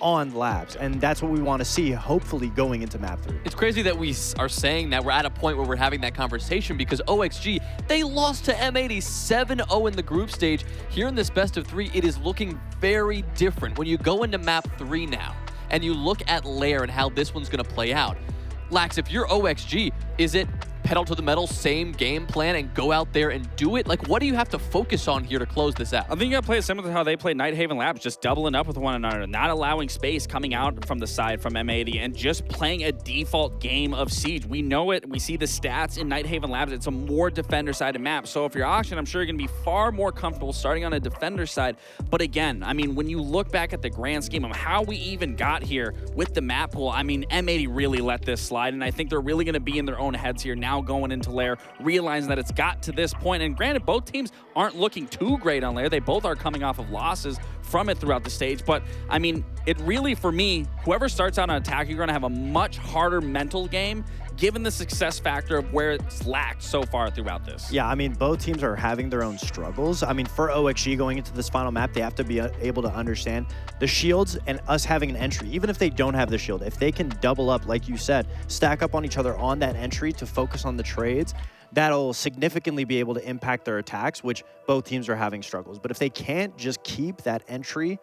on Labs, and that's what we want to see, hopefully, going into map 3. It's crazy that we are saying that we're at a point where we're having that conversation because OXG, they lost to M80 7-0 in the group stage. Here in this best of 3, it is looking very different. When you go into map 3 now, and you look at Lair and how this one's going to play out, Lax, if you're OXG, is it pedal to the metal, same game plan, and go out there and do it? Like, what do you have to focus on here to close this out? I think you gotta play it similar to how they played Nighthaven Labs, just doubling up with one another, not allowing space coming out from the side from M80, and just playing a default game of Siege. We know it, we see the stats in Nighthaven Labs, it's a more defender-sided map. So if you're Auction, I'm sure you're gonna be far more comfortable starting on a defender side. But again, I mean, when you look back at the grand scheme of how we even got here with the map pool, I mean, M80 really let this slide, and I think they're really gonna be in their own heads here now going into Lair, realizing that it's got to this point. And granted, both teams aren't looking too great on Lair. They both are coming off of losses from it throughout the stage. But, I mean, it really, for me, whoever starts out on attack, you're going to have a much harder mental game given the success factor of where it's lacked so far throughout this. Yeah, I mean, both teams are having their own struggles. I mean, for OXG going into this final map, they have to be able to understand the shields and us having an entry. Even if they don't have the shield, if they can double up, like you said, stack up on each other on that entry to focus on the trades, that'll significantly be able to impact their attacks, which both teams are having struggles. But if they can't just keep that entry,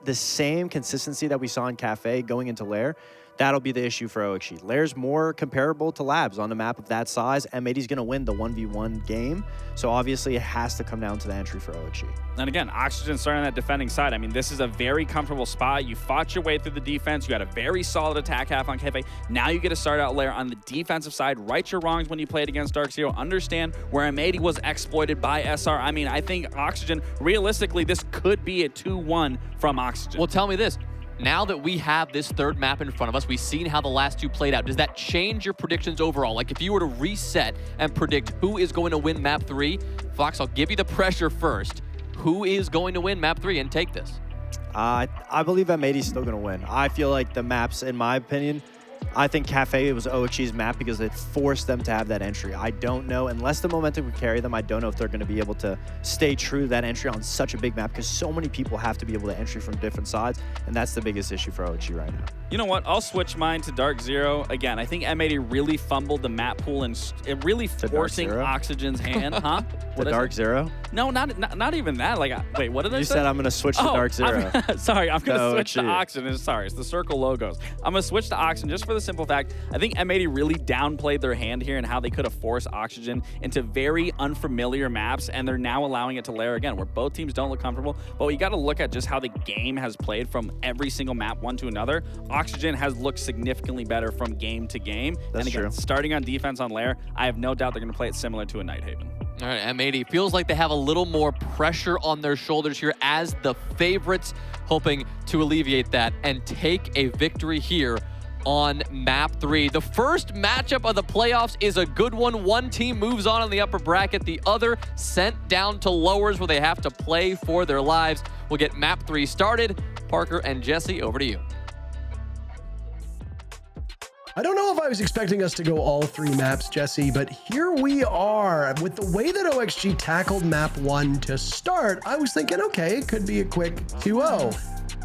the same consistency that we saw in Cafe going into Lair, that'll be the issue for OXG. Lair's more comparable to Labs on a map of that size. M80's going to win the 1v1 game, so obviously it has to come down to the entry for OXG. And again, Oxygen starting on that defending side. I mean, this is a very comfortable spot. You fought your way through the defense. You had a very solid attack half on Cafe. Now you get to start out Lair on the defensive side. Right your wrongs when you played against Dark Zero. Understand where M80 was exploited by SR. I mean, I think Oxygen, realistically, this could be a 2-1 from Oxygen. Well, tell me this. Now that we have this third map in front of us, we've seen how the last two played out. Does that change your predictions overall? Like if you were to reset and predict who is going to win map 3, Fox, I'll give you the pressure first. Who is going to win map 3 and take this? I believe M80 is still going to win. I feel like the maps, in my opinion, I think Cafe was OXG's map because it forced them to have that entry. I don't know, unless the momentum would carry them, I don't know if they're going to be able to stay true to that entry on such a big map because so many people have to be able to entry from different sides, and that's the biggest issue for OXG right now. You know what? I'll switch mine to Dark Zero. Again, I think M80 really fumbled the map pool and it really forcing Oxygen's hand. Huh? The Dark Zero? No, not even that. Like, wait, what did I say? You said I'm going to switch to Dark Zero. Sorry, I'm going to switch to Oxygen. Sorry, it's the circle logos. I'm going to switch to Oxygen just for the simple fact, I think M80 really downplayed their hand here and how they could have forced Oxygen into very unfamiliar maps, and they're now allowing it to Lair again, where both teams don't look comfortable. But you got to look at just how the game has played from every single map one to another. Oxygen has looked significantly better from game to game. That's and again, true. Starting on defense on Lair, I have no doubt they're going to play it similar to a Nighthaven. All right, M80 feels like they have a little more pressure on their shoulders here as the favorites, hoping to alleviate that and take a victory here on map 3. The first matchup of the playoffs is a good one. One team moves on in the upper bracket, the other sent down to lowers where they have to play for their lives. We'll get map 3 started. Parker and Jesse, over to you. I don't know if I was expecting us to go all 3 maps, Jesse, but here we are. With the way that OXG tackled map 1 to start, I was thinking, okay, it could be a quick 2-0.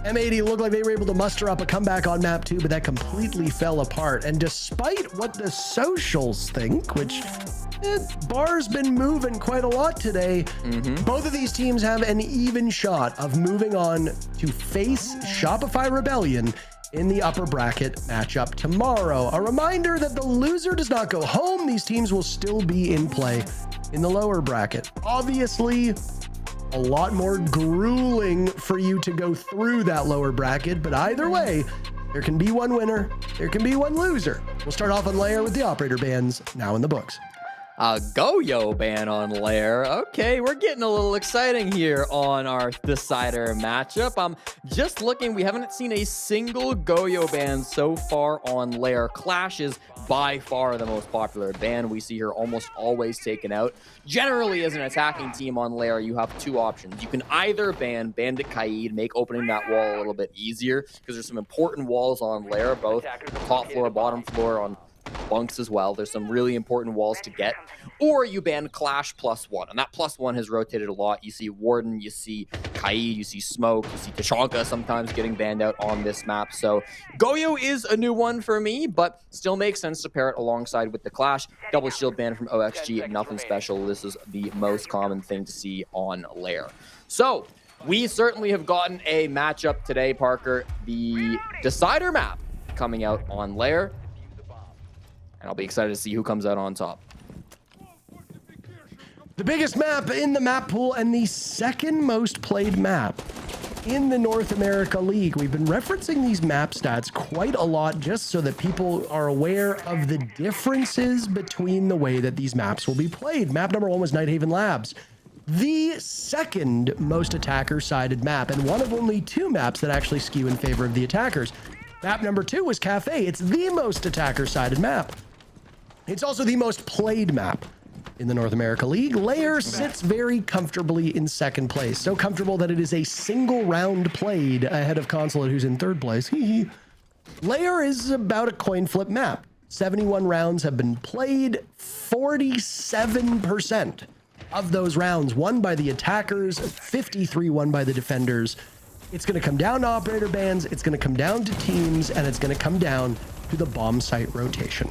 M80 looked like they were able to muster up a comeback on map 2, but that completely fell apart. And despite what the socials think, which bar's been moving quite a lot today, both of these teams have an even shot of moving on to face Shopify Rebellion in the upper bracket matchup tomorrow. A reminder that the loser does not go home. These teams will still be in play in the lower bracket. Obviously, a lot more grueling for you to go through that lower bracket, but either way, there can be one winner, there can be one loser. We'll start off on Lair with the operator bans now in the books. A Goyo ban on Lair. Okay, we're getting a little exciting here on our decider matchup. I'm just looking, we haven't seen a single Goyo ban so far on Lair. Clash is by far the most popular ban. We see her almost always taken out. Generally, as an attacking team on Lair, you have 2 options. You can either ban Bandit Kaid, make opening that wall a little bit easier, because there's some important walls on Lair, both top floor, bottom floor, on bunks as well. There's some really important walls to get. Or you ban Clash +1, and that +1 has rotated a lot. You see Warden, you see Kaid, you see Smoke, you see Tashanka sometimes getting banned out on this map. So Goyo is a new one for me, but still makes sense to pair it alongside with the Clash. Double shield ban from OXG, nothing special. This is the most common thing to see on Lair. So we certainly have gotten a matchup today, Parker. The decider map coming out on Lair. And I'll be excited to see who comes out on top. The biggest map in the map pool and the second most played map in the North America League. We've been referencing these map stats quite a lot just so that people are aware of the differences between the way that these maps will be played. Map number 1 was Nighthaven Labs, the second most attacker-sided map, and one of only 2 maps that actually skew in favor of the attackers. Map number 2 was Cafe. It's the most attacker-sided map. It's also the most played map in the North America League. Lair sits very comfortably in second place. So comfortable that it is a single round played ahead of Consulate, who's in third place. Lair is about a coin flip map. 71 rounds have been played. 47% of those rounds won by the attackers, 53 won by the defenders. It's going to come down to operator bans, it's going to come down to teams, and it's going to come down to the bomb site rotation.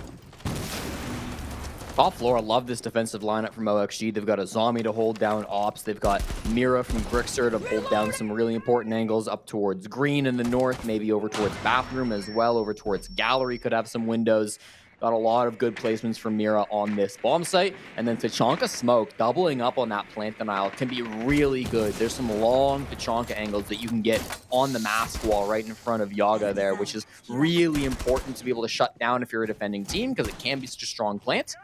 Top floor, I love this defensive lineup from OXG. They've got a zombie to hold down Ops. They've got Mira from Grixer to hold down some really important angles up towards Green in the north, maybe over towards Bathroom as well, over towards Gallery could have some windows. Got a lot of good placements from Mira on this bomb site. And then Tachanka Smoke, doubling up on that plant denial can be really good. There's some long Tachanka angles that you can get on the mask wall right in front of Yaga there, which is really important to be able to shut down if you're a defending team because it can be such a strong plant.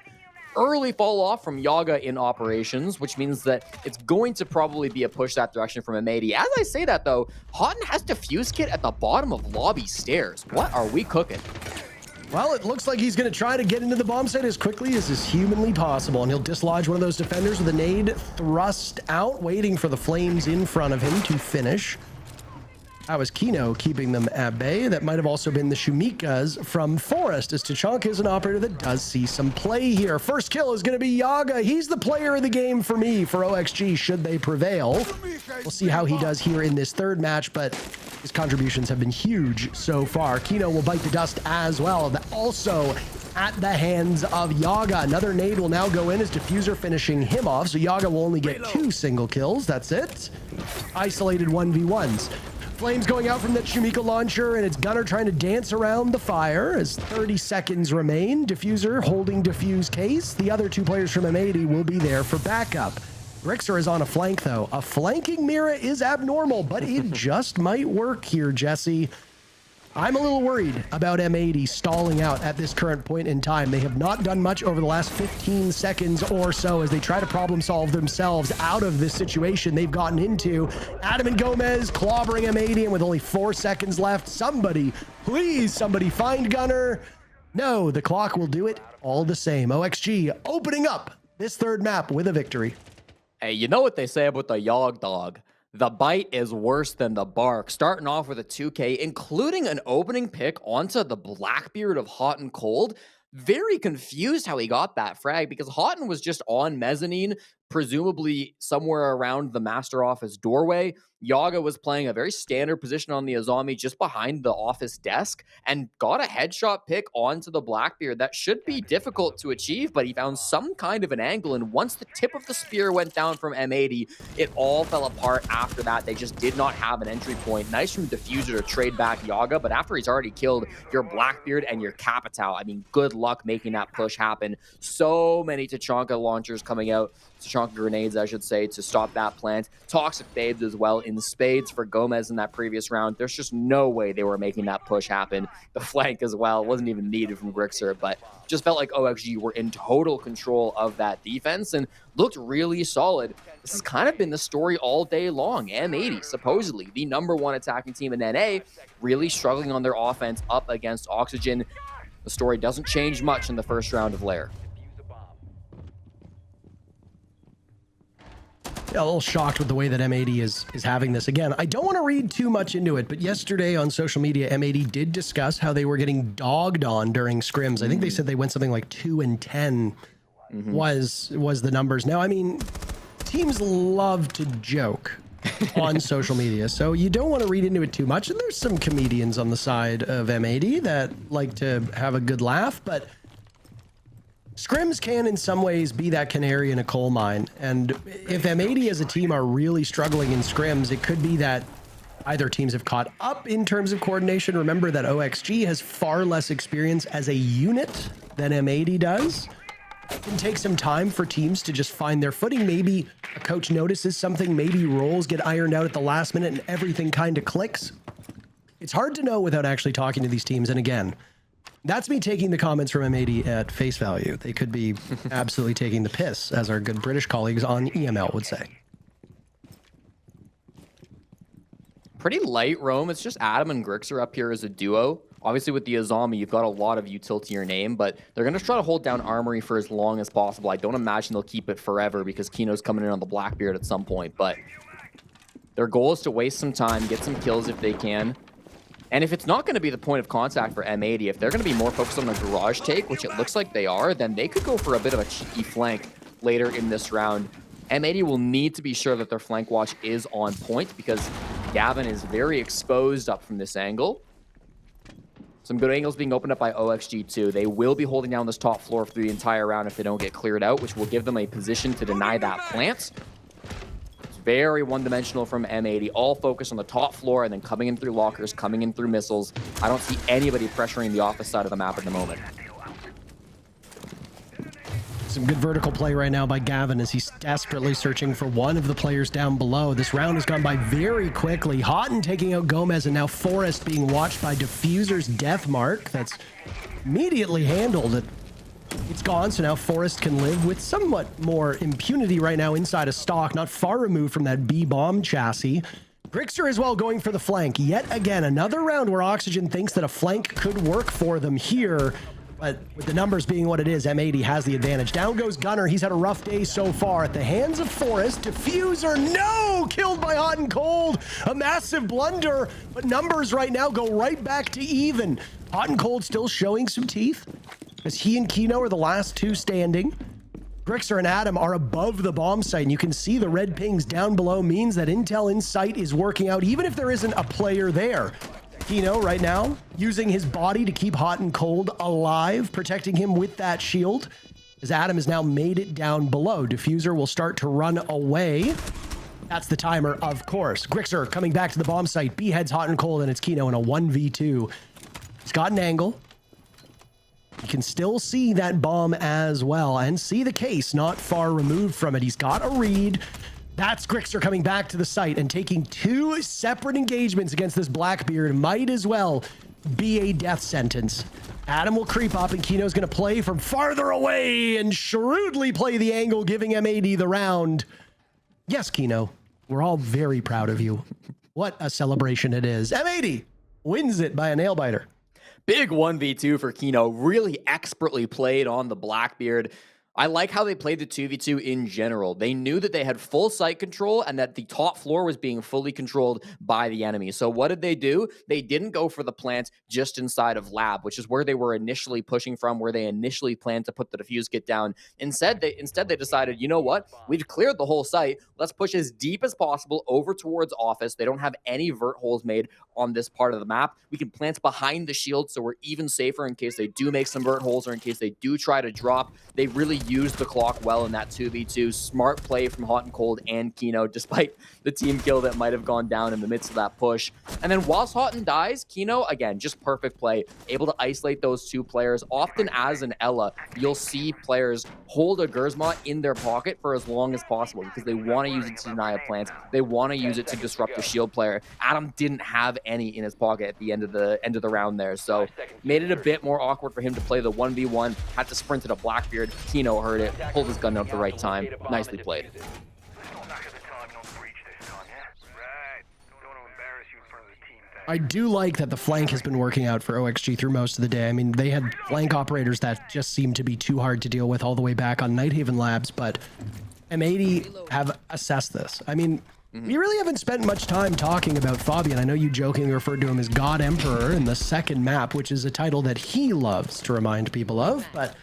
Early fall off from Yaga in operations, which means that it's going to probably be a push that direction from M80. As I say that though, Houghton has Diffuse Kit at the bottom of lobby stairs. What are we cooking? Well, it looks like he's going to try to get into the bomb site as quickly as is humanly possible, and he'll dislodge one of those defenders with a nade thrust out, waiting for the flames in front of him to finish. That was Kino keeping them at bay. That might have also been the Shumikas from Forest, as Tachanka is an operator that does see some play here. First kill is going to be Yaga. He's the player of the game for me, for OXG, should they prevail. We'll see how he does here in this third match, but his contributions have been huge so far. Kino will bite the dust as well. Also at the hands of Yaga. Another nade will now go in as Diffuser finishing him off, so Yaga will only get 2 single kills. That's it. Isolated 1v1s. Flames going out from that Shumika launcher, and it's Gunner trying to dance around the fire as 30 seconds remain. Diffuser holding Diffuse case. The other 2 players from M80 will be there for backup. Grixer is on a flank, though. A flanking Mira is abnormal, but it just might work here, Jesse. I'm a little worried about M80 stalling out at this current point in time. They have not done much over the last 15 seconds or so as they try to problem solve themselves out of this situation they've gotten into. Adam and Gomez clobbering M80, and with only 4 seconds left, somebody, please, somebody find Gunner. No, the clock will do it all the same. OXG opening up this third map with a victory. Hey, you know what they say about the Yog Dog? The bite is worse than the bark. Starting off with a 2K, including an opening pick onto the Blackbeard of Hot and Cold. Very confused how he got that frag because Houghton was just on mezzanine, presumably somewhere around the master office doorway. Yaga was playing a very standard position on the Azami just behind the office desk and got a headshot pick onto the Blackbeard. That should be difficult to achieve, but he found some kind of an angle, and once the tip of the spear went down from M80, it all fell apart after that. They just did not have an entry point. Nice from Diffuser to trade back Yaga, but after he's already killed your Blackbeard and your Capitao, I mean, good luck making that push happen. So many Tachanka launchers coming out, Tachanka grenades, I should say, to stop that plant. Toxic Babes as well in spades for Gomez in that previous round. There's just no way they were making that push happen. The flank as well wasn't even needed from Grixer, but just felt like OXG were in total control of that defense and looked really solid. This has kind of been the story all day long. M80, supposedly the #1 attacking team in NA, really struggling on their offense up against Oxygen. The story doesn't change much in the first round of Lair. Yeah, a little shocked with the way that M80 is having this. Again, I don't want to read too much into it, but yesterday on social media, M80 did discuss how they were getting dogged on during scrims. I think they said they went something like 2-10 was the numbers. Now, I mean, teams love to joke on social media, so you don't want to read into it too much. And there's some comedians on the side of M80 that like to have a good laugh, but scrims can in some ways be that canary in a coal mine. And if M80 as a team are really struggling in scrims, it could be that either teams have caught up in terms of coordination. Remember that OXG has far less experience as a unit than M80 does. It can take some time for teams to just find their footing. Maybe a coach notices something, maybe roles get ironed out at the last minute and everything kind of clicks. It's hard to know without actually talking to these teams. And again, that's me taking the comments from M80 at face value. They could be absolutely taking the piss, as our good British colleagues on EML would say. Pretty light roam. It's just Adam and Grixer up here as a duo. Obviously, with the Azami, you've got a lot of utility to your name, but they're going to try to hold down Armory for as long as possible. I don't imagine they'll keep it forever because Kino's coming in on the Blackbeard at some point, but their goal is to waste some time, get some kills if they can. And if it's not going to be the point of contact for M80, if they're going to be more focused on the garage take, which it looks like they are, then they could go for a bit of a cheeky flank later in this round. M80 will need to be sure that their flank watch is on point because Gavin is very exposed up from this angle. Some good angles being opened up by OXG too. They will be holding down this top floor through the entire round if they don't get cleared out, which will give them a position to deny that plant. It's very one-dimensional from M80, all focused on the top floor and then coming in through lockers, coming in through missiles. I don't see anybody pressuring the office side of the map at the moment. Some good vertical play right now by Gavin as he's desperately searching for one of the players down below. This round has gone by very quickly. Houghton taking out Gomez, and now Forrest being watched by Diffuser's death mark. That's immediately handled. It's gone, so now Forrest can live with somewhat more impunity right now inside a stock, not far removed from that B-bomb chassis. Grixter as well going for the flank. Yet again, another round where Oxygen thinks that a flank could work for them here. But with the numbers being what it is, M80 has the advantage. Down goes Gunner. He's had a rough day so far. At the hands of Forrest, Diffuser, no! Killed by Hot and Cold. A massive blunder, but numbers right now go right back to even. Hot and Cold still showing some teeth, as he and Kino are the last two standing. Grixer and Adam are above the bomb site, and you can see the red pings down below means that intel in sight is working out, even if there isn't a player there. Kino right now using his body to keep Hot and Cold alive, protecting him with that shield, as Adam has now made it down below. Diffuser will start to run away. That's the timer, of course. Grixer coming back to the bomb site. B heads Hot and Cold, and it's Kino in a 1v2. He's got an angle. You can still see that bomb as well, and see the case not far removed from it. He's got a read. That's Grixer coming back to the site and taking two separate engagements against this Blackbeard. Might as well be a death sentence. Adam will creep up, and Kino's going to play from farther away and shrewdly play the angle, giving M80 the round. Yes, Kino, we're all very proud of you. What a celebration it is. M80 wins it by a nail biter. Big 1v2 for Kino, really expertly played on the Blackbeard. I like how they played the 2v2 in general. They knew that they had full site control and that the top floor was being fully controlled by the enemy. So what did they do? They didn't go for the plant just inside of lab, which is where they were initially pushing from, where they initially planned to put the defuse kit down. Instead, they decided, you know what? We've cleared the whole site. Let's push as deep as possible over towards office. They don't have any vert holes made on this part of the map. We can plant behind the shield, so we're even safer in case they do make some vert holes or in case they do try to drop. They really used the clock well in that 2v2. Smart play from Hot and Cold and Kino, despite the team kill that might have gone down in the midst of that push. And then whilst Houghton dies, Kino, again, just perfect play, able to isolate those two players. Often as an Ella, you'll see players hold a Gersma in their pocket for as long as possible because they want to use it to deny a plant. They want to use it to disrupt the shield player. Adam didn't have any in his pocket at the end of the round there, so made it a bit more awkward for him to play the 1v1. Had to sprint at a Blackbeard. Kino heard it, pulled his gun out at the right time. Nicely played. I do like that the flank has been working out for OXG through most of the day. I mean, they had flank operators that just seemed to be too hard to deal with all the way back on Nighthaven Labs, but M80 have assessed this. I mean, we really haven't spent much time talking about Fabian. I know you jokingly referred to him as God Emperor in the second map, which is a title that he loves to remind people of, but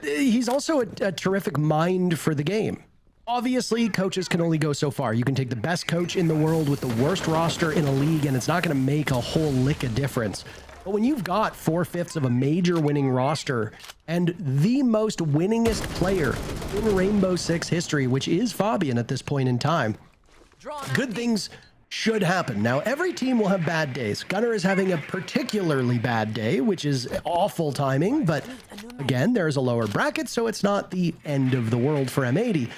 he's also a terrific mind for the game. Obviously, coaches can only go so far. You can take the best coach in the world with the worst roster in a league, and it's not going to make a whole lick of difference. But when you've got 4/5 of a major winning roster and the most winningest player in Rainbow Six history, which is Fabian at this point in time, good things should happen. Now, every team will have bad days. Gunner is having a particularly bad day, which is awful timing, but again, there's a lower bracket, so it's not the end of the world for M80.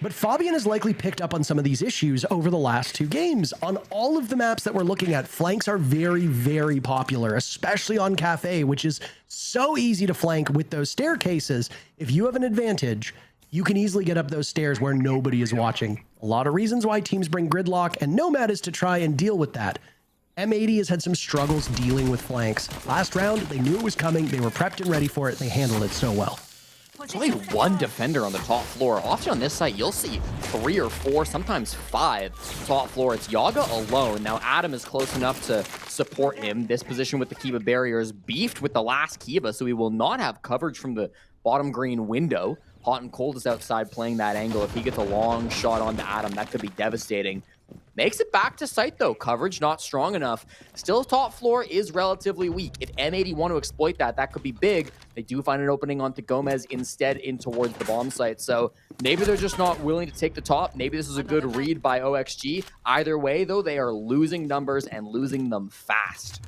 But Fabian has likely picked up on some of these issues over the last two games. On all of the maps that we're looking at, flanks are very, very popular, especially on Cafe, which is so easy to flank with those staircases. If you have an advantage, you can easily get up those stairs where nobody is watching. A lot of reasons why teams bring gridlock, and Nomad is to try and deal with that. M80 has had some struggles dealing with flanks. Last round, they knew it was coming, they were prepped and ready for it, they handled it so well. There's only one defender on the top floor. Often on this site, you'll see 3 or 4, sometimes 5 top floor. It's Yaga alone. Now, Adam is close enough to support him. This position with the Kiva barrier is beefed with the last Kiva, so he will not have coverage from the bottom green window. Hot and Cold is outside playing that angle. If he gets a long shot onto Adam, that could be devastating. Makes it back to site though. Coverage not strong enough. Still, top floor is relatively weak. If M80 want to exploit that, that could be big. They do find an opening onto Gomez instead in towards the bomb site. So maybe they're just not willing to take the top. Maybe this is a good read by OXG. Either way, though, they are losing numbers and losing them fast.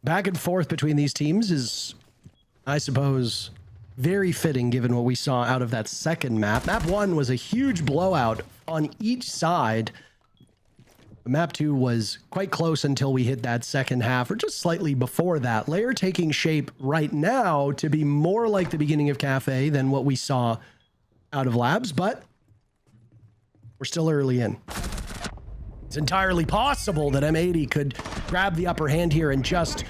Back and forth between these teams is, I suppose, very fitting given what we saw out of that second map. Map 1 was a huge blowout on each side. Map 2 was quite close until we hit that second half, or just slightly before that. Lair taking shape right now to be more like the beginning of Cafe than what we saw out of Labs, but we're still early in. It's entirely possible that M80 could grab the upper hand here and just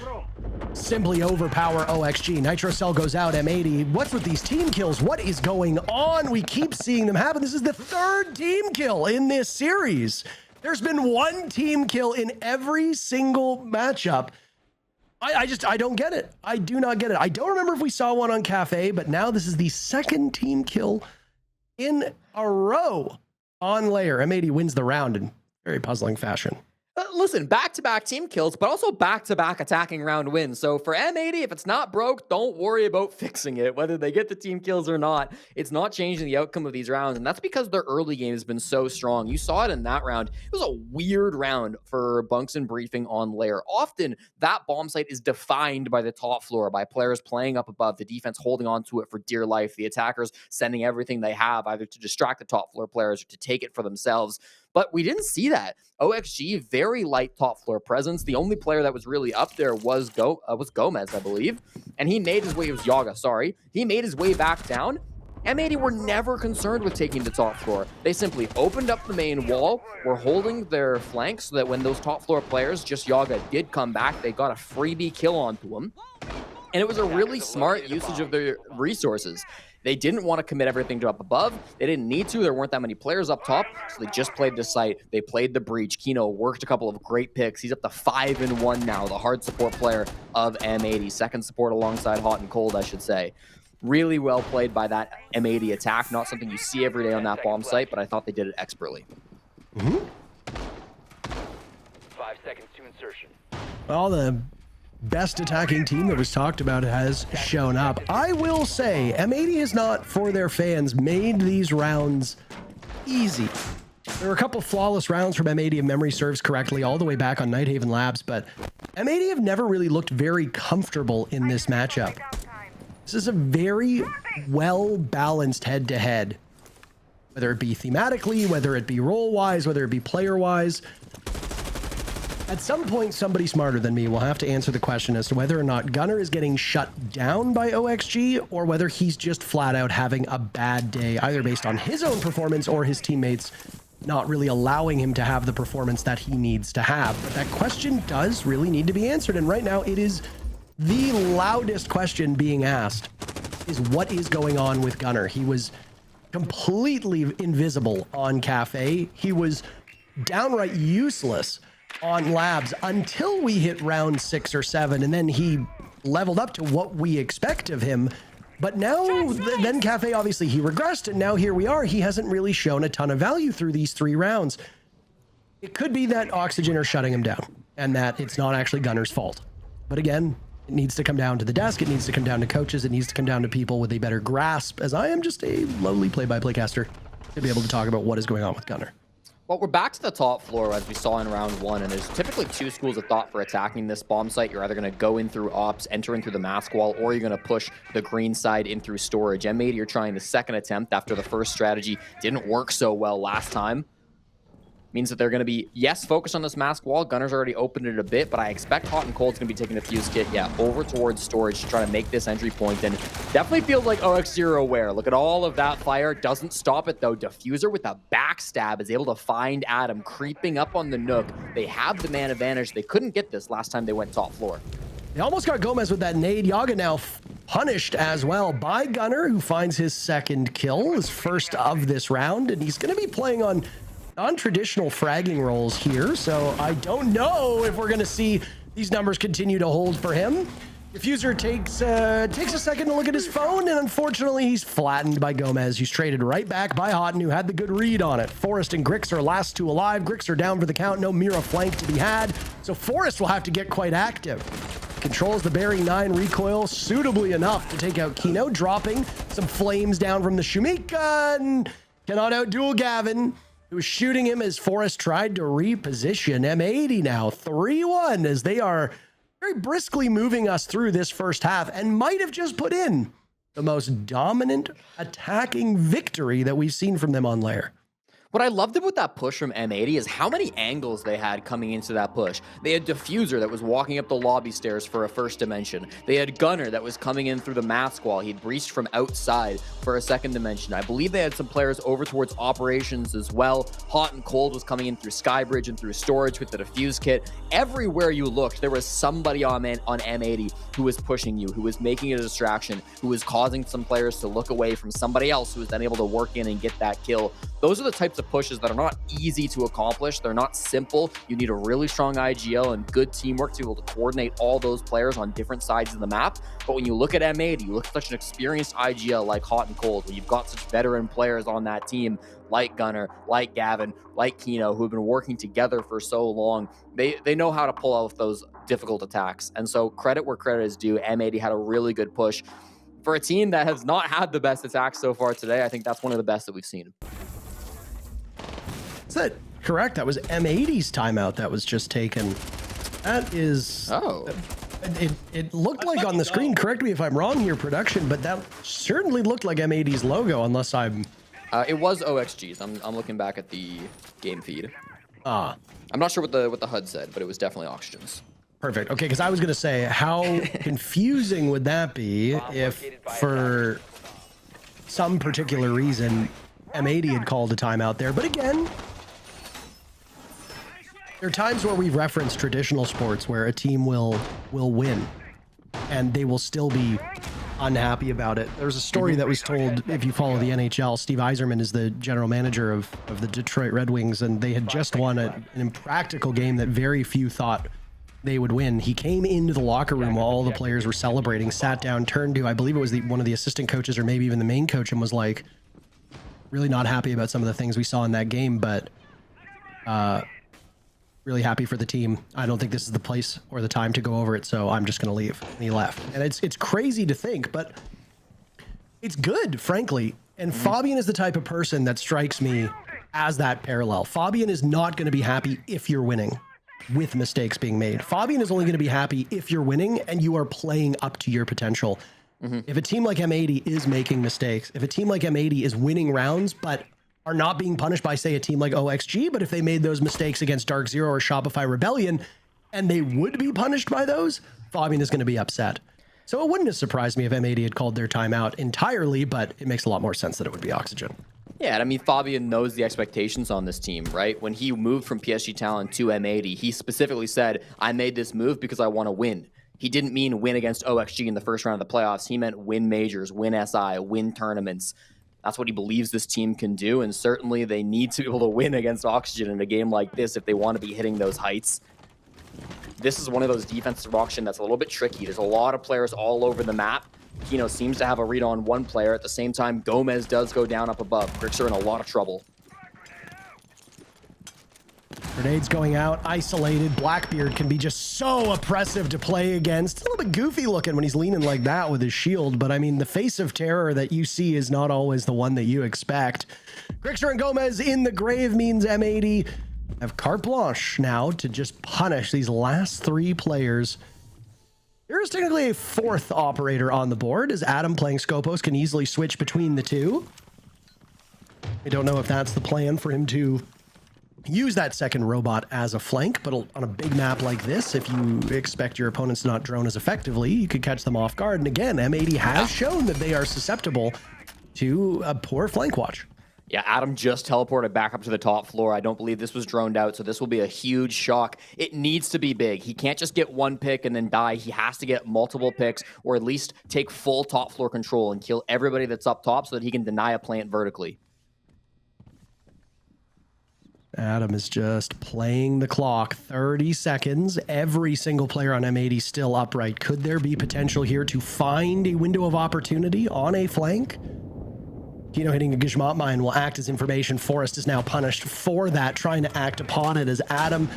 simply overpower OXG. Nitro Cell goes out, M80. What's with these team kills? What is going on? We keep seeing them happen. This is the third team kill in this series. There's been one team kill in every single matchup. I don't get it. I do not get it. I don't remember if we saw one on Cafe, but now this is the second team kill in a row on Lair. M80 wins the round in very puzzling fashion. Listen, back-to-back team kills, but also back-to-back attacking round wins. So for M80, if it's not broke, don't worry about fixing it. Whether they get the team kills or not, it's not changing the outcome of these rounds. And that's because their early game has been so strong. You saw it in that round. It was a weird round for Bunks and Briefing on Lair. Often, that bomb site is defined by the top floor, by players playing up above, the defense holding on to it for dear life, the attackers sending everything they have, either to distract the top floor players or to take it for themselves. But we didn't see that. OXG, very light top floor presence. The only player that was really up there was Gomez, I believe. And he made his way, it was Yaga, sorry. He made his way back down. M80 were never concerned with taking the top floor. They simply opened up the main wall, were holding their flanks so that when those top floor players, just Yaga, did come back, they got a freebie kill onto them. And it was a really smart usage of their resources. They didn't want to commit everything to up above. They didn't need to. There weren't that many players up top, so they just played the site. They played the breach. Kino worked a couple of great picks. He's up to 5-1 now, the hard support player of M80. Second support alongside Hot and Cold, I should say. Really well played by that M80 attack. Not something you see every day on that bomb site, but I thought they did it expertly. 5 seconds to insertion. Well, the best attacking team that was talked about has shown up. I will say, M80 has not, for their fans, made these rounds easy. There were a couple flawless rounds from M80 if memory serves correctly, all the way back on Nighthaven Labs, but M80 have never really looked very comfortable in this matchup. This is a very well-balanced head-to-head, whether it be thematically, whether it be role-wise, whether it be player-wise. At some point, somebody smarter than me will have to answer the question as to whether or not Gunnar is getting shut down by OXG or whether he's just flat out having a bad day, either based on his own performance or his teammates not really allowing him to have the performance that he needs to have. But that question does really need to be answered. And right now, it is the loudest question being asked is what is going on with Gunnar? He was completely invisible on Cafe. He was downright useless on Labs until we hit round 6 or 7, and then he leveled up to what we expect of him. But now, then Cafe, obviously, he regressed, and now here we are. He hasn't really shown a ton of value through these 3 rounds. It could be that Oxygen are shutting him down, and that it's not actually Gunnar's fault. But again, it needs to come down to the desk, it needs to come down to coaches, it needs to come down to people with a better grasp, as I am just a lowly play-by-play caster, to be able to talk about what is going on with Gunnar. Well, we're back to the top floor as we saw in round 1, and there's typically 2 schools of thought for attacking this bomb site. You're either going to go in through ops, enter in through the mask wall, or you're going to push the green side in through storage. M80 are trying the second attempt after the first strategy didn't work so well last time. Means that they're going to be, yes, focused on this mask wall. Gunner's already opened it a bit, but I expect Hot and Cold's going to be taking the fuse kit, over towards storage to try to make this entry point. And definitely feels like OXG are aware. Look at all of that fire. Doesn't stop it, though. Diffuser with a backstab is able to find Adam creeping up on the Nook. They have the man advantage. They couldn't get this last time they went top floor. They almost got Gomez with that nade. Yaga now punished as well by Gunnar, who finds his second kill, his first of this round. And he's going to be playing on non-traditional fragging roles here, so I don't know if we're going to see these numbers continue to hold for him. Diffuser takes a second to look at his phone, and unfortunately, he's flattened by Gomez. He's traded right back by Houghton, who had the good read on it. Forrest and Grix are last two alive. Grix are down for the count. No Mira flank to be had, so Forrest will have to get quite active. Controls the bearing 9 recoil suitably enough to take out Kino, dropping some flames down from the Shumika, and cannot outduel Gavin, who was shooting him as Forrest tried to reposition. M80 now 3-1 as they are very briskly moving us through this first half and might have just put in the most dominant attacking victory that we've seen from them on Lair. What I loved about that push from M80 is how many angles they had coming into that push. They had Diffuser that was walking up the lobby stairs for a first dimension. They had Gunner that was coming in through the mask wall. He'd breached from outside for a second dimension. I believe they had some players over towards operations as well. Hot and Cold was coming in through Skybridge and through storage with the Diffuse kit. Everywhere you looked, there was somebody on M80 who was pushing you, who was making a distraction, who was causing some players to look away from somebody else who was then able to work in and get that kill. Those are the types of pushes that are not easy to accomplish. They're not simple. You need a really strong IGL and good teamwork to be able to coordinate all those players on different sides of the map. But when you look at M80, you look at such an experienced IGL like Hot and Cold, where you've got such veteran players on that team like Gunner, like Gavin, like Kino, who have been working together for so long. They know how to pull out those difficult attacks. And so credit where credit is due. M80 had a really good push. For a team that has not had the best attacks so far today, I think that's one of the best that we've seen. Is that correct? That was M80's timeout that was just taken. That is... Oh. It looked like on the screen, correct me if I'm wrong here, production, but that certainly looked like M80's logo, unless I'm... It was OXG's. I'm looking back at the game feed. I'm not sure what the HUD said, but it was definitely Oxygen's. Perfect. Okay, because I was going to say, how confusing would that be if, for some particular reason, M80 had called a timeout there? But again, there are times where we've referenced traditional sports where a team will win, and they will still be unhappy about it. There's a story that was told, if you follow the NHL, Steve Yzerman is the general manager of the Detroit Red Wings, and they had just won an impractical game that very few thought they would win. He came into the locker room while all the players were celebrating, sat down, turned to, I believe it was one of the assistant coaches or maybe even the main coach, and was like, really not happy about some of the things we saw in that game, but really happy for the team. I don't think this is the place or the time to go over it, so I'm just going to leave. And he left. And it's crazy to think, but it's good, frankly. And Fabian is the type of person that strikes me as that parallel. Fabian is not going to be happy if you're winning with mistakes being made. Fabian is only going to be happy if you're winning and you are playing up to your potential. If a team like M80 is making mistakes, if a team like M80 is winning rounds, but are not being punished by, say, a team like OXG, but if they made those mistakes against Dark Zero or Shopify Rebellion, and they would be punished by those, Fabian is going to be upset. So it wouldn't have surprised me if M80 had called their timeout entirely, but it makes a lot more sense that it would be Oxygen. Yeah, and I mean, Fabian knows the expectations on this team, right? When he moved from PSG Talent to M80, he specifically said, I made this move because I want to win. He didn't mean win against OXG in the first round of the playoffs. He meant win majors, win SI, win tournaments. That's what he believes this team can do, and certainly they need to be able to win against Oxygen in a game like this if they want to be hitting those heights. This is one of those defensive Oxygen that's a little bit tricky. There's a lot of players all over the map. Kino seems to have a read on one player. At the same time, Gomez does go down up above. Grix are in a lot of trouble. Grenades going out, isolated. Blackbeard can be just so oppressive to play against. It's a little bit goofy looking when he's leaning like that with his shield, but I mean, the face of terror that you see is not always the one that you expect. Grixer and Gomez in the grave means M80 have carte blanche now to just punish these last three players. There is technically a fourth operator on the board, as Adam playing Scopos can easily switch between the two. I don't know if that's the plan for him to use that second robot as a flank, but on a big map like this, if you expect your opponents to not drone as effectively, you could catch them off guard. And again, M80 has shown that they are susceptible to a poor flank watch. Yeah, Adam just teleported back up to the top floor. I don't believe this was droned out, so this will be a huge shock. It needs to be big. He can't just get one pick and then die. He has to get multiple picks, or at least take full top floor control and kill everybody that's up top so that he can deny a plant vertically. Adam is just playing the clock. 30 seconds. Every single player on M80 still upright. Could there be potential here to find a window of opportunity on a flank? Kino hitting a Gishmat mine will act as information. Forrest is now punished for that, trying to act upon it as Adam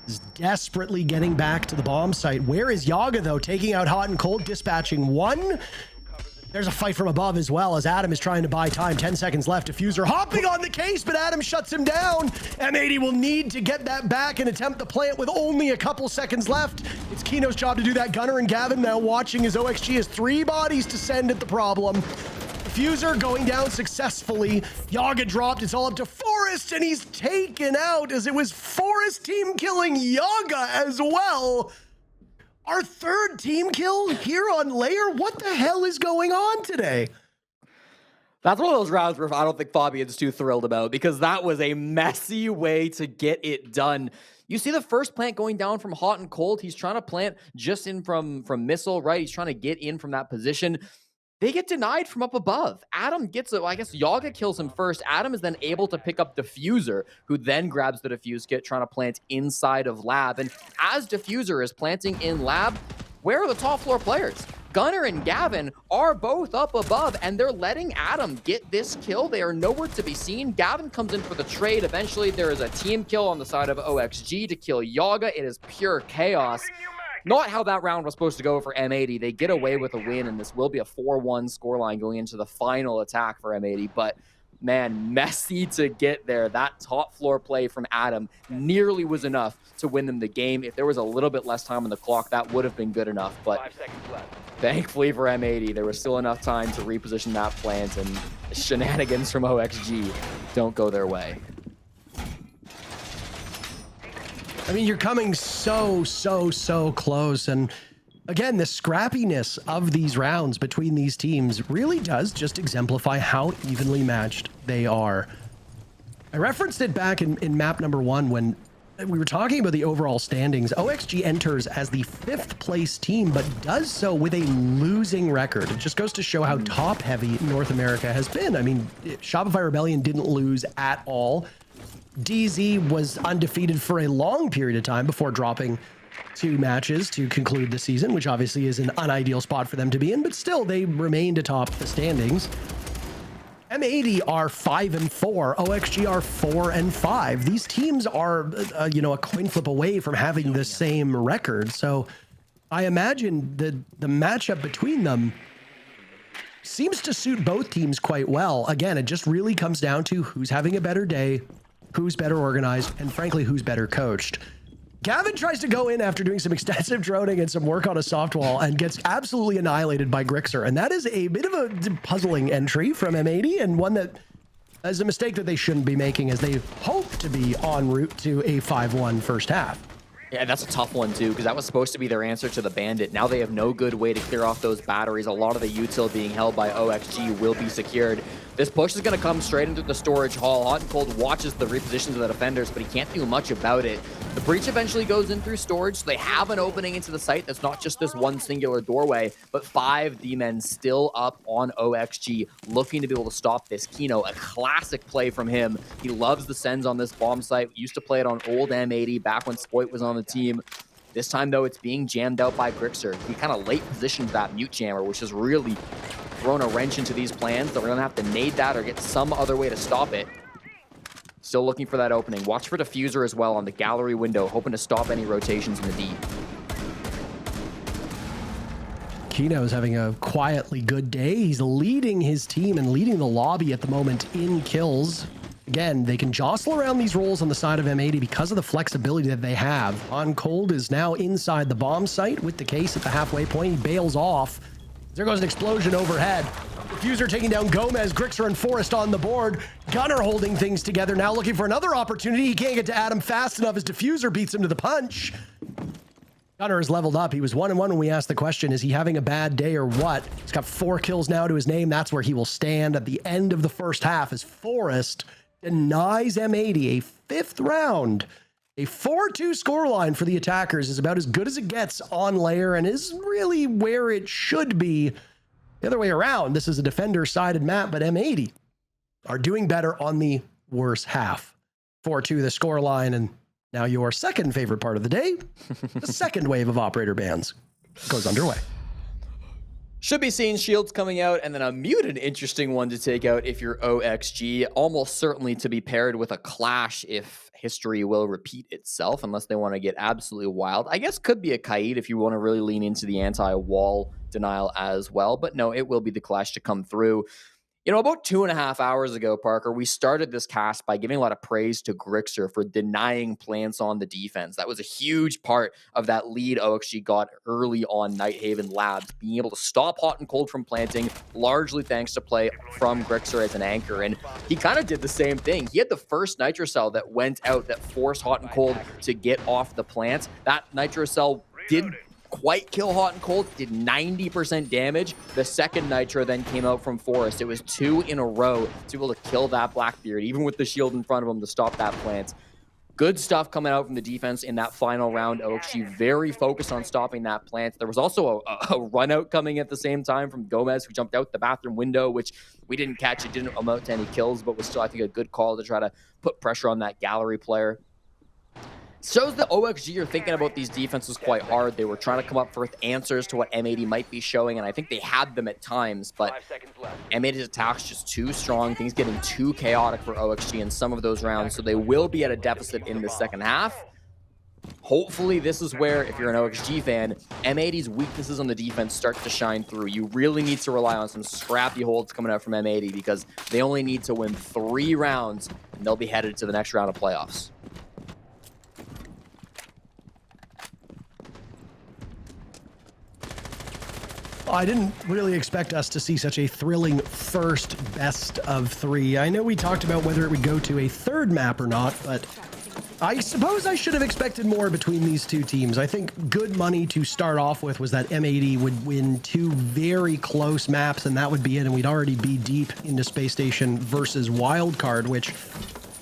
is desperately getting back to the bomb site. Where is Yaga, though? Taking out Hot and Cold, dispatching one. There's a fight from above as well as Adam is trying to buy time. 10 seconds left. Diffuser hopping on the case, but Adam shuts him down. M80 will need to get that back and attempt the plant with only a couple seconds left. It's Kino's job to do that. Gunner and Gavin now watching as OXG has 3 bodies to send at the problem. Diffuser going down successfully. Yaga dropped. It's all up to Forrest, and he's taken out as it was Forrest team killing Yaga as well. Our 3rd team kill here on Lair? What the hell is going on today? That's one of those rounds where I don't think Fabian's too thrilled about, because that was a messy way to get it done. You see the first plant going down from Hot and Cold. He's trying to plant just in from Missile, right? He's trying to get in from that position. They get denied from up above. Adam gets it. Well, I guess Yaga kills him first. Adam is then able to pick up Diffuser, who then grabs the Diffuse Kit, trying to plant inside of Lab. And as Diffuser is planting in Lab, where are the top floor players? Gunner and Gavin are both up above, and they're letting Adam get this kill. They are nowhere to be seen. Gavin comes in for the trade. Eventually, there is a team kill on the side of OXG to kill Yaga. It is pure chaos. Not how that round was supposed to go for M80. They get away with a win, and this will be a 4-1 scoreline going into the final attack for M80. But, man, messy to get there. That top floor play from Adam nearly was enough to win them the game. If there was a little bit less time on the clock, that would have been good enough. But 5 seconds left. Thankfully for M80, there was still enough time to reposition that plant, and shenanigans from OXG don't go their way. I mean, you're coming so close. And again, the scrappiness of these rounds between these teams really does just exemplify how evenly matched they are. I referenced it back in map number 1 when we were talking about the overall standings. OXG enters as the 5th place team, but does so with a losing record. It just goes to show how top heavy North America has been. I mean, Shopify Rebellion didn't lose at all. DZ was undefeated for a long period of time before dropping 2 matches to conclude the season, which obviously is an unideal spot for them to be in, but still they remained atop the standings. M80 are 5-4, OXG are 4-5. These teams are, a coin flip away from having the same record. So I imagine the matchup between them seems to suit both teams quite well. Again, it just really comes down to who's having a better day, who's better organized, and frankly, who's better coached. Gavin tries to go in after doing some extensive droning and some work on a soft wall and gets absolutely annihilated by Grixer. And that is a bit of a puzzling entry from M80, and one that is a mistake that they shouldn't be making, as they hope to be en route to a 5-1 first half. Yeah, that's a tough one too, because that was supposed to be their answer to the Bandit. Now they have no good way to clear off those batteries. A lot of the util being held by OXG will be secured. This push is going to come straight into the storage hall. Hot and Cold watches the repositions of the defenders, but he can't do much about it. The breach eventually goes in through storage, so they have an opening into the site that's not just this one singular doorway, but 5 D-men still up on OXG, looking to be able to stop this. Kino, a classic play from him. He loves the sends on this bomb site. Used to play it on old M80 back when Spoit was on the team. This time, though, it's being jammed out by Grixer. He kind of late positions that mute jammer, which has really thrown a wrench into these plans. They're going to have to nade that or get some other way to stop it. Still looking for that opening. Watch for Diffuser as well on the gallery window, hoping to stop any rotations in the deep. Kino is having a quietly good day. He's leading his team and leading the lobby at the moment in kills. Again, they can jostle around these roles on the side of M80 because of the flexibility that they have. On Cold is now inside the bomb site with the case at the halfway point. He bails off. There goes an explosion overhead. Diffuser taking down Gomez, Grixer and Forrest on the board. Gunner holding things together, now looking for another opportunity. He can't get to Adam fast enough as Diffuser beats him to the punch. Gunner has leveled up. He was 1-1 when we asked the question, is he having a bad day or what? He's got 4 kills now to his name. That's where he will stand at the end of the first half as Forrest denies M80 a 5th round. A 4-2 scoreline for the attackers is about as good as it gets on Lair and is really where it should be. The other way around, this is a defender-sided map, but M80 are doing better on the worse half. 4-2 the scoreline, and now your second favorite part of the day, the second wave of operator bans goes underway. Should be seeing shields coming out, and then a muted interesting one to take out if you're OXG. Almost certainly to be paired with a clash if history will repeat itself, unless they want to get absolutely wild. I guess could be a Kaid if you want to really lean into the anti-wall denial as well. But no, it will be the clash to come through. You know, about 2.5 hours ago, Parker, we started this cast by giving a lot of praise to Grixer for denying plants on the defense. That was a huge part of that lead OXG got early on Nighthaven Labs, being able to stop Hot and Cold from planting, largely thanks to play from Grixer as an anchor. And he kind of did the same thing. He had the first Nitro Cell that went out that forced Hot and Cold to get off the plants. That Nitro Cell did quite kill Hot and Cold, did 90% damage. The second Nitro then came out from Forest. It was 2 in a row to be able to kill that Blackbeard, even with the shield in front of him to stop that plant. Good stuff coming out from the defense in that final round. OXG very focused on stopping that plant. There was also a run out coming at the same time from Gomez, who jumped out the bathroom window, which we didn't catch. It didn't amount to any kills, but was still, I think, a good call to try to put pressure on that gallery player. Shows that OXG are thinking about these defenses quite hard. They were trying to come up with answers to what M80 might be showing, and I think they had them at times, but M80's attack's just too strong. Things getting too chaotic for OXG in some of those rounds, so they will be at a deficit in the second half. Hopefully this is where, if you're an OXG fan, M80's weaknesses on the defense start to shine through. You really need to rely on some scrappy holds coming out from M80 because they only need to win 3 rounds, and they'll be headed to the next round of playoffs. I didn't really expect us to see such a thrilling first best of 3. I know we talked about whether it would go to a third map or not, but I suppose I should have expected more between these two teams. I think good money to start off with was that M80 would win 2 very close maps, and that would be it, and we'd already be deep into Space Station versus Wildcard, which,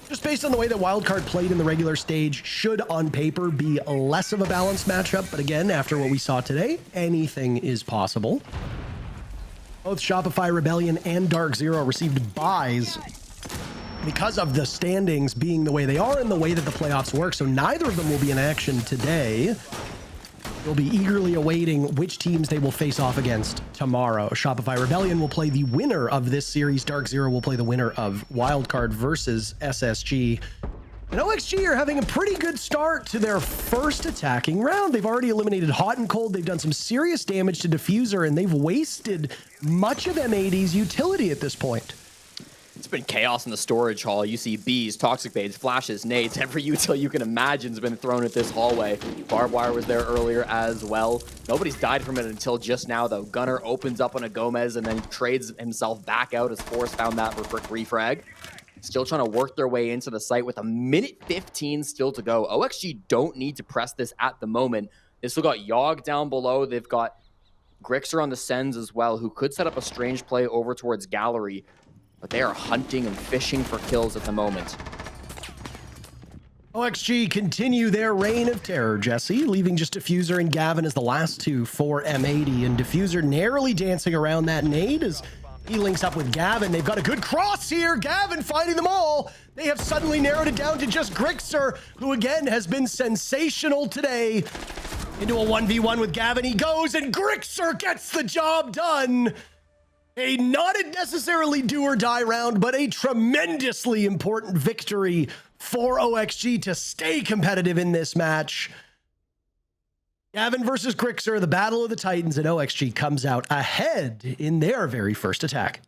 just based on the way that Wildcard played in the regular stage, should on paper be less of a balanced matchup. But again, after what we saw today, anything is possible. Both Shopify Rebellion and Dark Zero received buys because of the standings being the way they are and the way that the playoffs work. So neither of them will be in action today. We'll be eagerly awaiting which teams they will face off against tomorrow. Shopify Rebellion will play the winner of this series. Dark Zero will play the winner of Wildcard versus SSG. And OXG are having a pretty good start to their first attacking round. They've already eliminated Hot and Cold. They've done some serious damage to Diffuser, and they've wasted much of M80's utility at this point. It's been chaos in the storage hall. You see bees, toxic baits, flashes, nades. Every util you can imagine has been thrown at this hallway. Barbed wire was there earlier as well. Nobody's died from it until just now, though. Gunner opens up on a Gomez and then trades himself back out as Forrest found that for quick refrag. Still trying to work their way into the site with 1:15 still to go. OXG don't need to press this at the moment. They've still got Yogg down below. They've got Grixer on the Sens as well, who could set up a strange play over towards Gallery. But they are hunting and fishing for kills at the moment. OXG continue their reign of terror, Jesse, leaving just Diffuser and Gavin as the last 2 for M80. And Diffuser narrowly dancing around that nade as he links up with Gavin. They've got a good cross here. Gavin fighting them all. They have suddenly narrowed it down to just Grixer, who again has been sensational today. Into a 1v1 with Gavin he goes, and Grixer gets the job done. A not necessarily do or die round, but a tremendously important victory for OXG to stay competitive in this match. Gavin versus Grixer, the battle of the Titans, and OXG comes out ahead in their very first attack.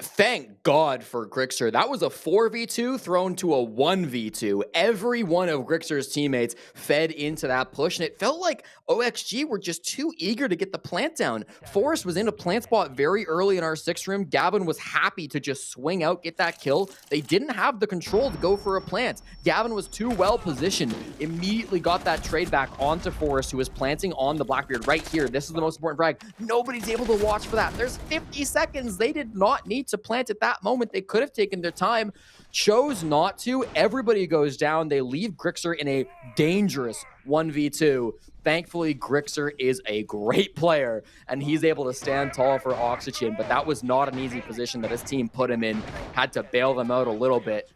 Thank God for Grixer. That was a 4v2 thrown to a 1v2. Every one of Grixer's teammates fed into that push, and it felt like OXG were just too eager to get the plant down. Forrest was in a plant spot very early in our 6th room. Gavin was happy to just swing out, get that kill. They didn't have the control to go for a plant. Gavin was too well positioned. Immediately got that trade back onto Forrest, who was planting on the Blackbeard right here. This is the most important frag. Nobody's able to watch for that. There's 50 seconds. They did not need to plant at that moment. They could have taken their time, chose not to. Everybody goes down. They leave Grixer in a dangerous 1v2. Thankfully, Grixer is a great player, and he's able to stand tall for Oxygen, but that was not an easy position that his team put him in. Had to bail them out a little bit.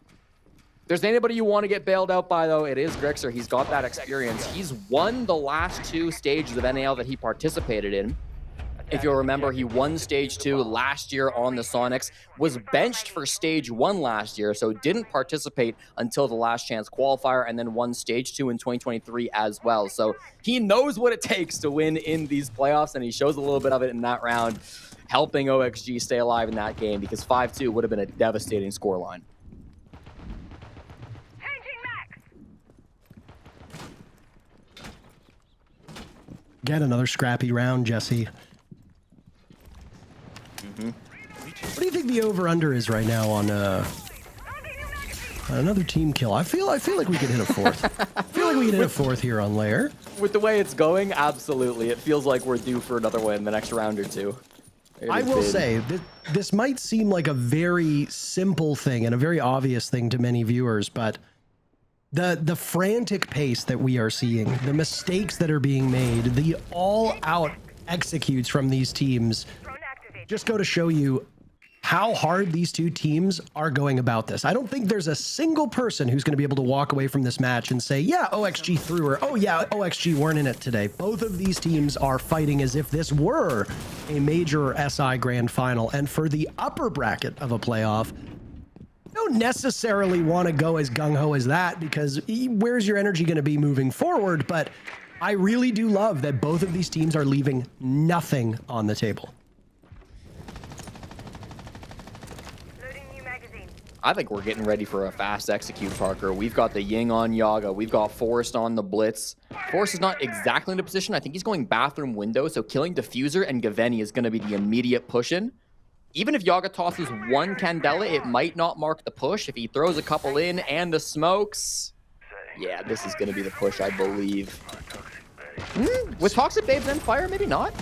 there's anybody you want to get bailed out by, though, it is Grixer. He's got that experience. He's won the last 2 stages of NAL that he participated in. If you'll remember, he won Stage 2 last year on the Sonics, was benched for Stage 1 last year, so didn't participate until the Last Chance qualifier, and then won Stage 2 in 2023 as well. So he knows what it takes to win in these playoffs, and he shows a little bit of it in that round, helping OXG stay alive in that game, because 5-2 would have been a devastating scoreline. Get another scrappy round, Jesse. What do you think the over/under is right now on another team kill? I feel like we could hit a 4th. I feel like we could hit a 4th here on Lair. With the way it's going, absolutely. It feels like we're due for another win the next round or 2. I will say, this might seem like a very simple thing and a very obvious thing to many viewers, but the frantic pace that we are seeing, the mistakes that are being made, the all-out executes from these teams just go to show you how hard these two teams are going about this. I don't think there's a single person who's going to be able to walk away from this match and say, yeah, OXG threw her. Oh, yeah, OXG weren't in it today. Both of these teams are fighting as if this were a major SI Grand Final. And for the upper bracket of a playoff, you don't necessarily want to go as gung-ho as that, because where's your energy going to be moving forward? But I really do love that both of these teams are leaving nothing on the table. I think we're getting ready for a fast execute, Parker. We've got the Ying on Yaga. We've got Forrest on the Blitz. Forrest is not exactly in a position. I think he's going bathroom window, so killing Diffuser and Gaveni is going to be the immediate push-in. Even if Yaga tosses 1 Candela, it might not mark the push. If he throws a couple in and the smokes, yeah, this is going to be the push, I believe. With Toxic Babes and Fire, maybe not.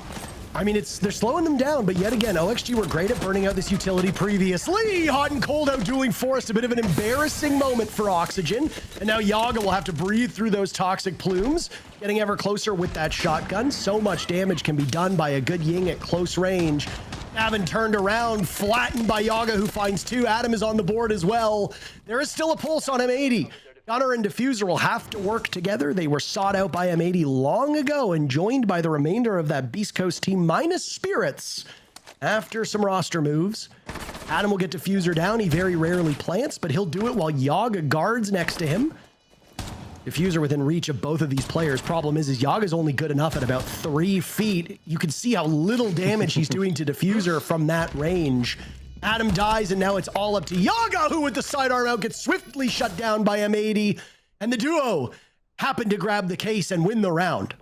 I mean, they're slowing them down, but yet again, OXG were great at burning out this utility previously. Hot and cold outdueling Forrest, a bit of an embarrassing moment for Oxygen. And now Yaga will have to breathe through those toxic plumes, getting ever closer with that shotgun. So much damage can be done by a good Ying at close range. Gavin turned around, flattened by Yaga, who finds 2. Adam is on the board as well. There is still a pulse on M80. Gunner and Diffuser will have to work together. They were sought out by M80 long ago and joined by the remainder of that Beast Coast team minus Spirits after some roster moves. Adam will get Diffuser down. He very rarely plants, but he'll do it while Yaga guards next to him. Diffuser within reach of both of these players. Problem is Yaga's only good enough at about 3 feet. You can see how little damage he's doing to Diffuser from that range. Adam dies, and now it's all up to Yaga, who with the sidearm out gets swiftly shut down by M80. And the duo happen to grab the case and win the round.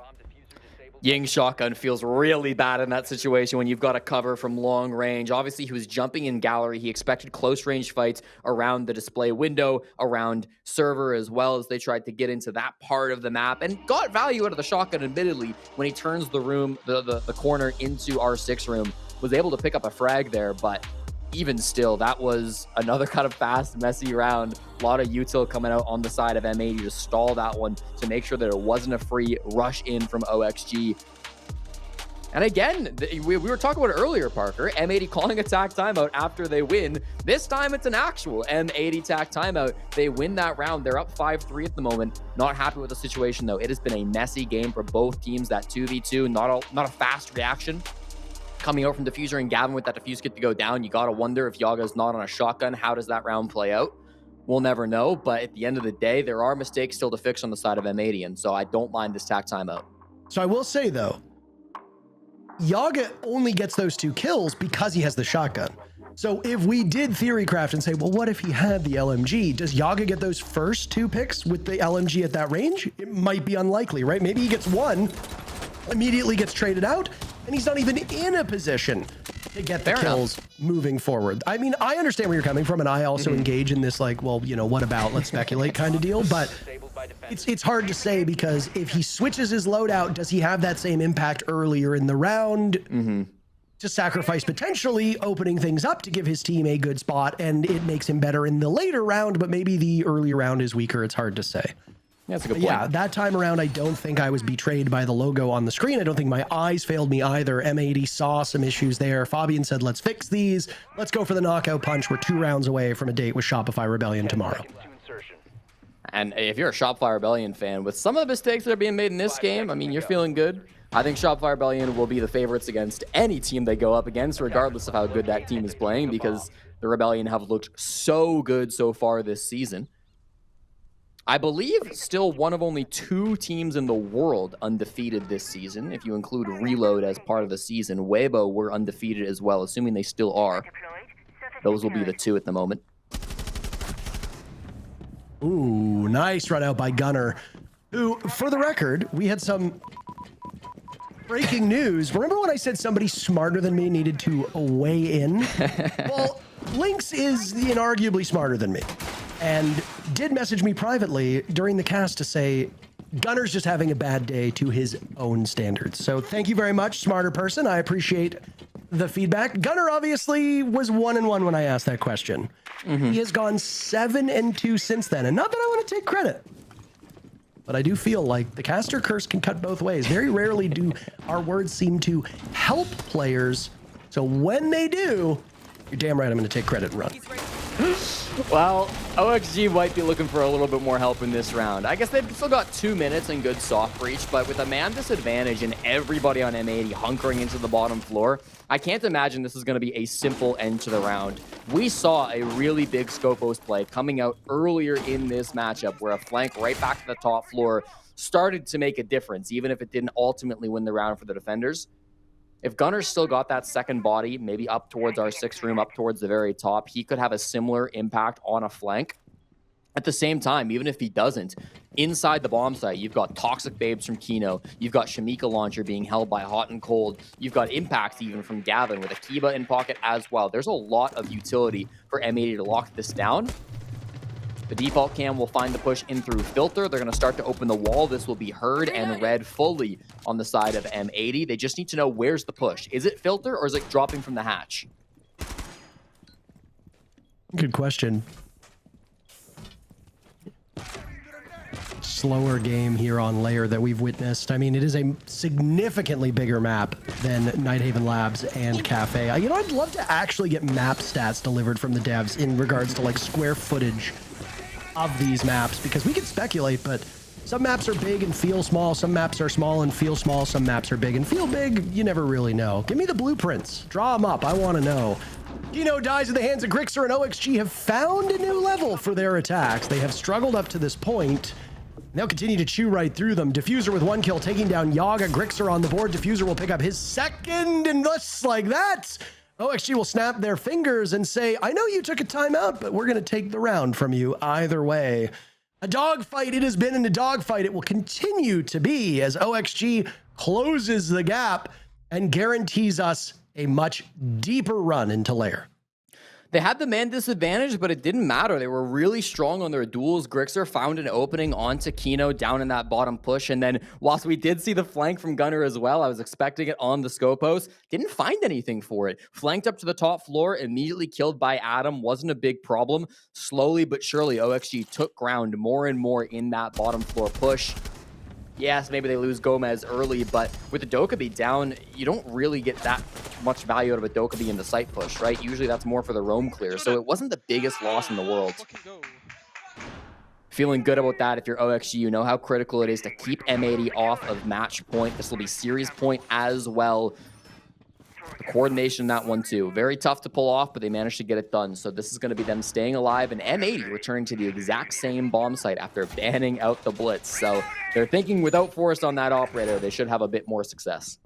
Ying shotgun feels really bad in that situation when you've got a cover from long range. Obviously, he was jumping in gallery. He expected close range fights around the display window, around server, as well as they tried to get into that part of the map and got value out of the shotgun, admittedly, when he turns the room, the corner into R6 room. Was able to pick up a frag there, but even still, that was another kind of fast, messy round. A lot of util coming out on the side of M80 to stall that one, to make sure that it wasn't a free rush in from OXG. And again, we were talking about it earlier, Parker. M80 calling a tack timeout after they win. This time it's an actual M80 tack timeout. They win that round. They're up 5-3 at the moment. Not happy with the situation, though. It has been a messy game for both teams. That 2v2, not a fast reaction. Coming out from Diffuser and Gavin with that Diffuse get to go down, you got to wonder if Yaga's not on a shotgun. How does that round play out? We'll never know, but at the end of the day, there are mistakes still to fix on the side of M80, and so I don't mind this tack timeout. So I will say, though, Yaga only gets those 2 kills because he has the shotgun. So if we did theorycraft and say, well, what if he had the LMG? Does Yaga get those first 2 picks with the LMG at that range? It might be unlikely, right? Maybe he gets 1, immediately gets traded out, and he's not even in a position to get the kills moving forward. I mean, I understand where you're coming from, and I also engage in this, like, well, you know, what about, let's speculate kind of deal, but it's hard to say, because if he switches his loadout, does he have that same impact earlier in the round to sacrifice potentially opening things up to give his team a good spot, and it makes him better in the later round, but maybe the early round is weaker. It's hard to say. Yeah, that's a good point. Yeah, that time around, I don't think I was betrayed by the logo on the screen. I don't think my eyes failed me either. M80 saw some issues there. Fabian said, let's fix these. Let's go for the knockout punch. We're 2 rounds away from a date with Shopify Rebellion tomorrow. insertion. And if you're a Shopify Rebellion fan, with some of the mistakes that are being made in this game, I mean, you're feeling good. I think Shopify Rebellion will be the favorites against any team they go up against, regardless of how good that team is playing, because the Rebellion have looked so good so far this season. I believe still one of only 2 teams in the world undefeated this season. If you include Reload as part of the season, Weibo were undefeated as well, assuming they still are. Those will be the 2 at the moment. Ooh, nice run out by Gunner, who, for the record, we had some breaking news. Remember when I said somebody smarter than me needed to weigh in? Well, Lynx is inarguably smarter than me and did message me privately during the cast to say Gunner's just having a bad day to his own standards. So thank you very much, smarter person. I appreciate the feedback. Gunner obviously was 1-1 when I asked that question. He has gone 7-2 since then. And not that I want to take credit, but I do feel like the caster curse can cut both ways. Very rarely do our words seem to help players. So when they do, you're damn right I'm going to take credit and run. Well, OXG might be looking for a little bit more help in this round. I guess they've still got 2 minutes and good soft breach, but with a man disadvantage and everybody on M80 hunkering into the bottom floor, I can't imagine this is going to be a simple end to the round. We saw a really big Scopos play coming out earlier in this matchup where a flank right back to the top floor started to make a difference, even if it didn't ultimately win the round for the defenders. If Gunner's still got that second body, maybe up towards our 6th room, up towards the very top, he could have a similar impact on a flank. At the same time, even if he doesn't, inside the bomb site, you've got Toxic Babes from Kino, you've got Shamika Launcher being held by Hot and Cold, you've got Impact even from Gavin with Akiba in pocket as well. There's a lot of utility for M80 to lock this down. The default cam will find the push in through Filter. They're going to start to open the wall. This will be heard and read fully on the side of M80. They just need to know where's the push. Is it Filter or is it dropping from the hatch? Good question. Slower game here on Layer that we've witnessed. I mean, it is a significantly bigger map than Nighthaven Labs and Cafe. You know, I'd love to actually get map stats delivered from the devs in regards to like square footage of these maps, because we could speculate, but some maps are big and feel small, some maps are small and feel small, some maps are big and feel big. You never really know. Give me the blueprints. Draw them up. I want to know. Kino dies in the hands of Grixer, and OXG have found a new level for their attacks. They have struggled up to this point. They'll continue to chew right through them. Diffuser with 1 kill, taking down Yaga. Grixer on the board. Diffuser will pick up his second, and just like that, OXG will snap their fingers and say, I know you took a timeout, but we're going to take the round from you either way. A dogfight it has been, and a dogfight it will continue to be as OXG closes the gap and guarantees us a much deeper run into Lair. They had the man disadvantage, but it didn't matter. They were really strong on their duels. Grixer found an opening onto Kino down in that bottom push. And then whilst we did see the flank from Gunner as well, I was expecting it on the Scopos. Didn't find anything for it. Flanked up to the top floor, immediately killed by Adam. Wasn't a big problem. Slowly but surely, OXG took ground more and more in that bottom floor push. Yes, maybe they lose Gomez early, but with the Dokkaebi down, you don't really get that much value out of a Dokkaebi in the site push, right? Usually that's more for the roam clear, so it wasn't the biggest loss in the world. Feeling good about that if you're OXG. You know how critical it is to keep M80 off of match point. This will be series point as well. The coordination in that one too. Very tough to pull off, but they managed to get it done. So this is going to be them staying alive, and M80 returning to the exact same bomb site after banning out the blitz. So they're thinking without Forrest on that operator, they should have a bit more success.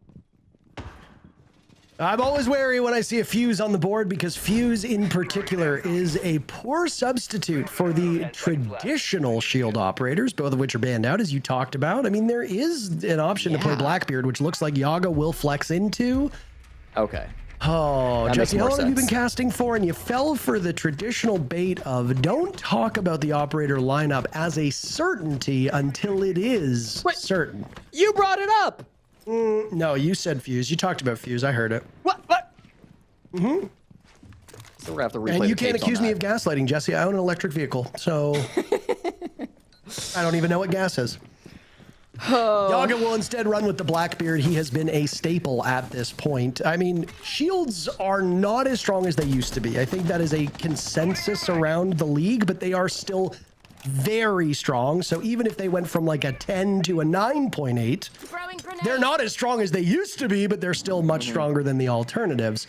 I'm always wary when I see a Fuse on the board, because Fuse in particular is a poor substitute for the traditional shield operators, both of which are banned out, as you talked about. I mean, there is an option to play Blackbeard, which looks like Yaga will flex into. Okay. Oh, that Jesse, how long have you sense. been casting for? And you fell for the traditional bait of don't talk about the operator lineup as a certainty until it is certain. You brought it up! No, you said Fuse. You talked about Fuse. I heard it. What? Mm-hmm. So we're going to have to replay And you the can't tapes accuse on me that. of gaslighting, Jesse. I own an electric vehicle, so I don't even know what gas is. Yaga will instead run with the Blackbeard. He has been a staple at this point. I mean, shields are not as strong as they used to be. I think that is a consensus around the league, but they are still very strong. So even if they went from like a 10 to a 9.8, they're not as strong as they used to be, but they're still much stronger than the alternatives.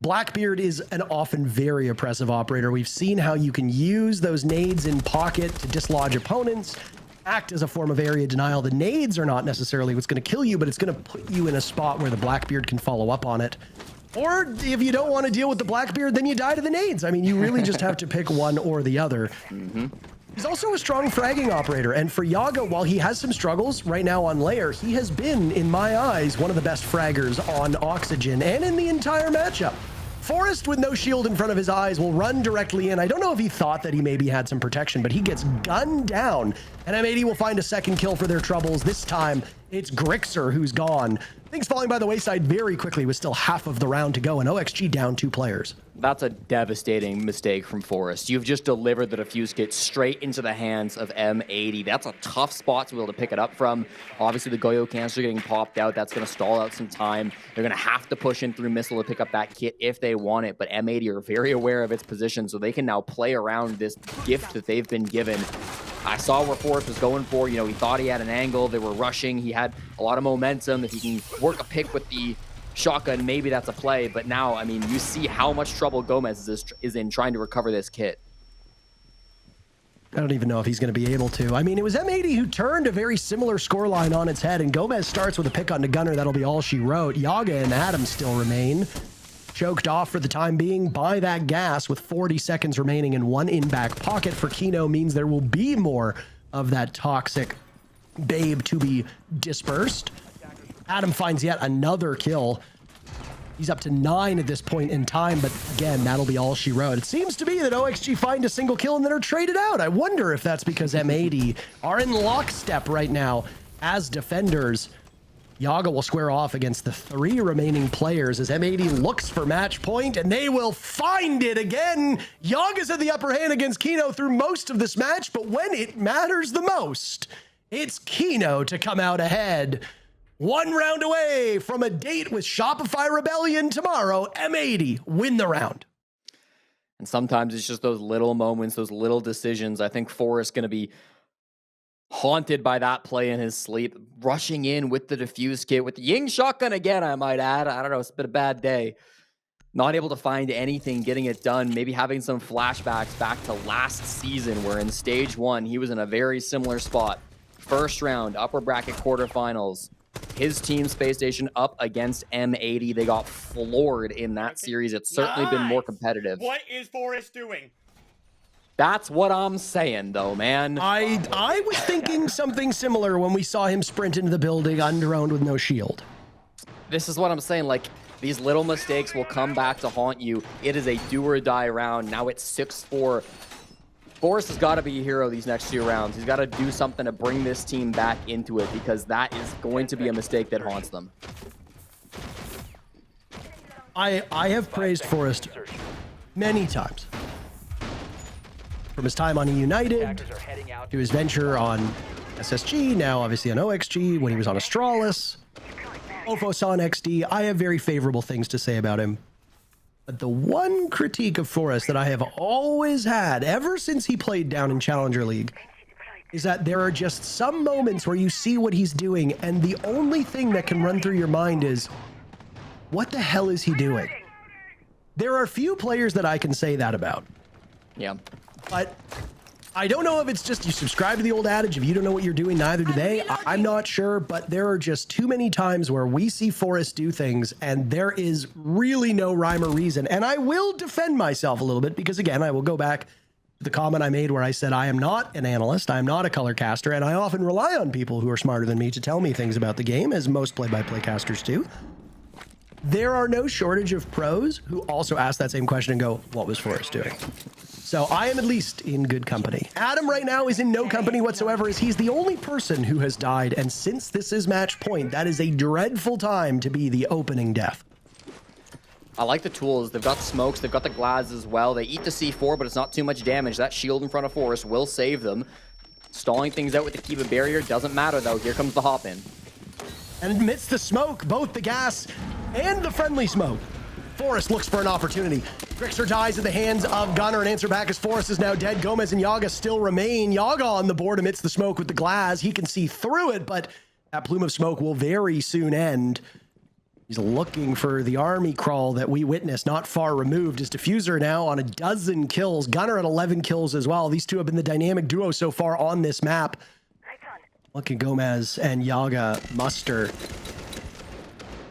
Blackbeard is an often very oppressive operator. We've seen how you can use those nades in pocket to dislodge opponents, act as a form of area denial. The nades are not necessarily what's going to kill you, but it's going to put you in a spot where the Blackbeard can follow up on it. Or if you don't want to deal with the Blackbeard, then you die to the nades. I mean, you really just have to pick one or the other. He's also a strong fragging operator, and for Yaga, while he has some struggles right now on layer, he has been, in my eyes, one of the best fraggers on Oxygen and in the entire matchup. Forrest, with no shield in front of his eyes, will run directly in. I don't know if he thought that he maybe had some protection, but he gets gunned down, and M80 will find a second kill for their troubles. This time, it's Grixer who's gone. Things falling by the wayside very quickly with still half of the round to go, and OXG down 2 players. That's a devastating mistake from Forrest. You've just delivered the defuse kit straight into the hands of M80. That's a tough spot to be able to pick it up from. Obviously, the Goyo canister getting popped out. That's going to stall out some time. They're going to have to push in through missile to pick up that kit if they want it, but M80 are very aware of its position, so they can now play around this gift that they've been given. I saw where Forrest was going for. You know, he thought he had an angle. They were rushing. He had a lot of momentum. If he can work a pick with the shotgun, maybe that's a play. But now, I mean, you see how much trouble Gomez is in trying to recover this kit. I don't even know if he's going to be able to. I mean, it was M80 who turned a very similar scoreline on its head, and Gomez starts with a pick on the gunner. That'll be all she wrote. Yaga and Adam still remain. Choked off for the time being by that gas with 40 seconds remaining and 1 in back pocket for Kino means there will be more of that toxic babe to be dispersed. Adam finds yet another kill. He's up to 9 at this point in time, but again, that'll be all she wrote. It seems to be that OXG find a single kill and then are traded out. I wonder if that's because M80 are in lockstep right now as defenders. Yaga will square off against the 3 remaining players as M80 looks for match point, and they will find it again. Yaga's at the upper hand against Kino through most of this match, but when it matters the most, it's Kino to come out ahead. 1 round away from a date with Shopify Rebellion tomorrow. M80 win the round. And sometimes it's just those little moments, those little decisions. I think Forrest's going to be haunted by that play in his sleep, rushing in with the defuse kit, with the Ying shotgun again, I might add. I don't know, it's been a bad day. Not able to find anything, getting it done, maybe having some flashbacks back to last season where in stage 1, he was in a very similar spot. First round, upper bracket quarterfinals. His team, Space Station, up against M80. They got floored in that series. It's certainly been more competitive. What is Forrest doing? That's what I'm saying, though, man. I was thinking something similar when we saw him sprint into the building underowned with no shield. This is what I'm saying. Like, these little mistakes will come back to haunt you. It is a do-or-die round. Now it's 6-4. Forrest has got to be a hero these next 2 rounds. He's got to do something to bring this team back into it because that is going to be a mistake that haunts them. I have praised Forrest many times. From his time on United, to his venture on SSG, now obviously on OXG, when he was on Astralis, Ophos on XD, I have very favorable things to say about him. But the one critique of Forrest that I have always had, ever since he played down in Challenger League, is that there are just some moments where you see what he's doing, and the only thing that can run through your mind is, what the hell is he doing? There are few players that I can say that about. Yeah. But I don't know if it's just you subscribe to the old adage, if you don't know what you're doing, neither do they. I'm not sure, but there are just too many times where we see Forrest do things and there is really no rhyme or reason. And I will defend myself a little bit because, again, I will go back to the comment I made where I said I am not an analyst, I am not a color caster, and I often rely on people who are smarter than me to tell me things about the game, as most play-by-play casters do. There are no shortage of pros who also ask that same question and go, what was Forrest doing? So I am at least in good company. Adam right now is in no company whatsoever as he's the only person who has died. And since this is match point, that is a dreadful time to be the opening death. I like the tools. They've got smokes. They've got the glads as well. They eat the C4, but it's not too much damage. That shield in front of Forrest will save them. Stalling things out with the Kiva barrier doesn't matter, though. Here comes the hop in. And amidst the smoke, both the gas and the friendly smoke Forrest looks for an opportunity. Trickster dies at the hands of Gunner, and answer back as Forrest is now dead. Gomez and Yaga still remain. Yaga on the board amidst the smoke with the glass. He can see through it, but that plume of smoke will very soon end. He's looking for the army crawl that we witnessed not far removed. His Diffuser now on 12 kills. Gunner at 11 kills as well. These two have been the dynamic duo so far on this map. What can Gomez and Yaga muster?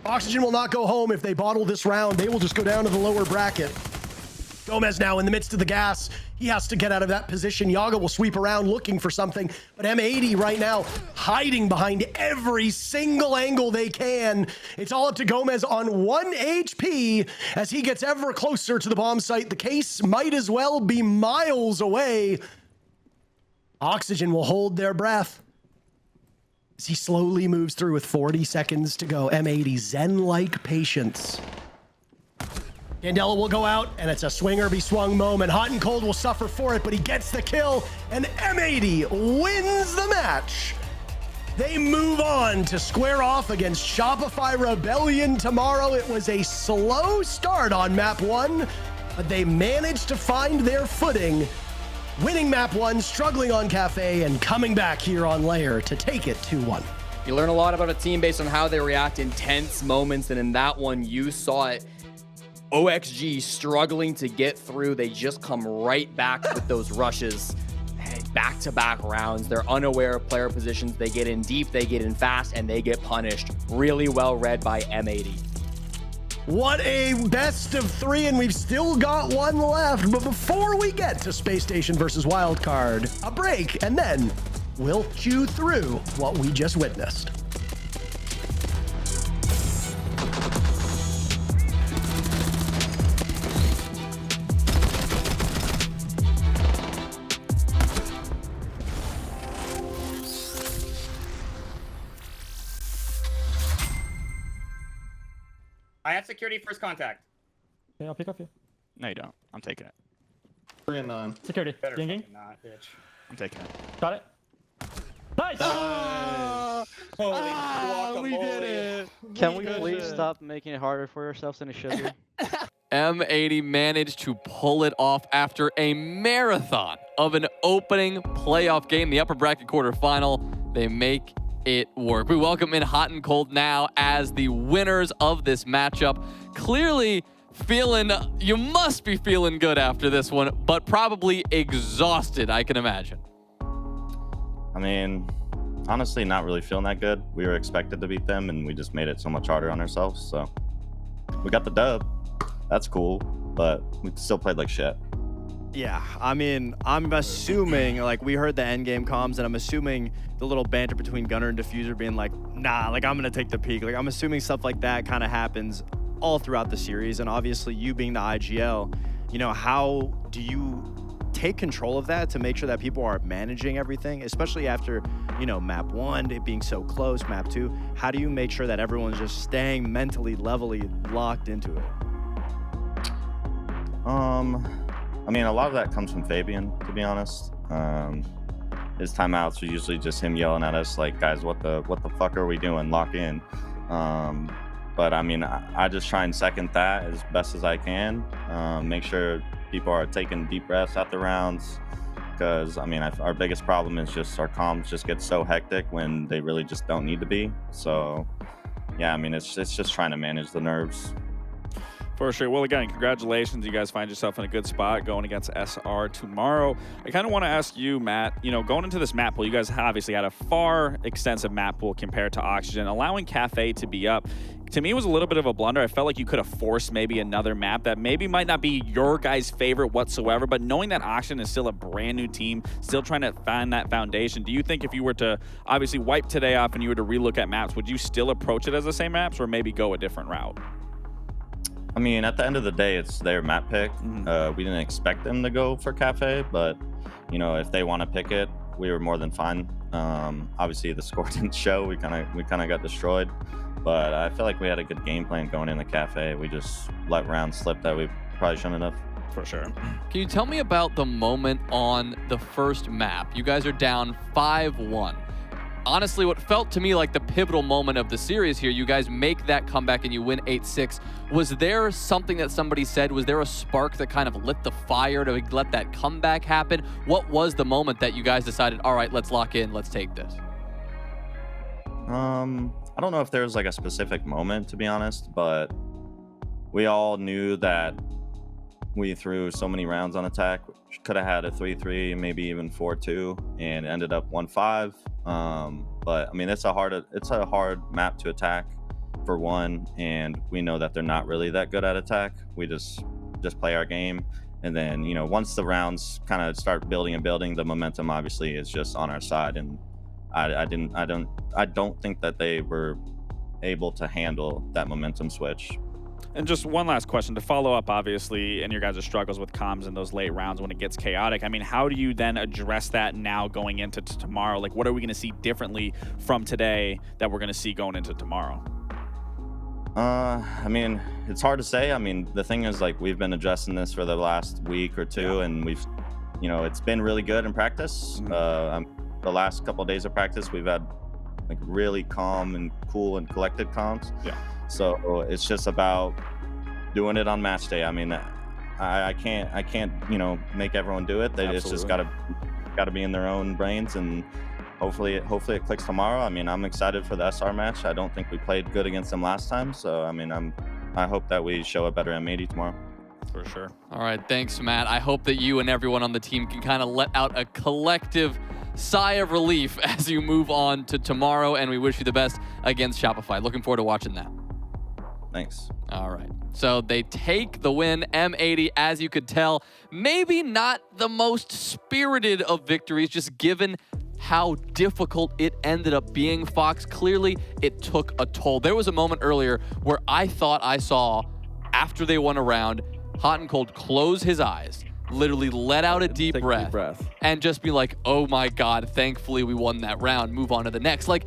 Oxygen will not go home if they bottle this round. They will just go down to the lower bracket. Gomez now in the midst of the gas. He has to get out of that position. Yaga will sweep around looking for something, but M80 right now hiding behind every single angle they can. It's all up to Gomez on 1 HP as he gets ever closer to the bomb site. The case might as well be miles away. Oxygen will hold their breath as he slowly moves through with 40 seconds to go. M80 Zen-like patience. Candela will go out, and it's a swinger be swung moment. Hot and Cold will suffer for it, but he gets the kill, and M80 wins the match. They move on to square off against Shopify Rebellion tomorrow. It was a slow start on map 1, but they managed to find their footing, winning map 1, struggling on Cafe, and coming back here on Lair to take it 2-1. You learn a lot about a team based on how they react in tense moments, and in that one, you saw it. OXG struggling to get through. They just come right back with those rushes. Back-to-back rounds. They're unaware of player positions. They get in deep, they get in fast, and they get punished. Really well read by M80. What a best of 3, and we've still got one left. But before we get to Space Station versus Wildcard, a break, and then we'll chew through what we just witnessed. I have security first contact. Okay, I'll pick up you. No, you don't. I'm taking it. 3 and 9. Security. Better Dinging. fucking not, bitch. I'm taking it. Got it. Nice! Holy guacamole. We did it. Can we please stop making it harder for yourselves than it should be? M80 managed to pull it off after a marathon of an opening playoff game, the upper bracket quarterfinal. They make it work. We welcome in Hot and Cold now as the winners of this matchup. Clearly feeling, you must be feeling good after this one, but probably exhausted, I can imagine. I mean, honestly, not really feeling that good. We were expected to beat them, and we just made it so much harder on ourselves. So we got the dub. That's cool, but we still played like shit. Yeah, I mean, I'm assuming, like, we heard the end game comms, and I'm assuming the little banter between Gunner and Diffuser being like, nah, like, I'm going to take the peak. Like, I'm assuming stuff like that kind of happens all throughout the series. And obviously, you being the IGL, you know, how do you take control of that to make sure that people are managing everything, especially after, you know, map 1, it being so close, map 2? How do you make sure that everyone's just staying mentally, levelly locked into it? I mean, a lot of that comes from Fabian, to be honest. His timeouts are usually just him yelling at us like, guys, what the fuck are we doing? Lock in. But I mean, I just try and second that as best as I can. Make sure people are taking deep breaths at the rounds. Because, I mean, our biggest problem is just our comms just get so hectic when they really just don't need to be. So, yeah, I mean, it's just trying to manage the nerves. For sure. Well, again, congratulations. You guys find yourself in a good spot going against SR tomorrow. I kind of want to ask you, Matt, you know, going into this map pool, you guys obviously had a far extensive map pool compared to Oxygen. Allowing Cafe to be up, to me, was a little bit of a blunder. I felt like you could have forced maybe another map that maybe might not be your guys' favorite whatsoever, but knowing that Oxygen is still a brand new team, still trying to find that foundation, do you think if you were to obviously wipe today off and you were to relook at maps, would you still approach it as the same maps or maybe go a different route? I mean, at the end of the day, it's their map pick. We didn't expect them to go for Cafe, but, you know, if they want to pick it, we were more than fine. Obviously, the score didn't show. We kind of got destroyed. But I feel like we had a good game plan going in the Cafe. We just let rounds slip that we probably shouldn't have. For sure. Can you tell me about the moment on the first map? You guys are down 5-1. honestly what felt to me like the pivotal moment of the series here. You guys make that comeback and you win 8-6. Was there something that somebody said? Was there a spark that kind of lit the fire to let that comeback happen? What was the moment that you guys decided, all right, let's lock in, let's take this? I don't know if there was like a specific moment, to be honest, but we all knew that we threw so many rounds on attack. Could have had a 3-3, maybe even 4-2, and ended up 1-5. But I mean, it's a hard map to attack for one, and we know that they're not really that good at attack. We just play our game, and then once the rounds kind of start building and building, the momentum obviously is just on our side. And I don't think that they were able to handle that momentum switch. And just one last question to follow up, obviously, and your guys' struggles with comms in those late rounds when it gets chaotic. I mean, how do you then address that now going into tomorrow? Like, what are we going to see differently from today that we're going to see going into tomorrow? I mean, it's hard to say. I mean, the thing is, like, we've been adjusting this for the last week or two, and we've, it's been really good in practice. The last couple of days of practice, we've had like really calm and cool and collected comms. Yeah. So it's just about doing it on match day. I mean, I can't make everyone do it. It's just gotta be in their own brains, and hopefully it clicks tomorrow. I mean, I'm excited for the SR match. I don't think we played good against them last time, so I mean, I hope that we show a better M80 tomorrow. For sure. All right, thanks, Matt. I hope that you and everyone on the team can kind of let out a collective sigh of relief as you move on to tomorrow, and we wish you the best against Shopify. Looking forward to watching that. Thanks. All right. So they take the win. M80, as you could tell, maybe not the most spirited of victories, just given how difficult it ended up being, Fox. Clearly, it took a toll. There was a moment earlier where I thought I saw, after they won a round, Hot and Cold close his eyes, literally let out a deep breath, and just be like, oh my God, thankfully we won that round, move on to the next. Like,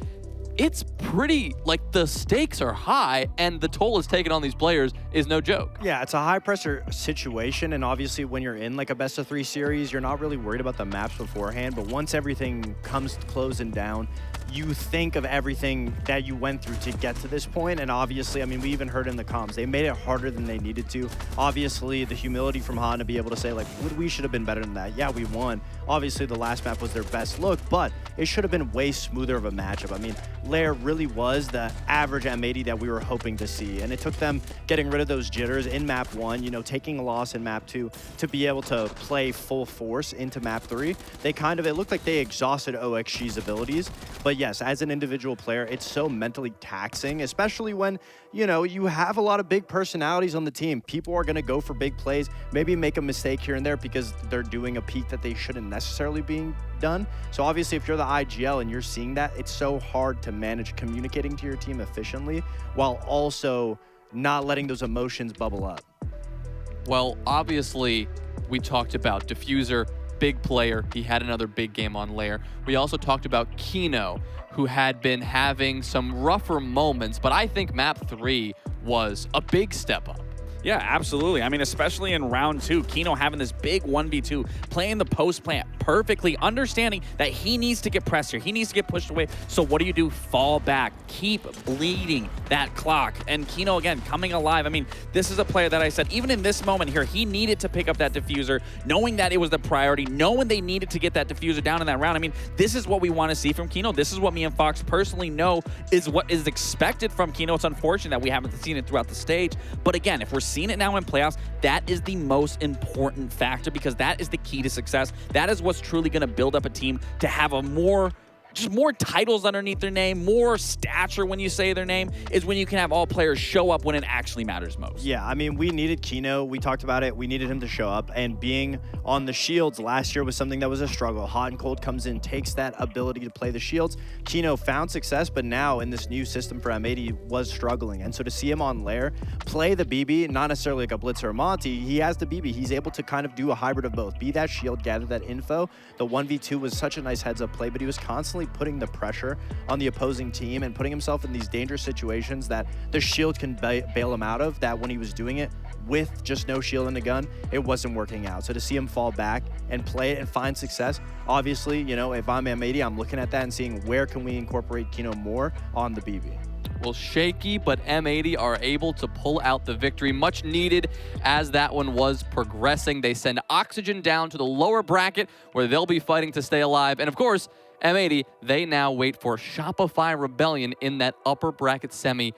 it's pretty, like, the stakes are high, and the toll is taken on these players is no joke. Yeah, it's a high pressure situation, and obviously when you're in like a best of 3 series, you're not really worried about the maps beforehand, but once everything comes closing down, you think of everything that you went through to get to this point. And obviously, I mean, we even heard in the comms, they made it harder than they needed to. Obviously, the humility from Han to be able to say, like, we should have been better than that. Yeah, we won. Obviously, the last map was their best look, but it should have been way smoother of a matchup. I mean, Lair really was the average M80 that we were hoping to see, and it took them getting rid of those jitters in map 1, taking a loss in map 2 to be able to play full force into map 3. It looked like they exhausted OXG's abilities, but yes, as an individual player, it's so mentally taxing, especially when, you have a lot of big personalities on the team. People are going to go for big plays, maybe make a mistake here and there because they're doing a peak that they shouldn't necessarily be done. So obviously, if you're the IGL and you're seeing that, it's so hard to manage communicating to your team efficiently while also not letting those emotions bubble up. Well, obviously, we talked about Diffuser, big player. He had another big game on Lair. We also talked about Kino, who had been having some rougher moments, but I think map 3 was a big step up. Yeah, absolutely. I mean, especially in round 2, Kino having this big 1v2, playing the post plant perfectly, understanding that he needs to get pressed here. He needs to get pushed away. So what do? Fall back. Keep bleeding that clock. And Kino, again, coming alive. I mean, this is a player that I said, even in this moment here, he needed to pick up that diffuser, knowing that it was the priority, knowing they needed to get that diffuser down in that round. I mean, this is what we want to see from Kino. This is what me and Fox personally know is what is expected from Kino. It's unfortunate that we haven't seen it throughout the stage. But again, if we're seeing it now in playoffs, that is the most important factor because that is the key to success. That is what's truly going to build up a team to have a more titles underneath their name, more stature when you say their name, is when you can have all players show up when it actually matters most. Yeah, I mean, we needed Kino. We talked about it. We needed him to show up, and being on the shields last year was something that was a struggle. Hot and Cold comes in, takes that ability to play the shields. Kino found success, but now in this new system for M80 was struggling. And so to see him on Lair, play the BB, not necessarily like a Blitzer or Monty, he has the BB. He's able to kind of do a hybrid of both. Be that shield, gather that info. The 1v2 was such a nice heads-up play, but he was constantly constantly putting the pressure on the opposing team and putting himself in these dangerous situations that the shield can bail him out of, that when he was doing it with just no shield and a gun, it wasn't working out. So to see him fall back and play it and find success, obviously, you know, if I'm M80, I'm looking at that and seeing where can we incorporate Kino more on the BB. Well, shaky, but M80 are able to pull out the victory. Much needed as that one was progressing. They send Oxygen down to the lower bracket where they'll be fighting to stay alive. And of course, M80, they now wait for Shopify Rebellion in that upper bracket semi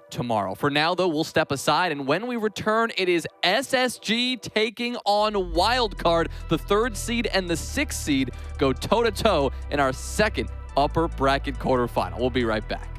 tomorrow. For now, though, we'll step aside, and when we return, it is SSG taking on Wildcard. The 3rd seed and the 6th seed go toe-to-toe in our second upper bracket quarterfinal. We'll be right back.